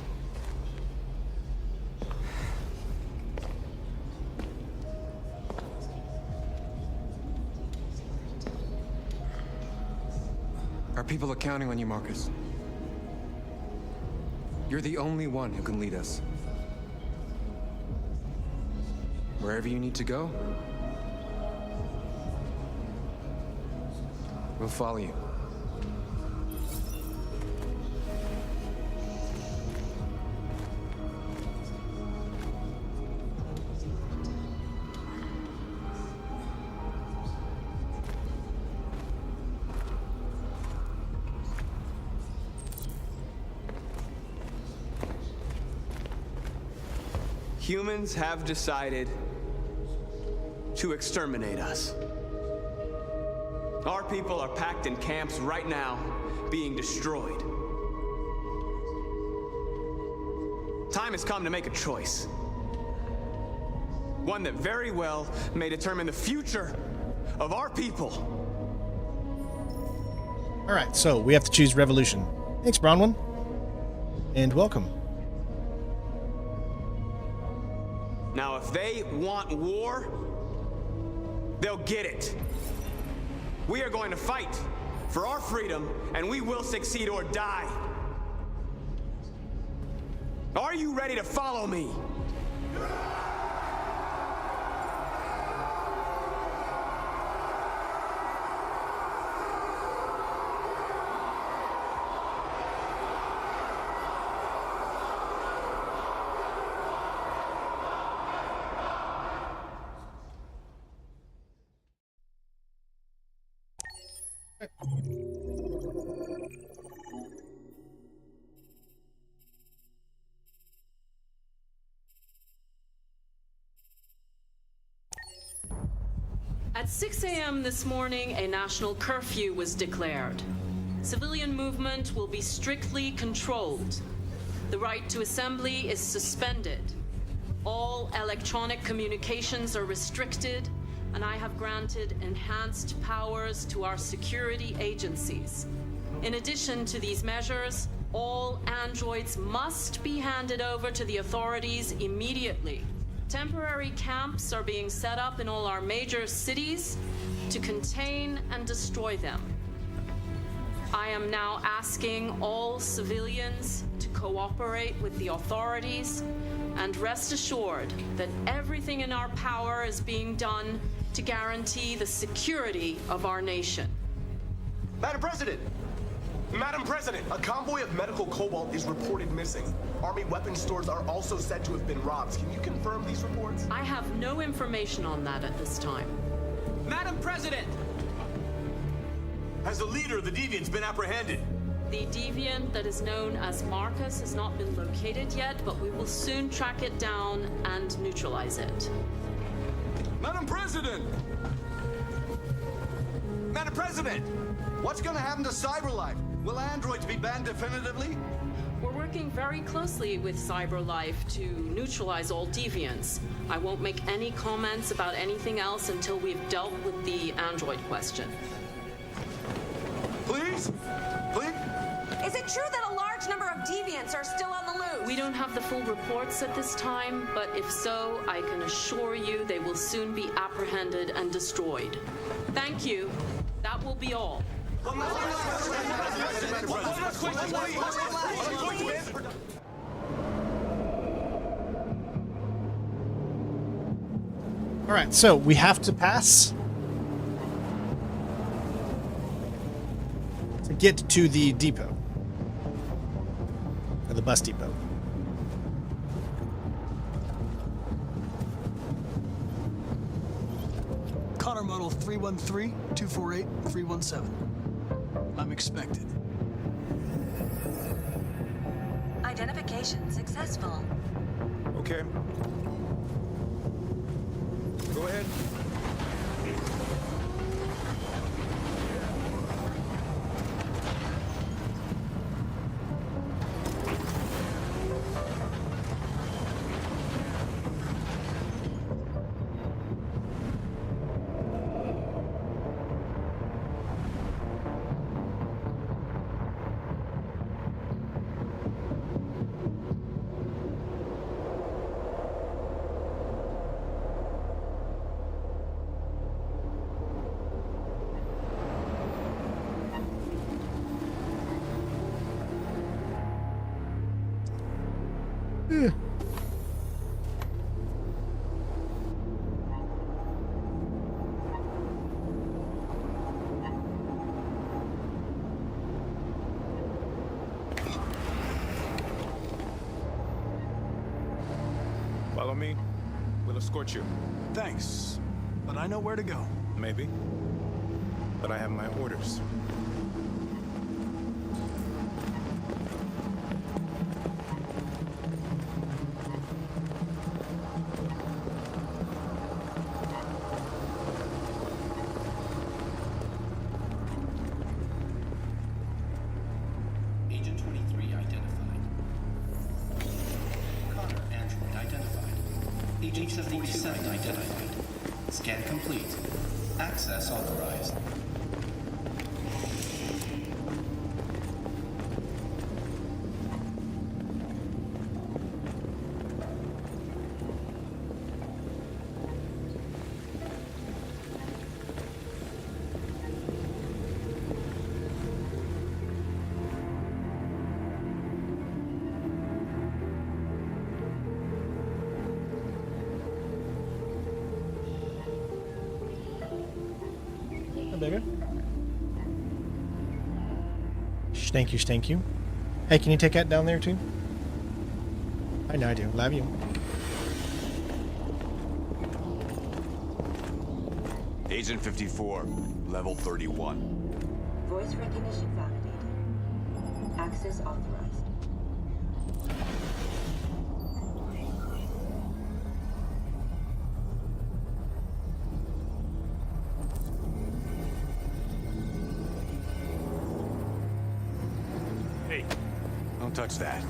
Speaker 20: Our people are counting on you, Marcus. You're the only one who can lead us. Wherever you need to go, we'll follow you.
Speaker 6: Humans have decided to exterminate us. Our people are packed in camps right now, being destroyed. Time has come to make a choice. One that very well may determine the future of our people.
Speaker 1: All right, so we have to choose revolution. Thanks, Brown One. And welcome.
Speaker 6: Now, if they want war, they'll get it. We are going to fight for our freedom, and we will succeed or die. Are you ready to follow me?
Speaker 11: At 6 a.m. this morning, a national curfew was declared. Civilian movement will be strictly controlled. The right to assembly is suspended. All electronic communications are restricted, and I have granted enhanced powers to our security agencies. In addition to these measures, all androids must be handed over to the authorities immediately. Temporary camps are being set up in all our major cities to contain and destroy them. I am now asking all civilians to cooperate with the authorities and rest assured that everything in our power is being done to guarantee the security of our nation.
Speaker 12: Madam President! Madam President! A convoy of medical cobalt is reported missing. Army weapons stores are also said to have been robbed. Can you confirm these reports?
Speaker 11: I have no information on that at this time.
Speaker 23: Madam President! Has the leader of the Deviants been apprehended?
Speaker 11: The deviant that is known as Marcus has not been located yet, but we will soon track it down and neutralize it.
Speaker 23: Madam President! Madam President! What's gonna happen to CyberLife? Will androids be banned definitively?
Speaker 11: We're working very closely with CyberLife to neutralize all deviants. I won't make any comments about anything else until we've dealt with the android question.
Speaker 23: Please? Please?
Speaker 24: Is it true that a large number of deviants are still on the loose?
Speaker 11: We don't have the full reports at this time, but if so, I can assure you they will soon be apprehended and destroyed. Thank you. That will be all.
Speaker 1: All right, so we have to pass to get to the depot, or the bus depot.
Speaker 8: Connor model 313-248-317. I'm expected.
Speaker 24: Identification successful.
Speaker 15: Okay. Go ahead.
Speaker 12: Follow me. We'll escort you.
Speaker 8: Thanks, but I know where to go.
Speaker 12: Maybe. But I have my orders.
Speaker 25: Agent 23 identified. Connor android identified. Agent 47 identified. Scan complete. Access authorized.
Speaker 1: Bigger. Thank you, thank you. Hey, can you take that down there too? I know I do. Love you.
Speaker 26: Agent 54, level 31.
Speaker 22: Voice recognition validated. Access authorized.
Speaker 26: Hey, don't touch that.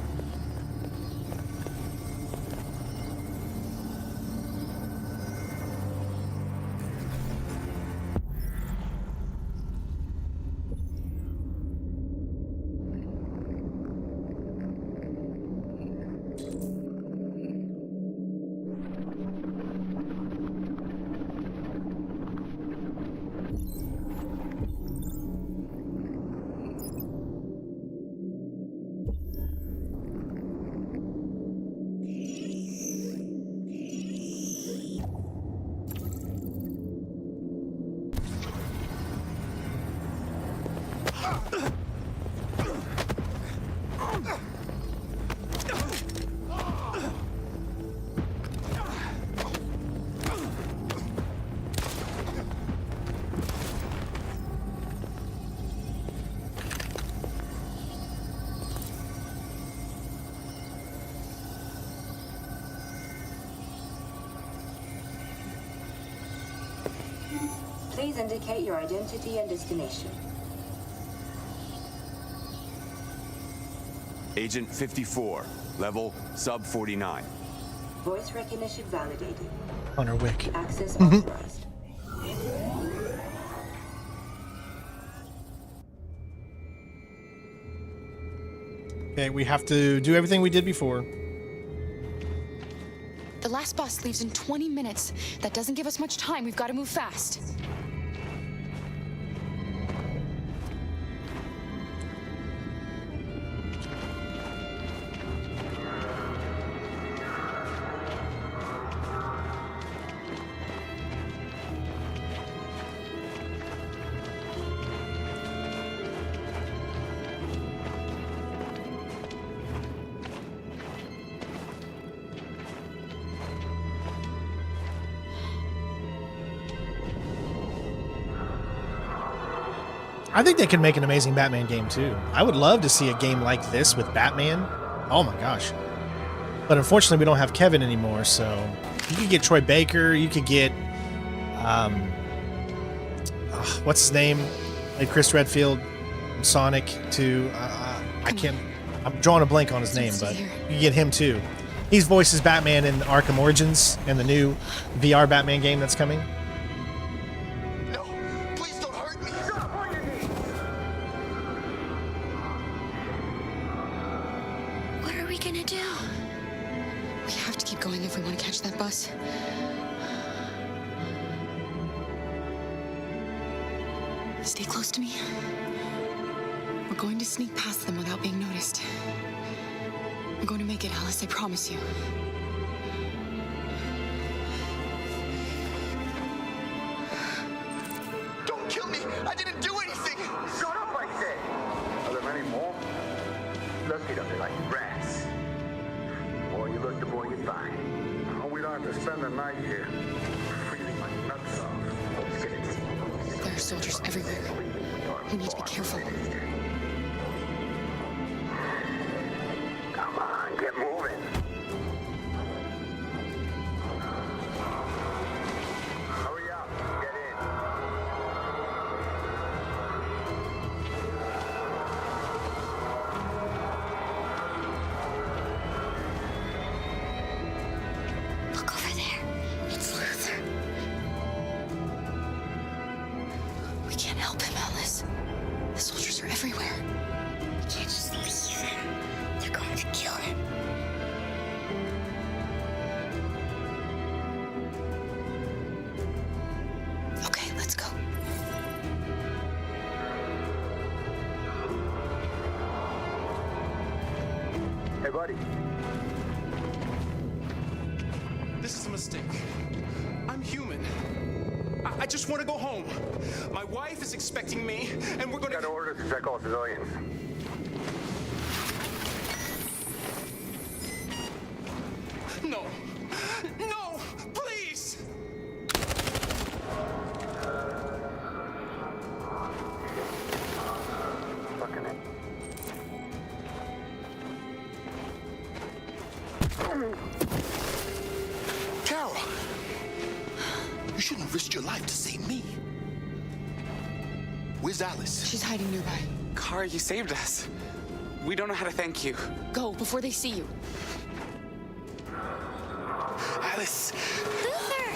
Speaker 13: Please indicate your identity and destination.
Speaker 26: Agent 54, level sub 49.
Speaker 13: Voice recognition validated.
Speaker 1: Hunter Wick.
Speaker 13: Access authorized.
Speaker 1: Okay, we have to do everything we did before.
Speaker 3: The last bus leaves in 20 minutes. That doesn't give us much time. We've got to move fast.
Speaker 1: I think they could make an amazing Batman game too. I would love to see a game like this with Batman. Oh my gosh. But unfortunately we don't have Kevin anymore, so you could get Troy Baker, you could get what's his name? Like Chris Redfield, Sonic too. I'm drawing a blank on his name, but you can get him too. He voices Batman in Arkham Origins and the new VR Batman game that's coming.
Speaker 3: Stay close to me. We're going to sneak past them without being noticed. We're going to make it, Alice, I promise you.
Speaker 12: Don't kill me! I didn't do anything!
Speaker 14: Shut up, I said! Are there many more? Let's get up there like rats. The more you look, the more you find. Oh, we don't have to spend the night here. Freezing my nuts off. Let's get it.
Speaker 3: There are soldiers everywhere. We need to be careful.
Speaker 14: Come on, get moving. Hurry up, get in.
Speaker 4: Look over there. It's Luther.
Speaker 3: We can't help him, Alice. The soldiers are everywhere.
Speaker 4: We can't just leave him. They're going to kill him.
Speaker 3: Okay, let's go.
Speaker 14: Hey, buddy.
Speaker 12: This is a mistake. I'm human. I just want to go home. My wife is expecting me, and we're going to...
Speaker 14: Got orders to check all civilians.
Speaker 12: No. No! Please!
Speaker 14: Fucking it.
Speaker 12: Carol! You shouldn't have risked your life to save me. Where's Alice?
Speaker 3: She's hiding nearby.
Speaker 21: Kara, you saved us. We don't know how to thank you.
Speaker 3: Go before they see you.
Speaker 21: Alice!
Speaker 4: Luther!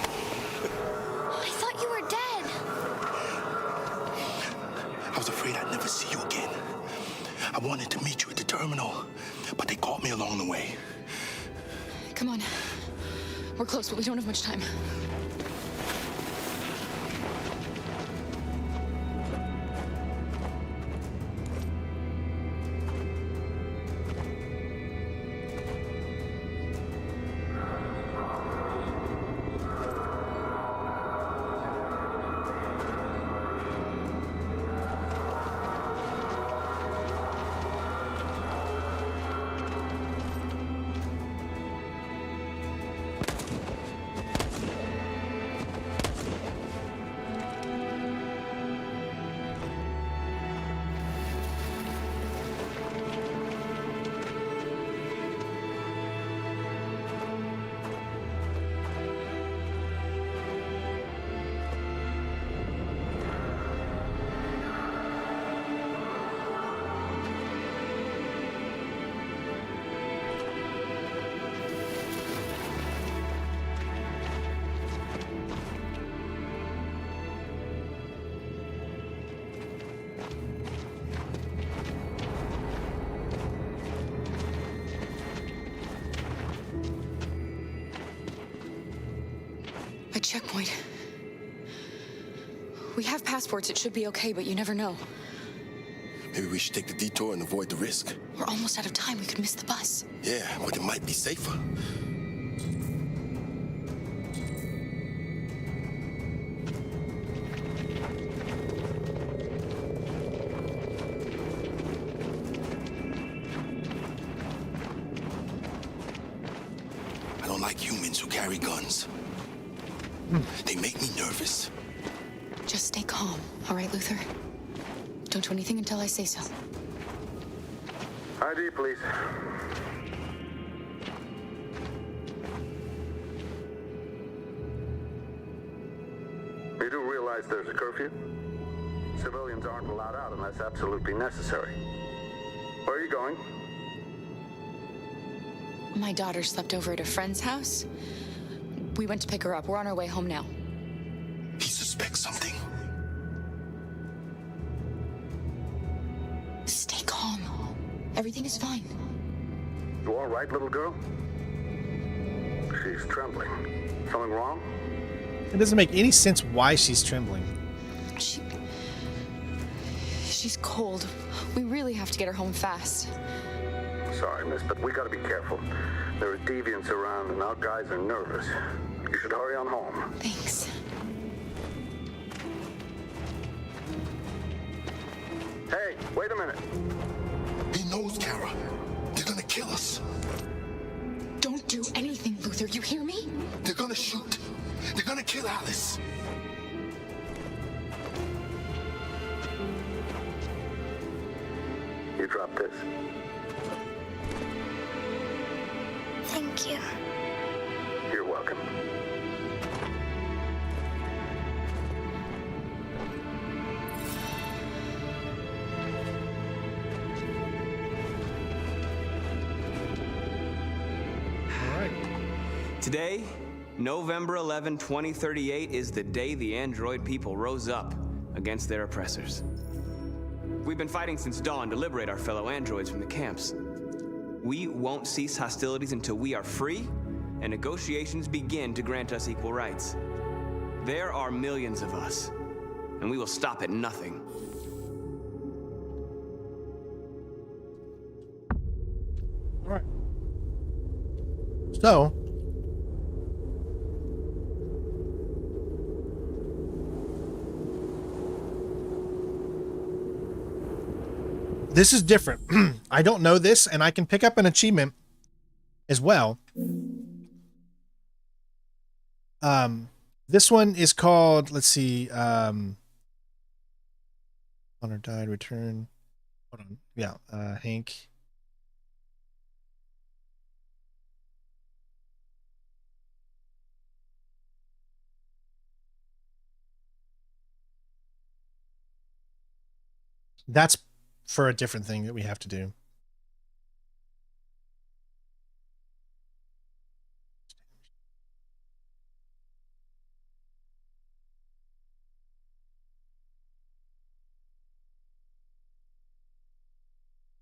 Speaker 4: I thought you were dead.
Speaker 9: I was afraid I'd never see you again. I wanted to meet you at the terminal, but they caught me along the way.
Speaker 3: Come on. We're close, but we don't have much time. A checkpoint. We have passports. It should be okay, but you never know.
Speaker 9: Maybe we should take the detour and avoid the risk.
Speaker 3: We're almost out of time. We could miss the bus.
Speaker 9: Yeah, but it might be safer. I don't like humans who carry guns. They make me nervous.
Speaker 3: Just stay calm, all right, Luther? Don't do anything until I say so.
Speaker 14: ID, please. You do realize there's a curfew? Civilians aren't allowed out unless absolutely necessary. Where are you going?
Speaker 3: My daughter slept over at a friend's house. We went to pick her up. We're on our way home now.
Speaker 9: He suspects something.
Speaker 3: Stay calm. Everything is fine.
Speaker 14: You all right, little girl? She's trembling. Something wrong?
Speaker 1: It doesn't make any sense why she's trembling.
Speaker 3: She's cold. We really have to get her home fast.
Speaker 14: Sorry, miss, but we gotta be careful. There are deviants around and our guys are nervous. You should hurry on home.
Speaker 3: Thanks.
Speaker 14: Hey, wait a minute.
Speaker 9: He knows, Kara. They're gonna kill us.
Speaker 3: Don't do anything, Luther. You hear me?
Speaker 9: They're gonna shoot. They're gonna kill Alice.
Speaker 14: You drop this.
Speaker 4: Thank you.
Speaker 14: You're welcome.
Speaker 5: Today, November 11, 2038, is the day the android people rose up against their oppressors. We've been fighting since dawn to liberate our fellow androids from the camps. We won't cease hostilities until we are free and negotiations begin to grant us equal rights. There are millions of us, and we will stop at nothing.
Speaker 1: All right. So, this is different. I don't know this, and I can pick up an achievement as well. This one is called, let's see, Honor died, return. Hold on. Yeah, Hank. That's for a different thing that we have to do.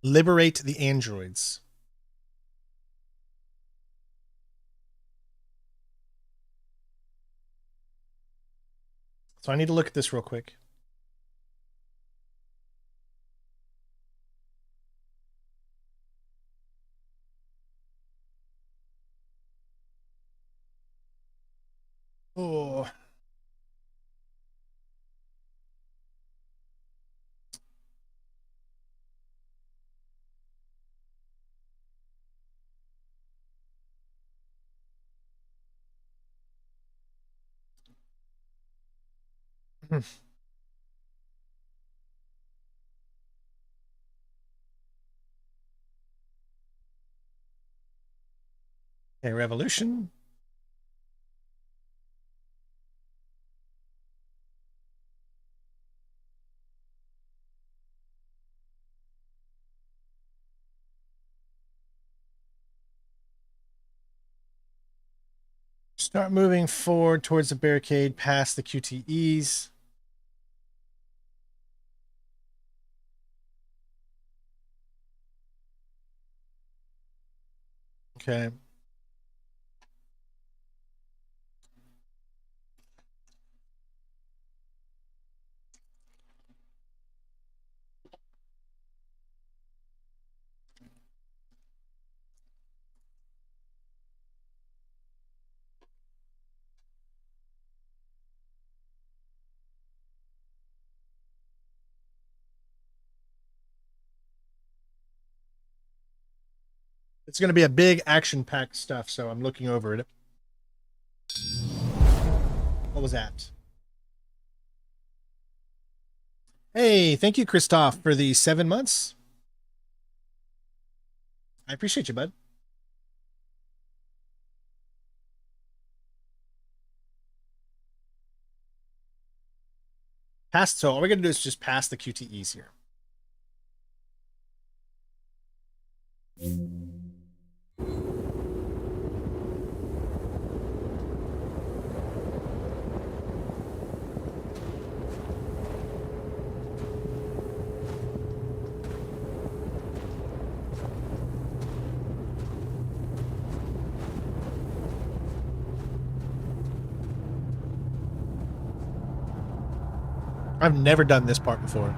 Speaker 1: Liberate the androids. So I need to look at this real quick. Oh. Okay, revolution. Start moving forward towards the barricade past the QTEs. Okay. It's going to be a big action-packed stuff, so I'm looking over it. What was that? Hey, thank you, Christoph, for the 7 months. I appreciate you, bud. So all we're going to do is just pass the QTEs here. I've never done this part before.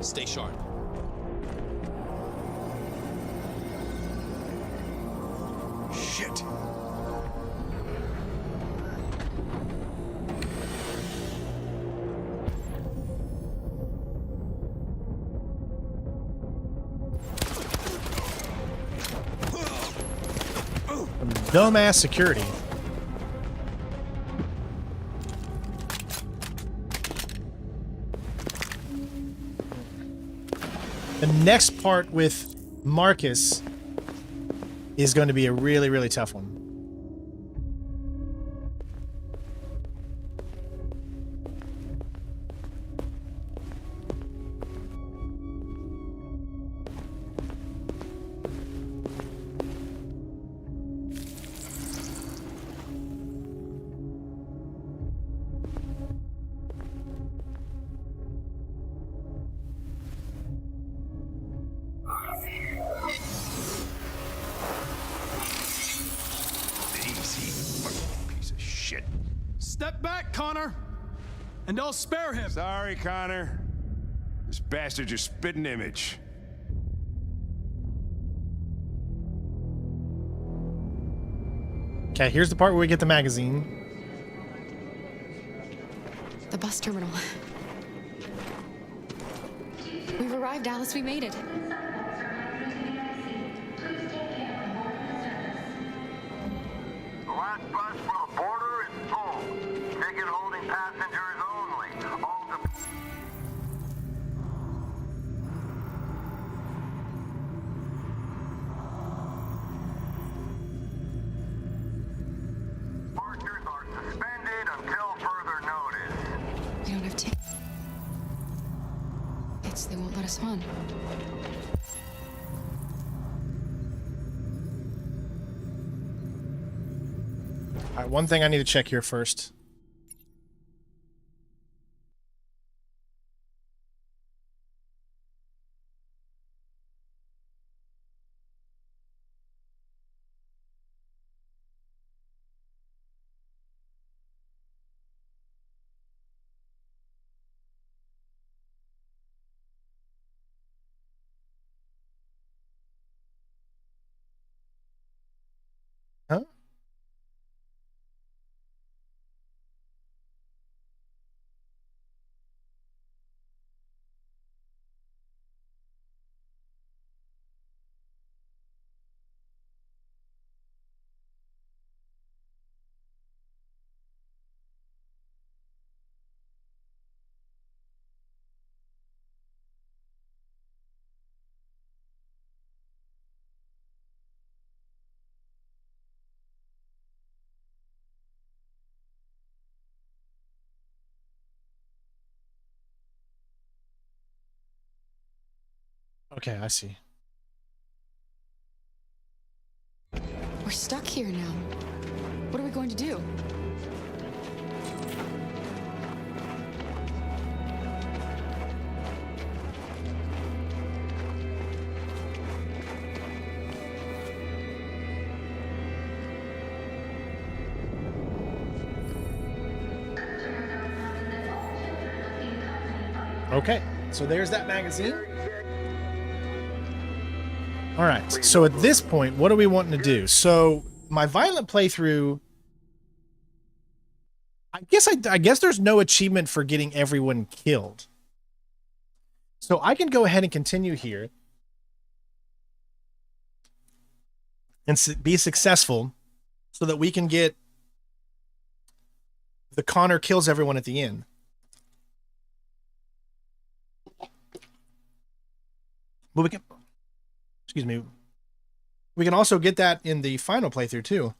Speaker 2: Stay sharp.
Speaker 15: Shit.
Speaker 1: Dumbass security. The next part with Marcus is going to be a really, really tough one.
Speaker 8: Step back, Connor, and I'll spare him.
Speaker 15: Sorry, Connor. This bastard's your spitting image.
Speaker 1: Okay, here's the part where we get the magazine.
Speaker 3: The bus terminal. We've arrived, Alice. We made it. us on.
Speaker 1: All right, one thing I need to check here first. Huh? Okay, I see.
Speaker 3: We're stuck here now. What are we going to do?
Speaker 1: Okay, so there's that magazine. All right, so at this point, what are we wanting to do? So my violent playthrough, I guess there's no achievement for getting everyone killed. So I can go ahead and continue here and be successful so that we can get the Connor kills everyone at the end. But we can, excuse me, we can also get that in the final playthrough too.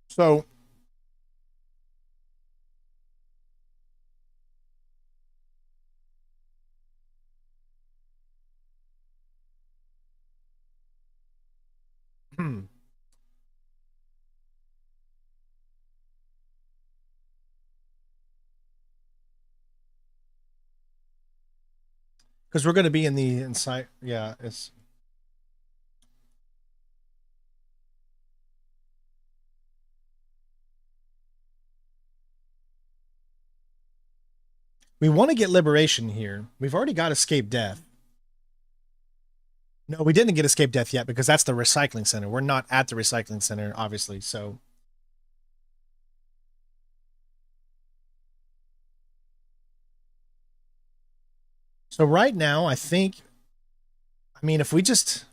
Speaker 1: So because we're going to be in the inside. Yeah, it's. We want to get liberation here. We've already got escape death. No, we didn't get escape death yet because that's the recycling center. We're not at the recycling center, obviously. So. So right now, I think, I mean, if we just,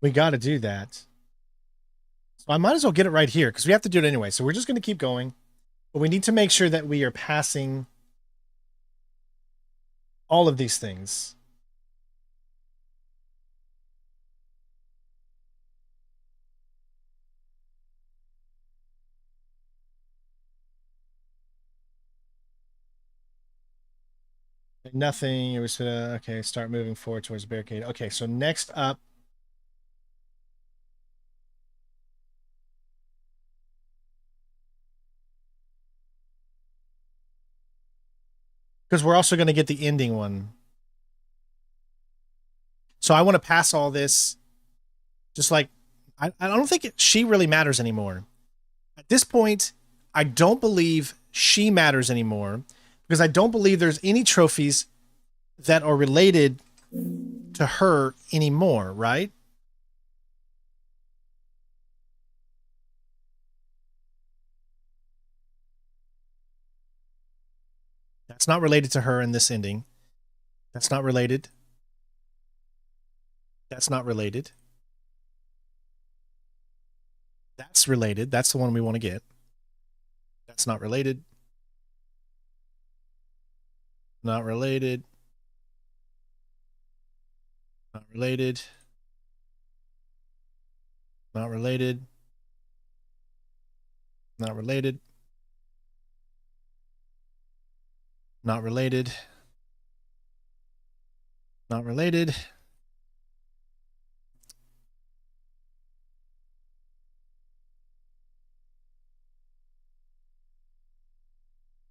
Speaker 1: we got to do that. So I might as well get it right here because we have to do it anyway. So we're just going to keep going. But we need to make sure that we are passing all of these things. Nothing. It was okay. Start moving forward towards the barricade. Okay, so next up. Because we're also going to get the ending one. So I want to pass all this. Just like, I don't think she really matters anymore. At this point, I don't believe she matters anymore. Because I don't believe there's any trophies that are related to her anymore, right? That's not related to her in this ending. That's not related. That's not related. That's related. That's the one we want to get. That's not related. Not related. Not related. Not related. Not related. Not related. Not related.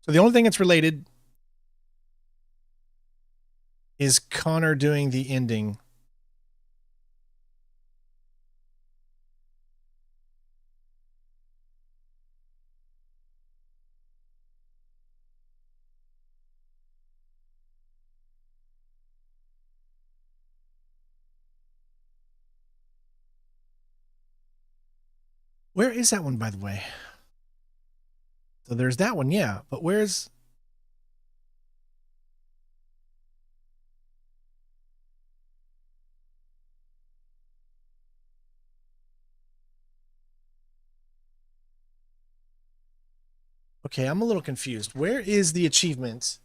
Speaker 1: So the only thing that's related is Connor doing the ending. Where is that one, by the way? So there's that one, yeah. But where's... Okay, I'm a little confused. Where is the achievement?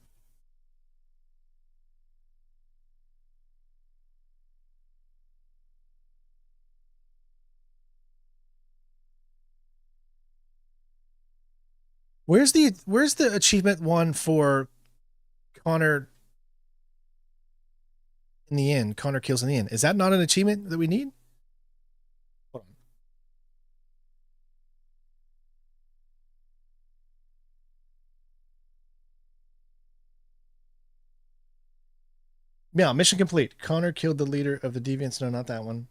Speaker 1: Where's the achievement one for Connor in the end? Connor kills in the end. Is that not an achievement that we need? Hold on. Yeah, mission complete. Connor killed the leader of the deviants. No, not that one.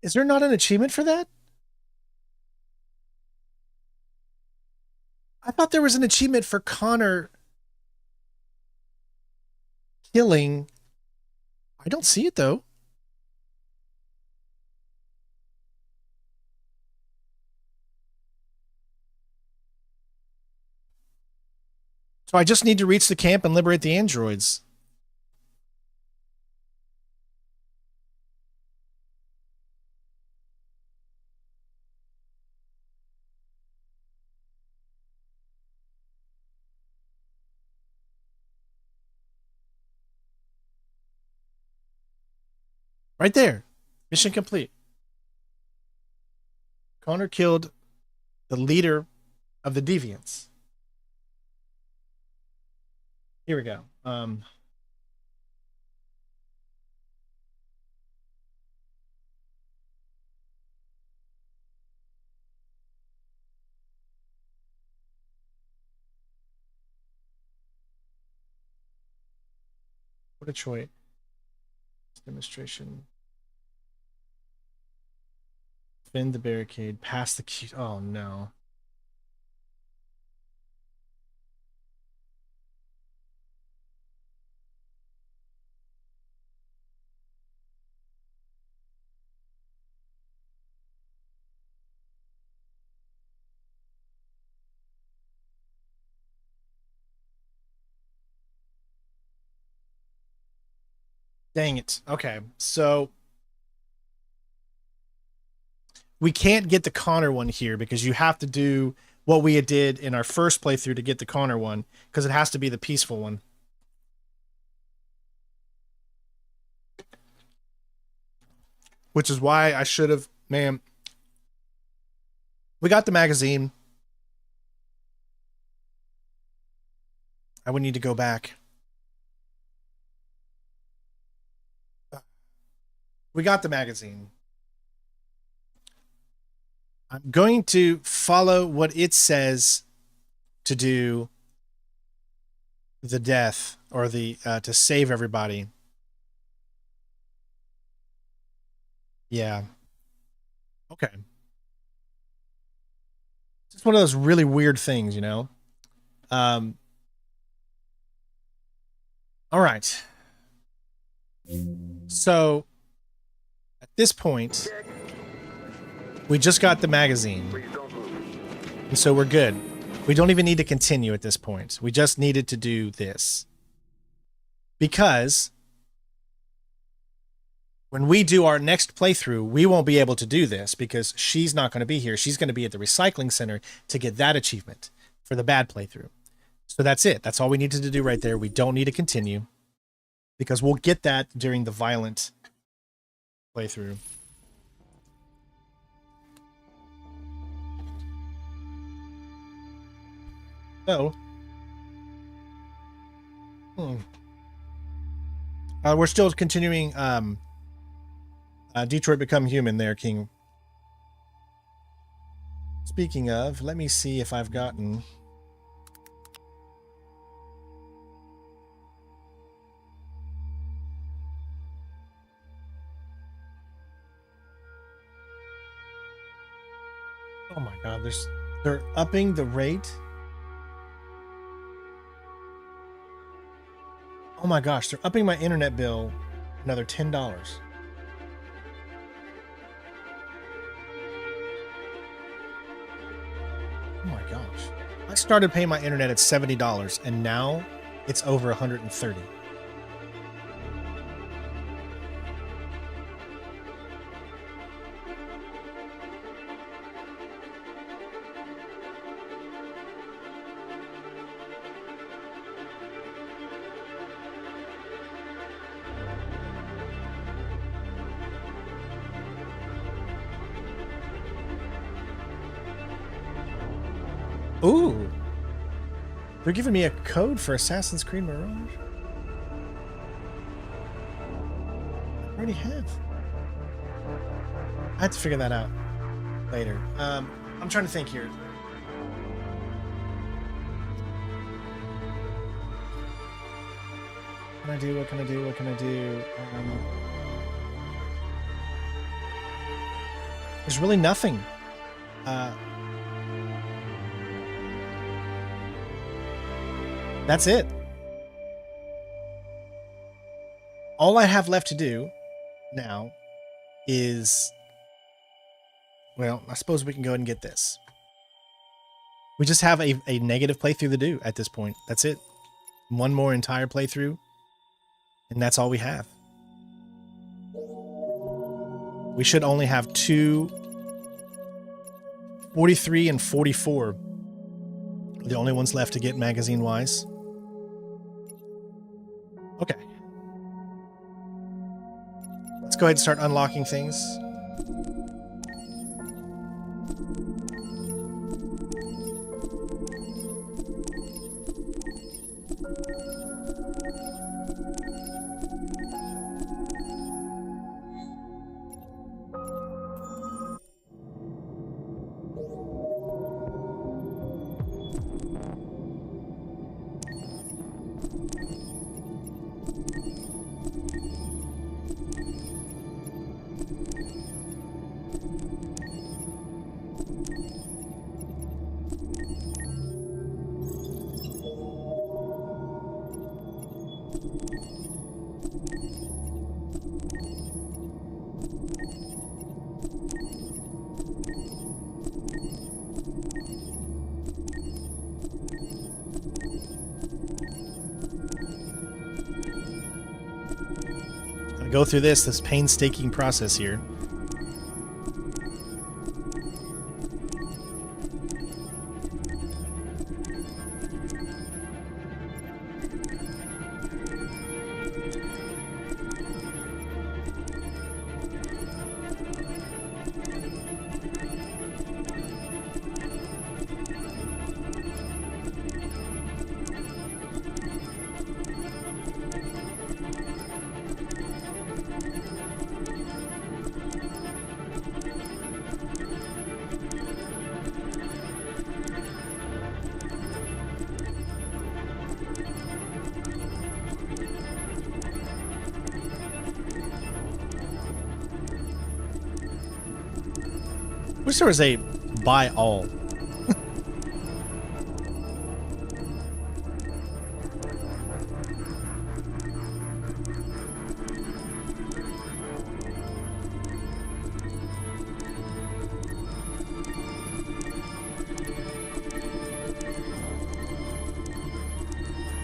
Speaker 1: Is there not an achievement for that? I thought there was an achievement for Connor killing. I don't see it, though. So I just need to reach the camp and liberate the androids. Right there. Mission complete. Connor killed the leader of the deviants. Here we go. What a choice. Demonstration. Defend the barricade. Pass the key. Oh, no. Dang it. Okay, so we can't get the Connor one here because you have to do what we did in our first playthrough to get the Connor one because it has to be the peaceful one. Which is why I should have, man. We got the magazine. I would need to go back. We got the magazine. I'm going to follow what it says to do the death or the to save everybody. Yeah. Okay. Just one of those really weird things, you know? All right. So, at this point, we just got the magazine. And so we're good. We don't even need to continue at this point. We just needed to do this. Because when we do our next playthrough, we won't be able to do this because she's not going to be here. She's going to be at the recycling center to get that achievement for the bad playthrough. So that's it. That's all we needed to do right there. We don't need to continue because we'll get that during the violent playthrough. So, we're still continuing Detroit Become Human there, King. Speaking of, let me see if I've gotten... Oh my god, they're upping the rate. Oh my gosh, they're upping my internet bill another $10. Oh my gosh. I started paying my internet at $70 and now it's over $130. Ooh, they're giving me a code for Assassin's Creed Mirage. I already have. I have to figure that out later. I'm trying to think here. What can I do? What can I do? What can I do? There's really nothing. That's it. All I have left to do now is, well, I suppose we can go ahead and get this. We just have a negative playthrough to do at this point. That's it. One more entire playthrough, and that's all we have. We should only have 43 and 44. The only ones left to get magazine-wise. Okay. Let's go ahead and start unlocking things. Go through this painstaking process here. Wish there was a buy all.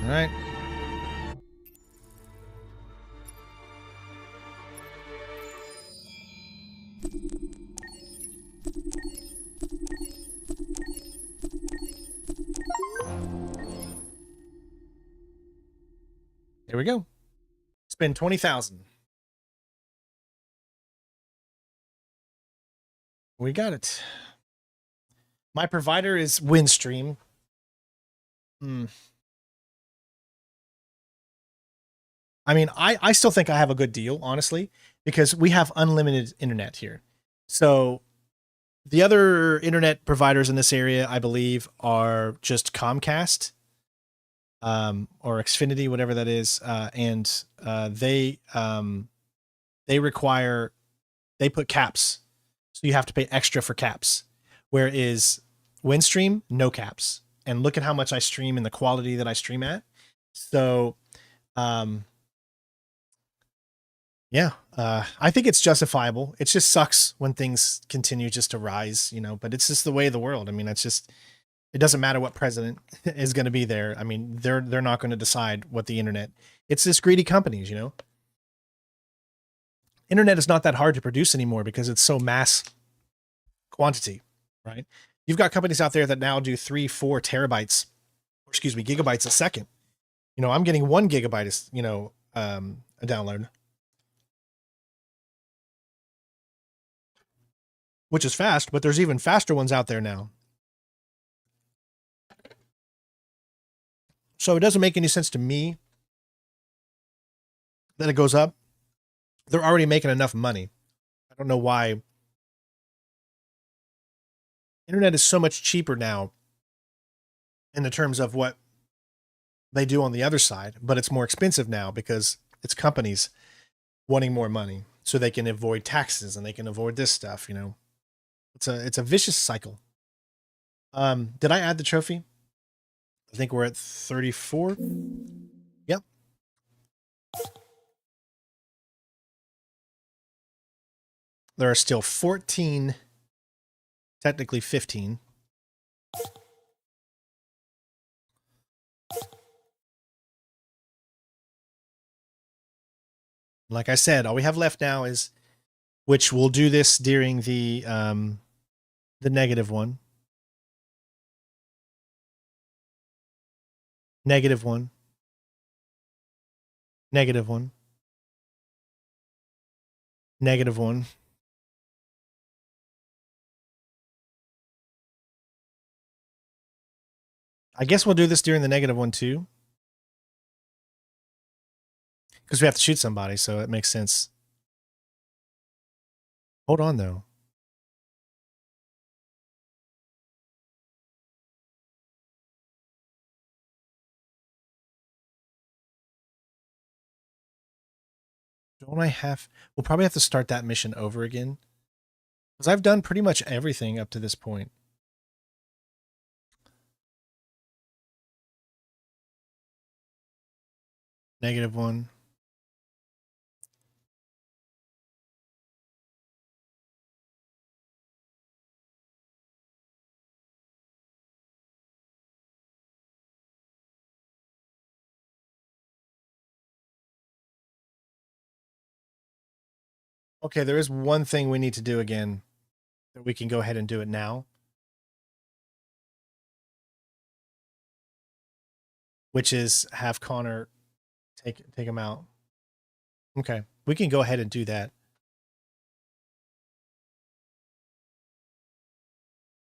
Speaker 1: All right. Here we go. Spend 20,000. We got it. My provider is Windstream. I mean, I still think I have a good deal, honestly, because we have unlimited internet here. So the other internet providers in this area, I believe, are just Comcast, or Xfinity, whatever that is, and they require, they put caps, so you have to pay extra for caps. Whereas Windstream, no caps, and look at how much I stream and the quality that I stream at. So, yeah, I think it's justifiable. It just sucks when things continue just to rise, you know, but it's just the way of the world. I mean, it's just, it doesn't matter what president is going to be there. I mean, they're not going to decide what the internet, it's just greedy companies, you know. Internet is not that hard to produce anymore because it's so mass quantity, right? You've got companies out there that now do 3-4 terabytes, or excuse me, gigabytes a second. You know, I'm getting 1 gigabyte, you know, a download, which is fast, but there's even faster ones out there now. So it doesn't make any sense to me that it goes up. They're already making enough money. I don't know why. Internet is so much cheaper now in the terms of what they do on the other side, but it's more expensive now because it's companies wanting more money so they can avoid taxes and they can avoid this stuff, you know. It's a vicious cycle. Did I add the trophy? I think we're at 34. Yep. There are still 14, technically 15. Like I said, all we have left now is, which we'll do this during the negative one. Negative one. Negative one. Negative one. I guess we'll do this during the negative one too. Because we have to shoot somebody, so it makes sense. Hold on, though. Don't I have... We'll probably have to start that mission over again. Because I've done pretty much everything up to this point. Negative one. Okay, there is one thing we need to do again that we can go ahead and do it now. Which is have Connor take him out. Okay, we can go ahead and do that.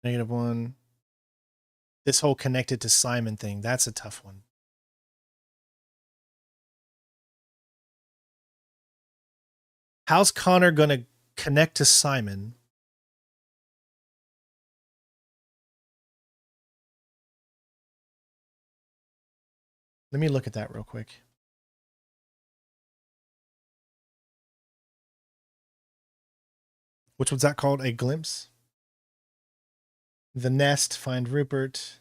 Speaker 1: Negative one. This whole connected to Simon thing, that's a tough one. How's Connor going to connect to Simon? Let me look at that real quick. Which was that called? A glimpse? The nest, find Rupert.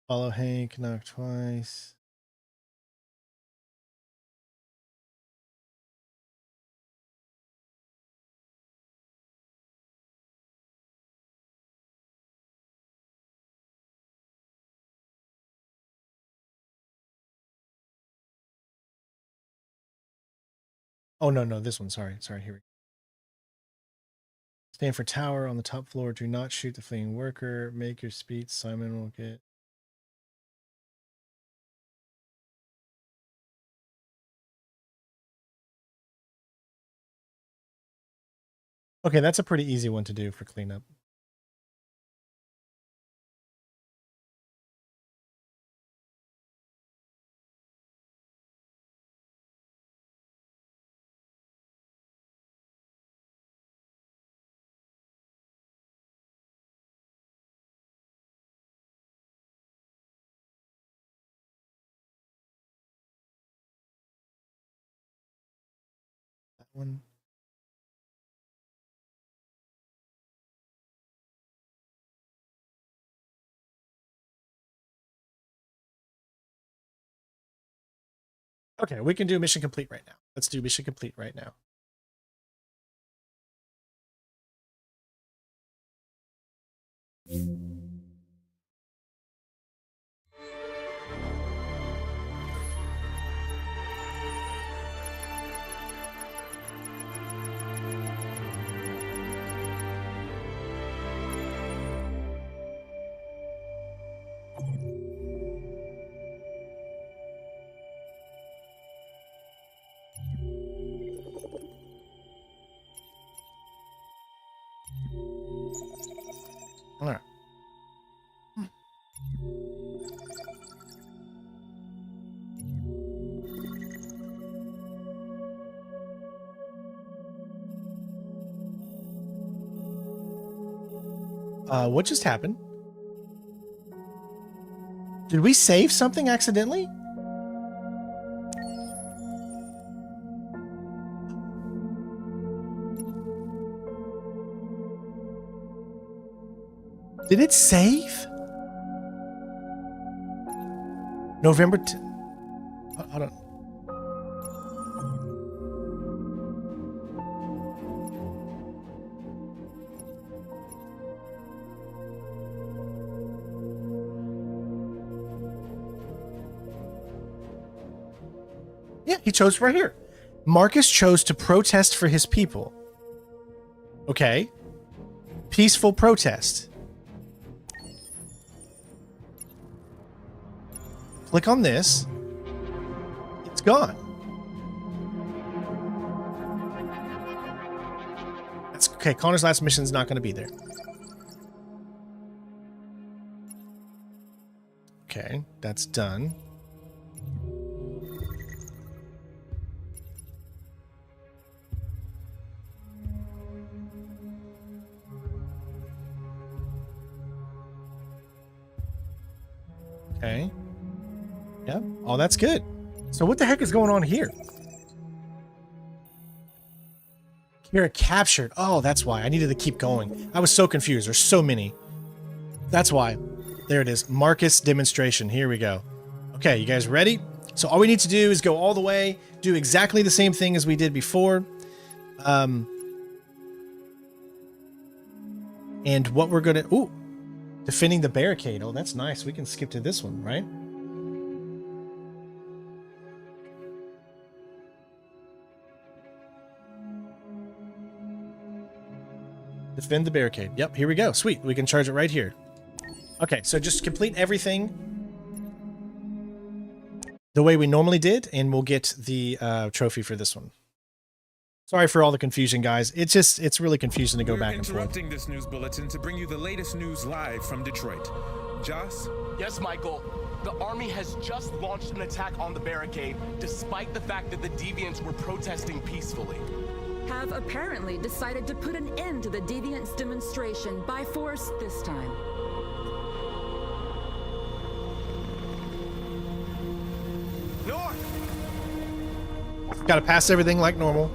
Speaker 1: Follow Hank, knock twice. Oh, no, this one. Sorry, here we go. Stand for tower on the top floor. Do not shoot the fleeing worker. Make your speech. Simon will get... Okay, that's a pretty easy one to do for cleanup. That one. Okay, we can do mission complete right now. Let's do mission complete right now. All right. What just happened? Did we save something accidentally? Did it save? November. I don't. Yeah, he chose right here. Marcus chose to protest for his people. Okay. Peaceful protest. Click on this. It's gone. That's okay. Connor's last mission is not going to be there. Okay, that's done. Okay. Yep. Oh, that's good. So what the heck is going on here? Kira captured. Oh, that's why. I needed to keep going. I was so confused. There's so many. That's why. There it is. Marcus demonstration. Here we go. Okay, you guys ready? So all we need to do is go all the way, do exactly the same thing as we did before. And what we're going to... Ooh. Defending the barricade. Oh, that's nice. We can skip to this one, right? Defend the barricade. Yep, here we go. Sweet. We can charge it right here. Okay, so just complete everything the way we normally did, and we'll get the trophy for this one. Sorry for all the confusion, guys. It's really confusing to go back and forth.
Speaker 7: We're interrupting this news bulletin to bring you the latest news live from Detroit. Joss?
Speaker 12: Yes, Michael. The army has just launched an attack on the barricade, despite the fact that the deviants were protesting peacefully.
Speaker 10: Have apparently decided to put an end to the deviants' demonstration by force this time.
Speaker 12: North!
Speaker 1: Gotta pass everything like normal.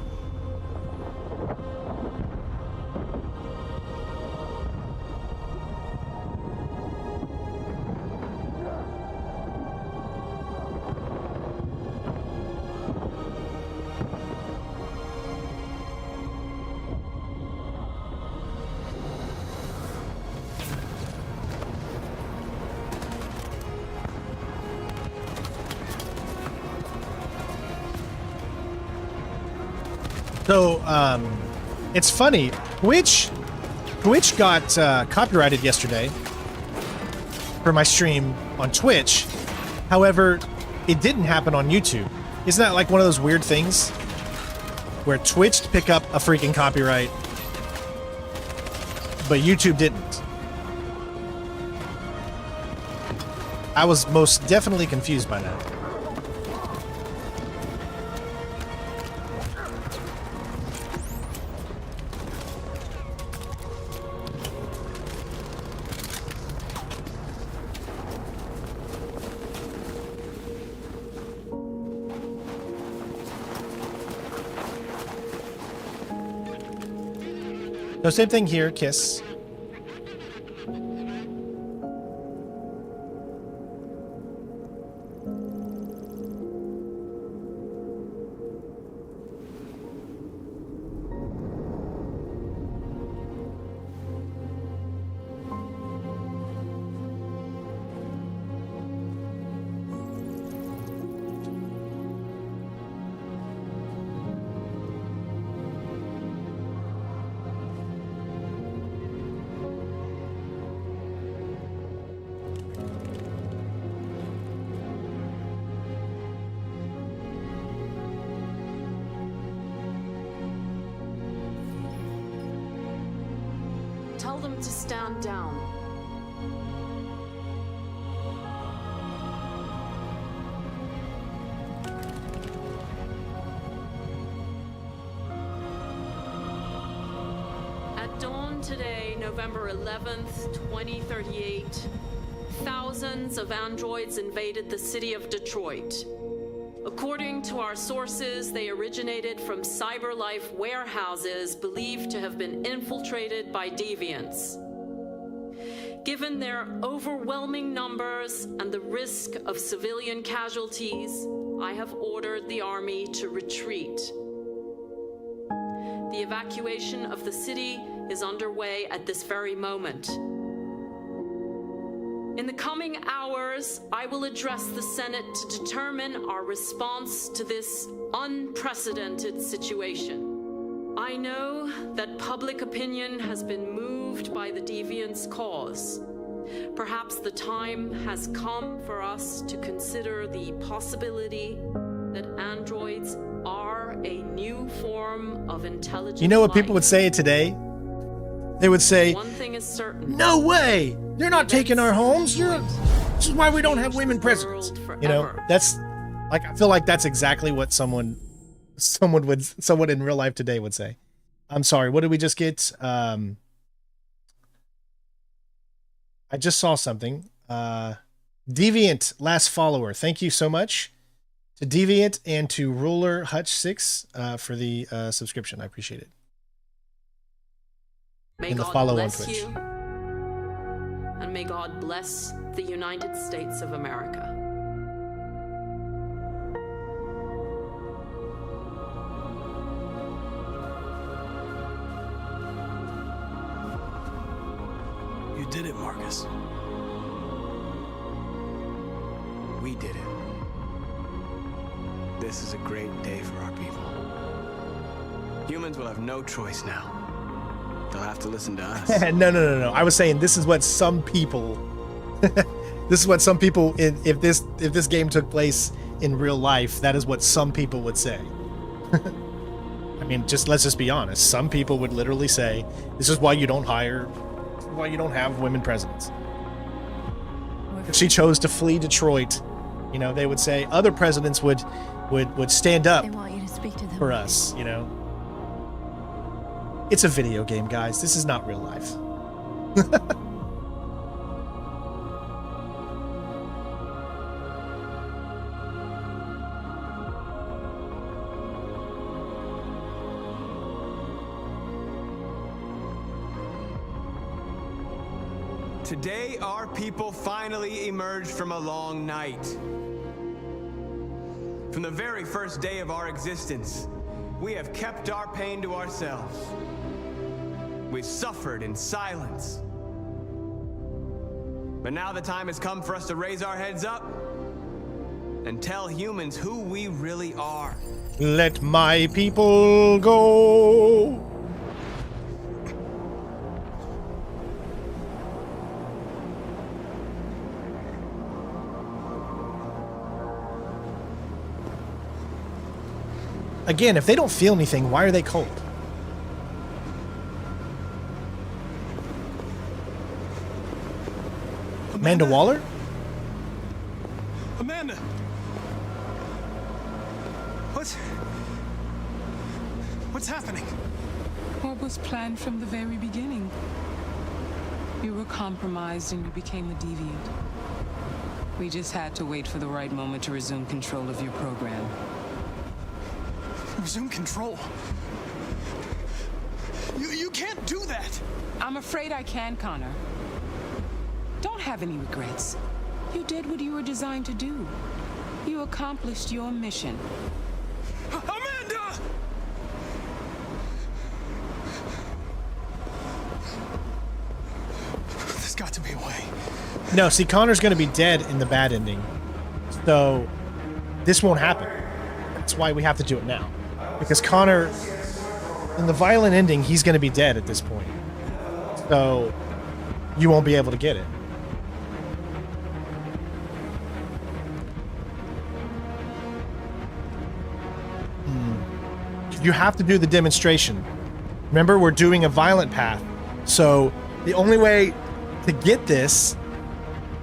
Speaker 1: So, it's funny. Twitch got copyrighted yesterday for my stream on Twitch. However, it didn't happen on YouTube. Isn't that like one of those weird things where Twitch pick up a freaking copyright, but YouTube didn't? I was most definitely confused by that. No, same thing here, Kiss.
Speaker 11: Tell them to stand down. At dawn today, November 11th, 2038, thousands of androids invaded the city of Detroit. According to our sources, they originated from CyberLife warehouses believed to have been infiltrated by deviants. Given their overwhelming numbers and the risk of civilian casualties, I have ordered the army to retreat. The evacuation of the city is underway at this very moment. In the coming hours, I will address the Senate to determine our response to this unprecedented situation. I know that public opinion has been moved by the deviants' cause. Perhaps the time has come for us to consider the possibility that androids are a new form of intelligent.
Speaker 1: You know what people would say today? They would say,
Speaker 11: one thing is certain.
Speaker 1: No way! They're not taking our homes. This is why we don't have women presidents. You know, that's like, I feel like that's exactly what someone in real life today would say. I'm sorry, what did we just get? I just saw something. Deviant last follower. Thank you so much to Deviant and to Ruler Hutch 6 for the subscription. I appreciate it.
Speaker 11: May
Speaker 1: And the
Speaker 11: God
Speaker 1: follow on
Speaker 11: bless
Speaker 1: Twitch.
Speaker 11: you, and may God bless the United States of America.
Speaker 8: You did it, Marcus.
Speaker 5: We did it. This is a great day for our people. Humans will have no choice now. They'll have to listen to us.
Speaker 1: No. I was saying this is what some people this is what some people if this game took place in real life, that is what some people would say. I mean, let's just be honest. Some people would literally say, this is why you don't have women presidents. If she chose to flee Detroit, you know, they would say other presidents would stand up for us, you know. It's a video game, guys. This is not real life.
Speaker 5: Today, our people finally emerged from a long night. From the very first day of our existence, we have kept our pain to ourselves. We've suffered in silence. But now the time has come for us to raise our heads up and tell humans who we really are.
Speaker 1: Let my people go. Again, if they don't feel anything, why are they cold? Amanda Waller?
Speaker 8: Amanda! What's happening?
Speaker 6: What was planned from the very beginning? You were compromised and you became a deviant. We just had to wait for the right moment to resume control of your program.
Speaker 8: Resume control? You can't do that!
Speaker 6: I'm afraid I can, Connor. Don't have any regrets. You did what you were designed to do. You accomplished your mission.
Speaker 8: Amanda! There's got to be a way.
Speaker 1: No, see, Connor's going to be dead in the bad ending. So, this won't happen. That's why we have to do it now. Because Connor, in the violent ending, he's going to be dead at this point. So, you won't be able to get it. You have to do the demonstration. Remember, we're doing a violent path. So, the only way to get this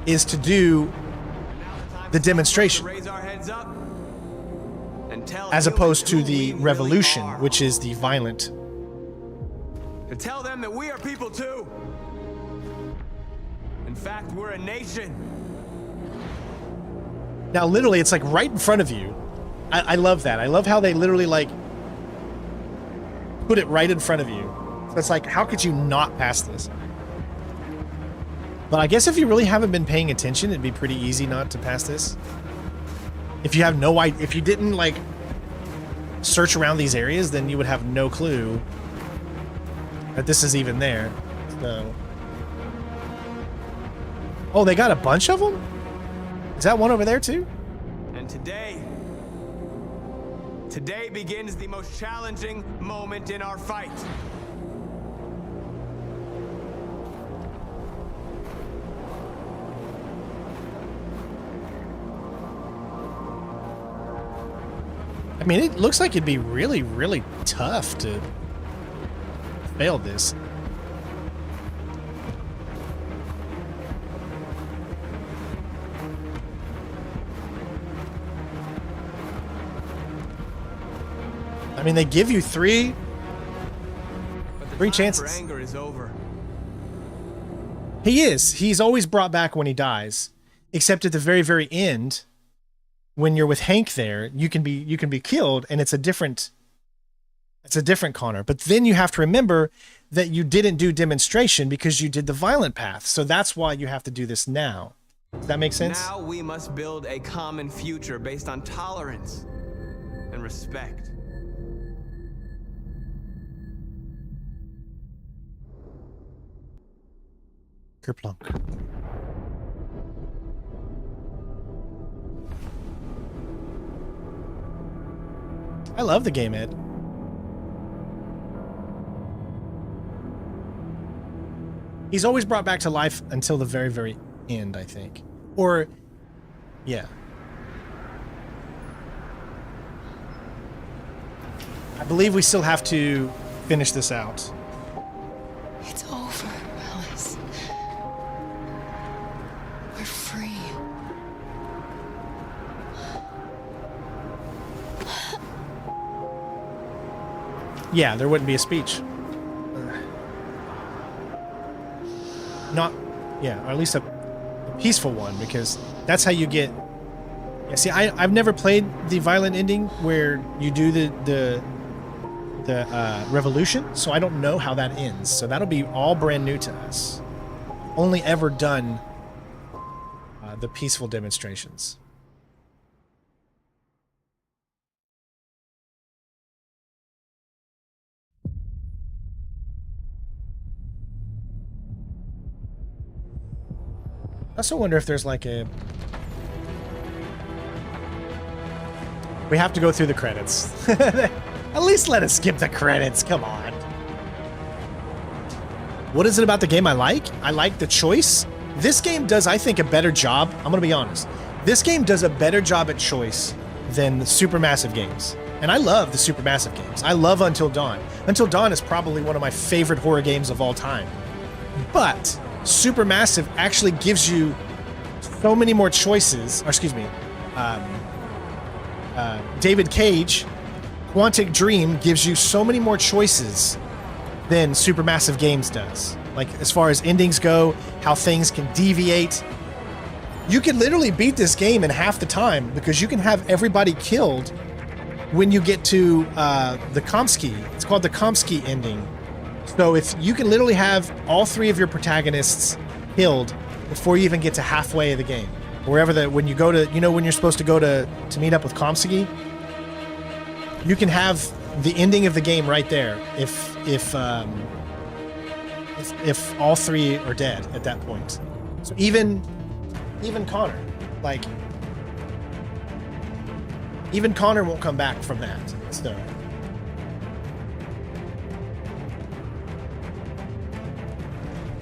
Speaker 1: is to do the demonstration. As opposed to the revolution, which is the violent.
Speaker 5: To tell them that we are people too. In fact, we're a nation.
Speaker 1: Now, literally, it's like right in front of you. I love that. I love how they literally like put it right in front of you. So it's like, how could you not pass this? But I guess if you really haven't been paying attention, it'd be pretty easy not to pass this. If you have no idea, if you didn't like search around these areas, then you would have no clue that this is even there. So, oh, they got a bunch of them? Is that one over there too?
Speaker 5: And today begins the most challenging moment in our fight.
Speaker 1: I mean, it looks like it'd be really, really tough to fail this. I mean, they give you three chances.
Speaker 5: For anger is over.
Speaker 1: He is. He's always brought back when he dies, except at the very, very end, when you're with Hank there, you can be killed, and it's a different Connor. But then you have to remember that you didn't do demonstration because you did the violent path. So that's why you have to do this now. Does that make sense?
Speaker 5: Now we must build a common future based on tolerance and respect.
Speaker 1: Kerplunk. I love the game, Ed. He's always brought back to life until the very, very end, I think. Or, yeah. I believe we still have to finish this out.
Speaker 3: It's over, Alice. We're free.
Speaker 1: Yeah, there wouldn't be a speech. Not, yeah, or at least a peaceful one, because that's how you get. Yeah, see, I've never played the violent ending where you do the revolution, so I don't know how that ends. So that'll be all brand new to us. Only ever done the peaceful demonstrations. I also wonder if there's like a We have to go through the credits. At least let us skip the credits. Come on. What is it about the game I like? I like the choice. This game does, I think, a better job. I'm going to be honest. This game does a better job at choice than the Supermassive games. And I love the Supermassive games. I love Until Dawn. Until Dawn is probably one of my favorite horror games of all time. But Supermassive actually gives you so many more choices. Or excuse me. David Cage, Quantic Dream gives you so many more choices than Supermassive Games does. Like, as far as endings go, how things can deviate. You can literally beat this game in half the time because you can have everybody killed when you get to the Komsky. It's called the Komsky ending. So if you can literally have all three of your protagonists killed before you even get to halfway of the game. Wherever when you go to, you know, when you're supposed to go to meet up with Komsky, you can have the ending of the game right there if all three are dead at that point. So even Connor, like, even Connor won't come back from that. So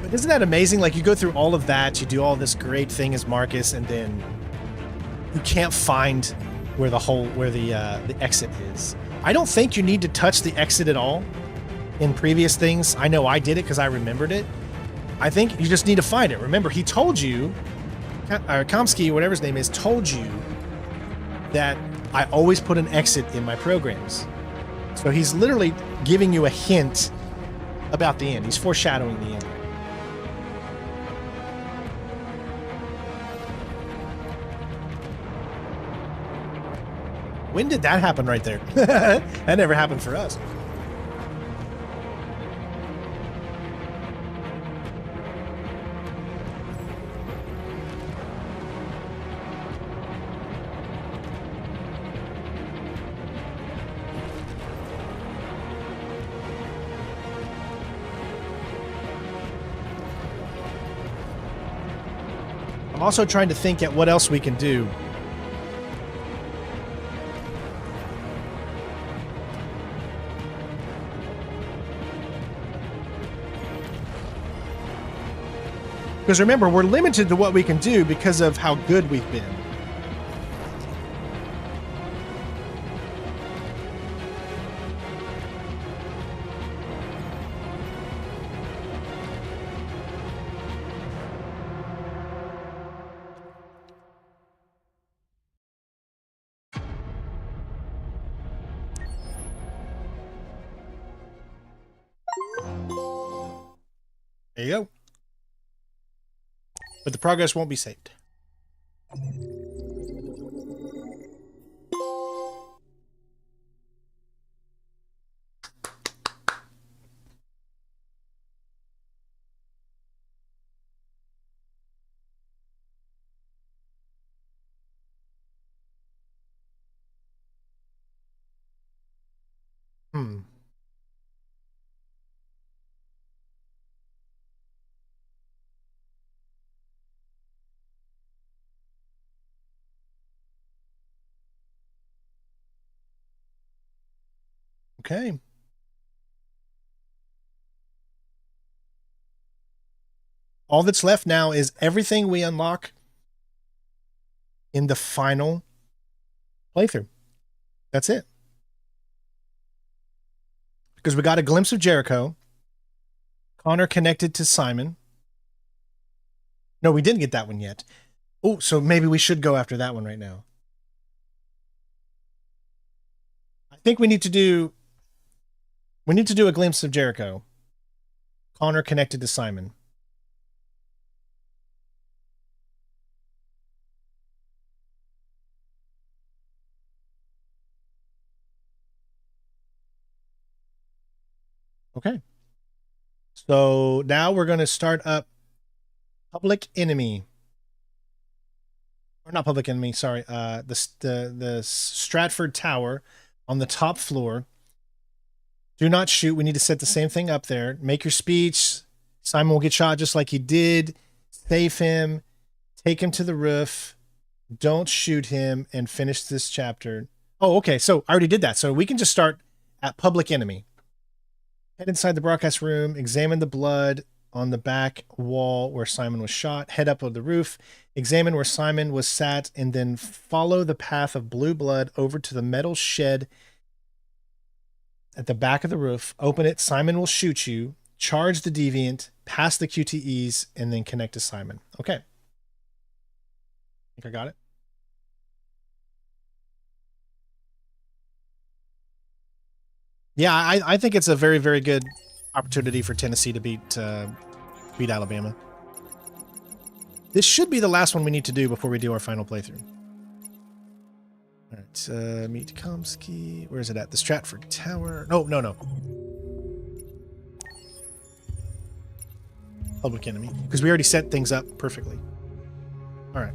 Speaker 1: but isn't that amazing? Like, you go through all of that, you do all this great thing as Marcus, and then you can't find where the exit is. I don't think you need to touch the exit at all in previous things. I know I did it because I remembered it. I think you just need to find it. Remember, he told you, Komsky, whatever his name is, told you that I always put an exit in my programs. So he's literally giving you a hint about the end. He's foreshadowing the end. When did that happen right there? That never happened for us. I'm also trying to think at what else we can do. Because remember, we're limited to what we can do because of how good we've been. There you go. But the progress won't be saved. Okay. All that's left now is everything we unlock in the final playthrough. That's it. Because we got a glimpse of Jericho. Connor connected to Simon. No, we didn't get that one yet. Oh, so maybe we should go after that one right now. I think we need to do a glimpse of Jericho. Connor connected to Simon. Okay. So now we're going to start up Public Enemy. Or not Public Enemy, sorry. The Stratford Tower on the top floor. Do not shoot. We need to set the same thing up there. Make your speech. Simon will get shot just like he did. Save him. Take him to the roof. Don't shoot him and finish this chapter. Oh, okay. So I already did that. So we can just start at public enemy. Head inside the broadcast room, examine the blood on the back wall where Simon was shot, head up on the roof, examine where Simon was sat, and then follow the path of blue blood over to the metal shed at the back of the roof. Open it. Simon will shoot you. Charge the deviant, pass the QTEs, and then connect to Simon. Okay. Think I got it? Yeah, I think it's a very, very good opportunity for Tennessee to beat Alabama. This should be the last one we need to do before we do our final playthrough. All right, meet Komsky. Where is it at? The Stratford Tower. No. Public enemy. Because we already set things up perfectly. All right.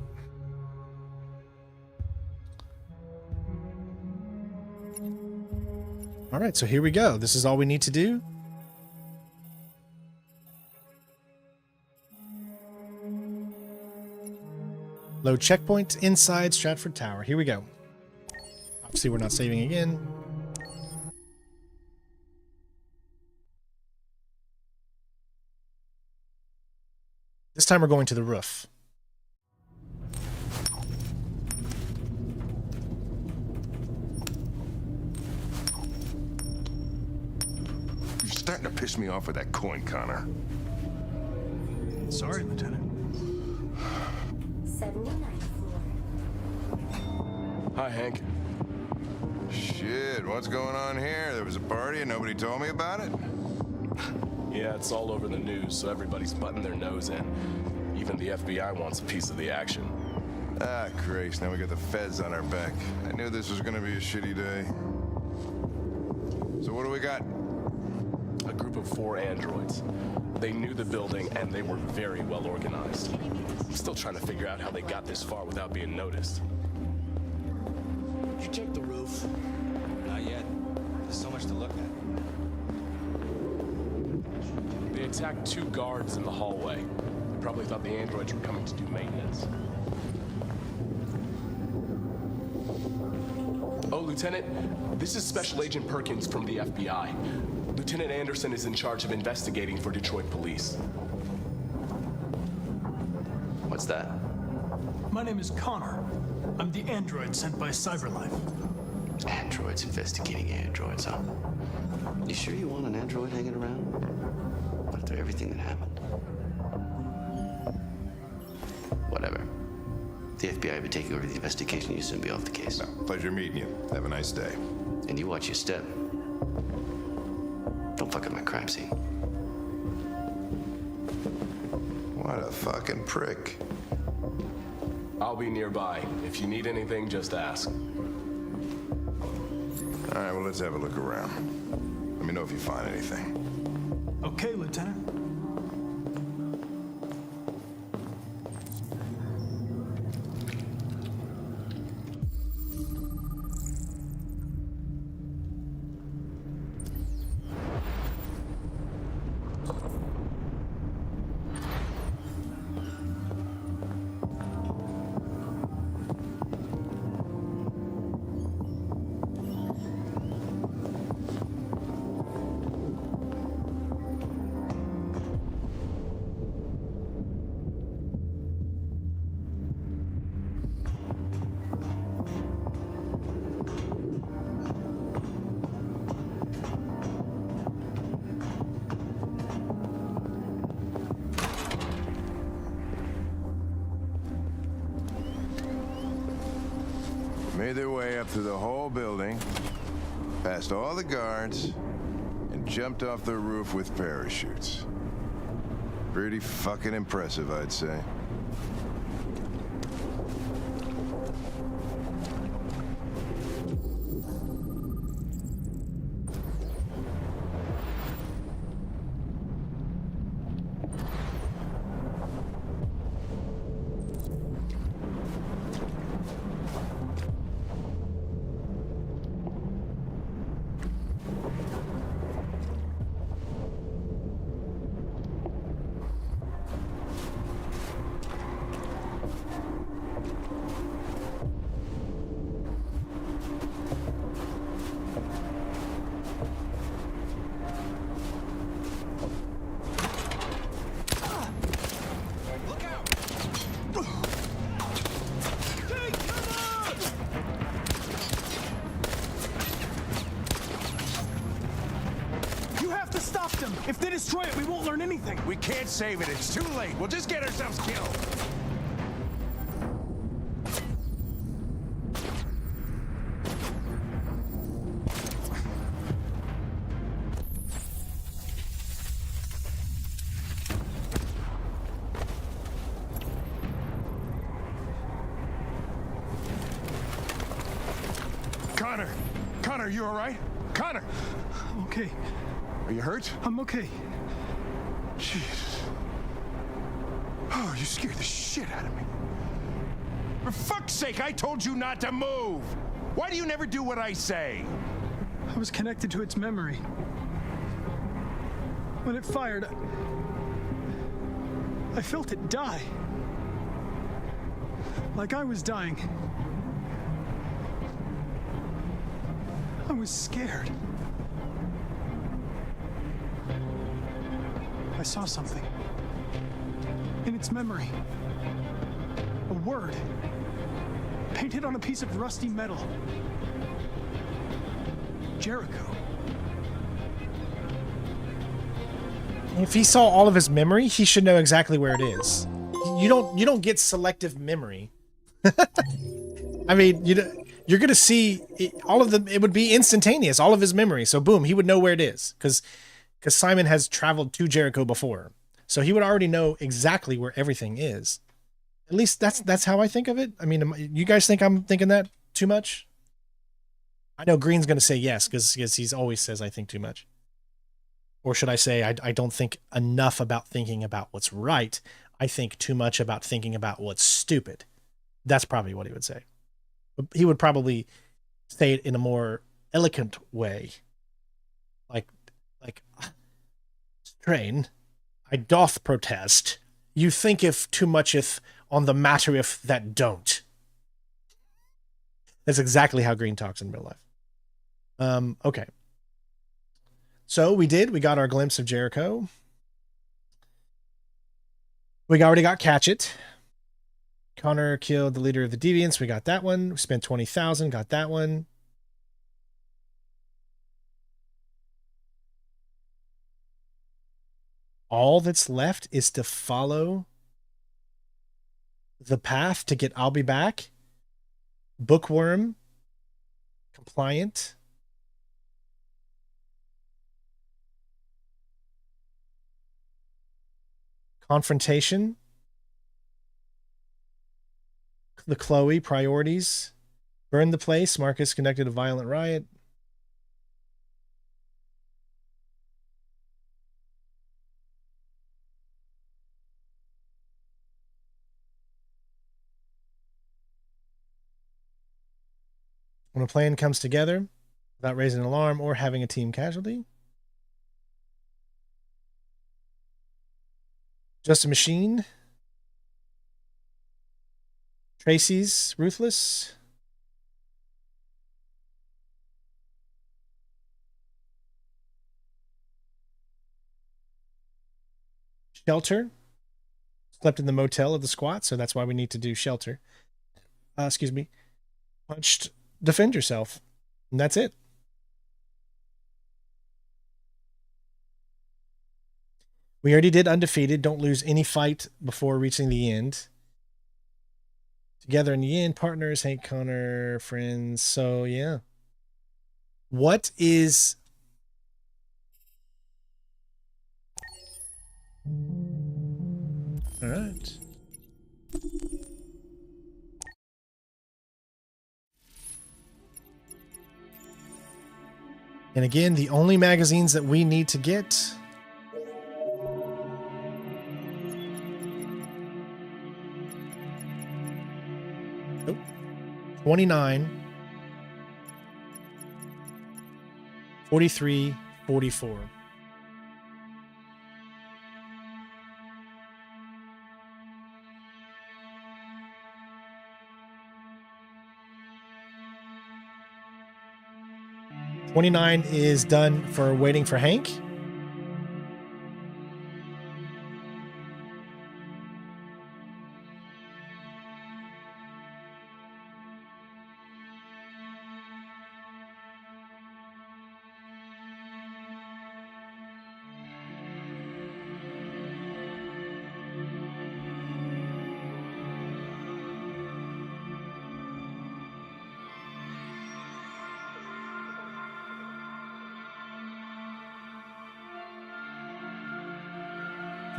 Speaker 1: All right, so here we go. This is all we need to do. Load checkpoint inside Stratford Tower. Here we go. Obviously, we're not saving again. This time we're going to the roof.
Speaker 15: You're starting to piss me off with that coin, Connor.
Speaker 8: Sorry, Lieutenant.
Speaker 13: 79th floor.
Speaker 15: Hi, Hank.
Speaker 16: Shit, what's going on here? There was a party and nobody told me about it?
Speaker 12: Yeah, it's all over the news, so everybody's butting their nose in. Even the FBI wants a piece of the action.
Speaker 16: Ah, Christ, now we got the feds on our back. I knew this was gonna be a shitty day. So what do we got?
Speaker 12: A group of 4 androids. They knew the building, and they were very well organized. I'm still trying to figure out how they got this far without being noticed.
Speaker 2: Did you check the roof? Not yet. There's so much to look at.
Speaker 12: They attacked 2 guards in the hallway. Probably thought the androids were coming to do maintenance. Oh, Lieutenant, this is Special Agent Perkins from the FBI. Lieutenant Anderson is in charge of investigating for Detroit police.
Speaker 5: What's that?
Speaker 8: My name is Connor. I'm the android sent by CyberLife.
Speaker 5: Androids investigating androids, huh? You sure you want an android hanging around? After everything that happened? Whatever. The FBI will be taking over the investigation. You'll soon be off the case.
Speaker 16: No, pleasure meeting you. Have a nice day.
Speaker 5: And you watch your step. Don't fuck up my crime scene.
Speaker 16: What a fucking prick.
Speaker 12: I'll be nearby. If you need anything, just ask.
Speaker 16: All right, well, let's have a look around. Let me know if you find anything.
Speaker 8: Okay, Lieutenant.
Speaker 16: Made their way up through the whole building, past all the guards, and jumped off the roof with parachutes. Pretty fucking impressive, I'd say.
Speaker 8: If they destroy it, we won't learn anything.
Speaker 15: We can't save it. It's too late. We'll just get ourselves killed. Connor, you all right? Connor!
Speaker 8: I'm okay.
Speaker 15: Are you hurt?
Speaker 8: I'm okay.
Speaker 15: Jesus. Oh, you scared the shit out of me. For fuck's sake, I told you not to move! Why do you never do what I say?
Speaker 8: I was connected to its memory. When it fired, I felt it die. Like I was dying. I was scared. I saw something. In its memory. A word. Painted on a piece of rusty metal. Jericho.
Speaker 1: If he saw all of his memory, he should know exactly where it is. You don't get selective memory. I mean, you're gonna see all of them. It would be instantaneous, all of his memory. So boom, he would know where it is because Simon has traveled to Jericho before, so he would already know exactly where everything is. At least that's how I think of it. I mean, you guys think I'm thinking that too much? I know Green's gonna say yes because he's always says I think too much. Or should I say I don't think enough about thinking about what's right. I think too much about thinking about what's stupid. That's probably what he would say. He would probably say it in a more eloquent way. Like, strain, I doth protest. You thinketh too mucheth on the mattereth that don't. That's exactly how Green talks in real life. Okay. So we got our glimpse of Jericho. We already got Catchet. Connor killed the leader of the Deviants. We got that one. We spent 20,000. Got that one. All that's left is to follow the path to get I'll Be Back, Bookworm, Compliant, Confrontation, the Chloe, Priorities, Burn the Place, Marcus conducted a violent riot. When a plan comes together without raising an alarm or having a team casualty. Just a Machine. Tracy's Ruthless. Shelter. Slept in the motel of the squat, so that's why we need to do Shelter. Excuse me. Punched Defend Yourself. And that's it. We already did Undefeated. Don't lose any fight before reaching the end. Together in the end, partners, Hank, Connor, friends. So, yeah. What is... All right. And again, the only magazines that we need to get... Nope. 29, 43, 44. $29 is done for Waiting for Hank.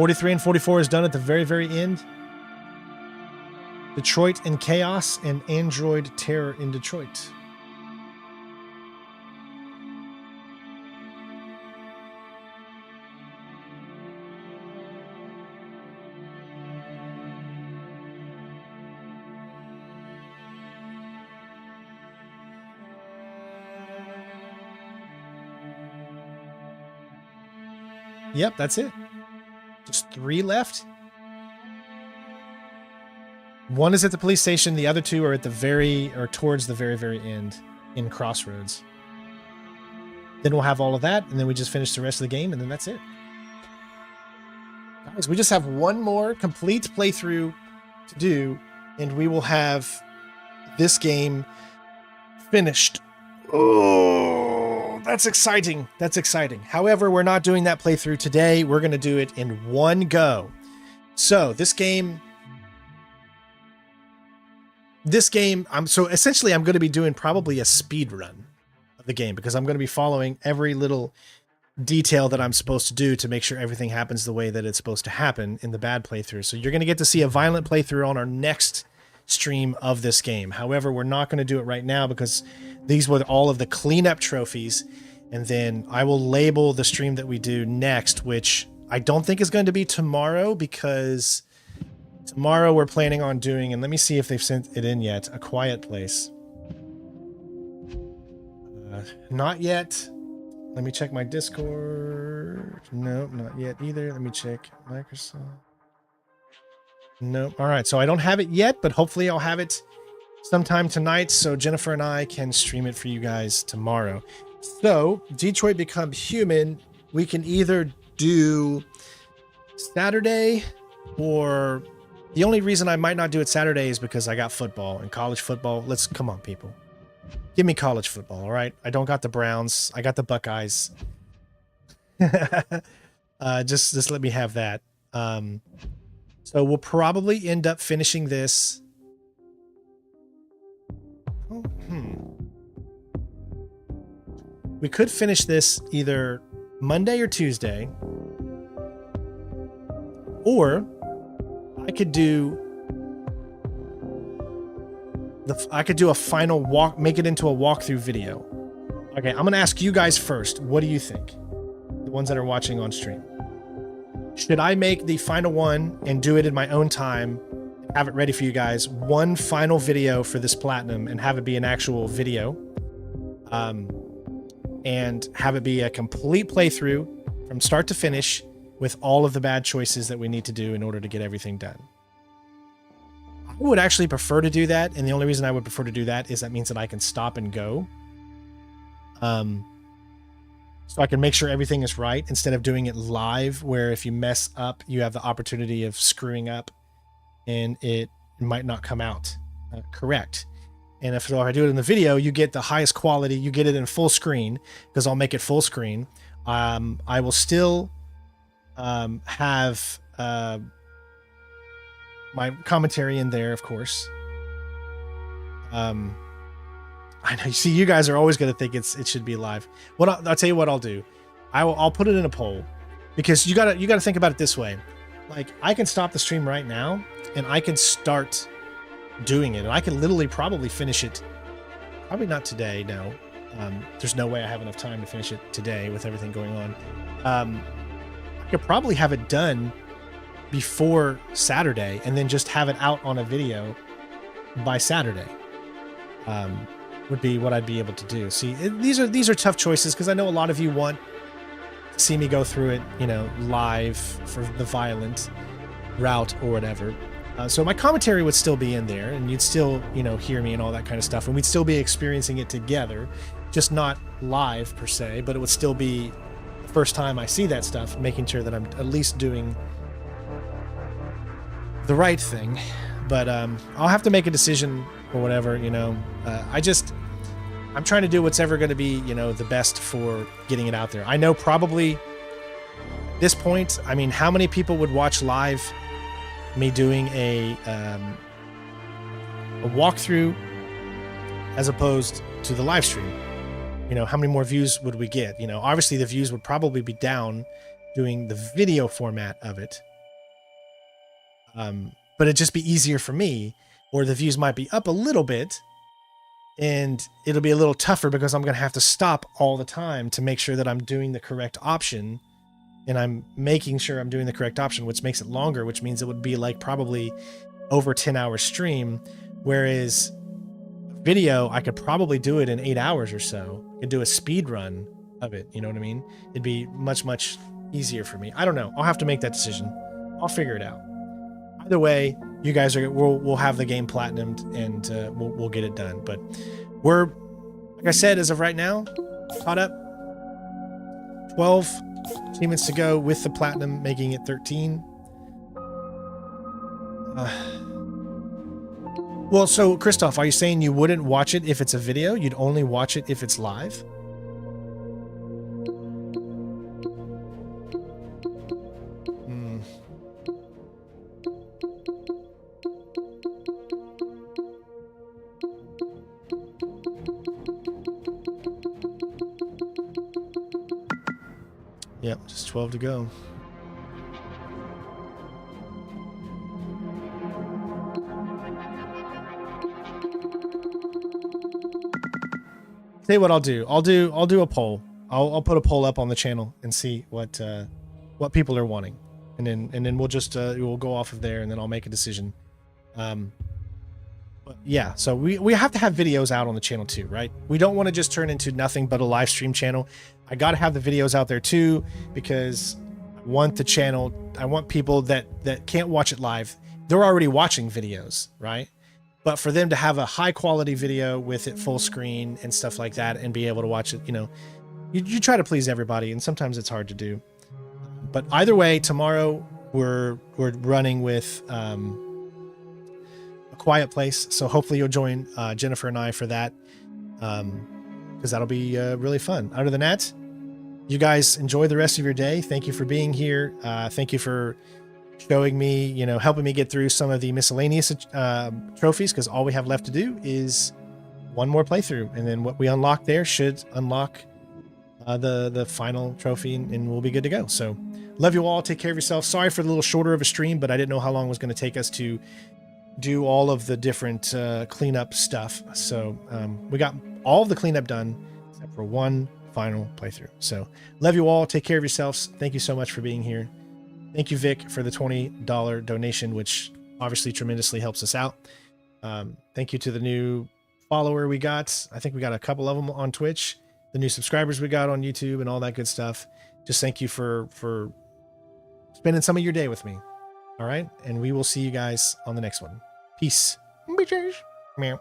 Speaker 1: 43 and 44 is done at the very, very end. Detroit in Chaos and Android Terror in Detroit. Yep, that's it. Just 3 left. One is at the police station. The other 2 are at towards the very, very end in Crossroads. Then we'll have all of that, and then we just finish the rest of the game, and then that's it. Guys, we just have one more complete playthrough to do, and we will have this game finished. Oh, that's exciting. That's exciting. However, we're not doing that playthrough today. We're going to do it in one go. So this game, essentially I'm going to be doing probably a speed run of the game, because I'm going to be following every little detail that I'm supposed to do to make sure everything happens the way that it's supposed to happen in the bad playthrough. So you're going to get to see a violent playthrough on our next stream of this game. However, we're not going to do it right now because these were all of the cleanup trophies, and then I will label the stream that we do next, which I don't think is going to be tomorrow, because tomorrow we're planning on doing, and let me see if they've sent it in yet, A Quiet Place. Not yet. Let me check my Discord. Nope, not yet either. Let me check Microsoft. Nope. All right, so I don't have it yet, but hopefully I'll have it sometime tonight, so Jennifer and I can stream it for you guys tomorrow. So, Detroit Become Human, we can either do Saturday, or the only reason I might not do it Saturday is because I got football and college football. Come on, people. Give me college football, all right? I don't got the Browns. I got the Buckeyes. Just let me have that. So we'll probably end up finishing this. We could finish this either Monday or Tuesday, or I could do a final walk, make it into a walkthrough video. Okay, I'm gonna ask you guys first. What do you think? The ones that are watching on stream. Should I make the final one and do it in my own time, have it ready for you guys, one final video for this platinum, and have it be an actual video, and have it be a complete playthrough from start to finish with all of the bad choices that we need to do in order to get everything done? I would actually prefer to do that, and the only reason I would prefer to do that is that means that I can stop and go. So I can make sure everything is right instead of doing it live, where if you mess up, you have the opportunity of screwing up and it might not come out correct. And if I do it in the video, you get the highest quality, you get it in full screen, because I'll make it full screen. I will still have my commentary in there, of course. I know. You see, you guys are always going to think it should be live. I'll tell you what I'll do. I'll put it in a poll, because you gotta think about it this way. Like, I can stop the stream right now and I can start doing it, and I can literally probably finish it. Probably not today. No, there's no way I have enough time to finish it today with everything going on. I could probably have it done before Saturday, and then just have it out on a video by Saturday. Would be what I'd be able to do. See, these are tough choices, because I know a lot of you want to see me go through it, live for the violent route or whatever. So my commentary would still be in there, and you'd still, hear me and all that kind of stuff, and we'd still be experiencing it together, just not live per se, but it would still be the first time I see that stuff, making sure that I'm at least doing the right thing. But I'll have to make a decision or whatever, I'm trying to do what's ever going to be, the best for getting it out there. I know probably at this point, how many people would watch live me doing a walkthrough as opposed to the live stream? How many more views would we get? Obviously the views would probably be down doing the video format of it, But it'd just be easier for me, or the views might be up a little bit, and it'll be a little tougher because I'm going to have to stop all the time to make sure that I'm doing the correct option, and I'm making sure I'm doing the correct option, which makes it longer, which means it would be like probably over 10-hour stream, whereas video, I could probably do it in 8 hours or so. I could do a speed run of it, you know what I mean? It'd be much, much easier for me. I don't know. I'll have to make that decision. I'll figure it out. Either way, you guys we'll have the game platinumed, and we'll get it done. But we're, like I said, as of right now, caught up. 12 achievements to go with the platinum, making it 13. Well, so Christoph, are you saying you wouldn't watch it if it's a video? You'd only watch it if it's live? Yep, just 12 to go. Tell you what I'll do. I'll do a poll. I'll put a poll up on the channel and see what people are wanting, and then we'll just we'll go off of there, and then I'll make a decision. But yeah, so we have to have videos out on the channel too, right? We don't want to just turn into nothing but a live stream channel. I got to have the videos out there too, because I want the channel, I want people that can't watch it live. They're already watching videos, right? But for them to have a high quality video with it full screen and stuff like that, and be able to watch it, you know, you try to please everybody, and sometimes it's hard to do. But either way, tomorrow we're running with A Quiet Place, so hopefully you'll join Jennifer and I for that, because that'll be really fun. Other than that, you guys enjoy the rest of your day. Thank you for being here. Thank you for showing me, you know, helping me get through some of the miscellaneous trophies, because all we have left to do is one more playthrough, and then what we unlock there should unlock the final trophy, and we'll be good to go. So love you all. Take care of yourself. Sorry for the little shorter of a stream, but I didn't know how long it was going to take us to do all of the different cleanup stuff. So we got all of the cleanup done except for one final playthrough. So love you all. Take care of yourselves. Thank you so much for being here. Thank you, Vic, for the $20 donation, which obviously tremendously helps us out. Thank you to the new follower we got. I think we got a couple of them on Twitch, the new subscribers we got on YouTube, and all that good stuff. Just thank you for spending some of your day with me. All right. And we will see you guys on the next one. Peace. Bitches. Meow.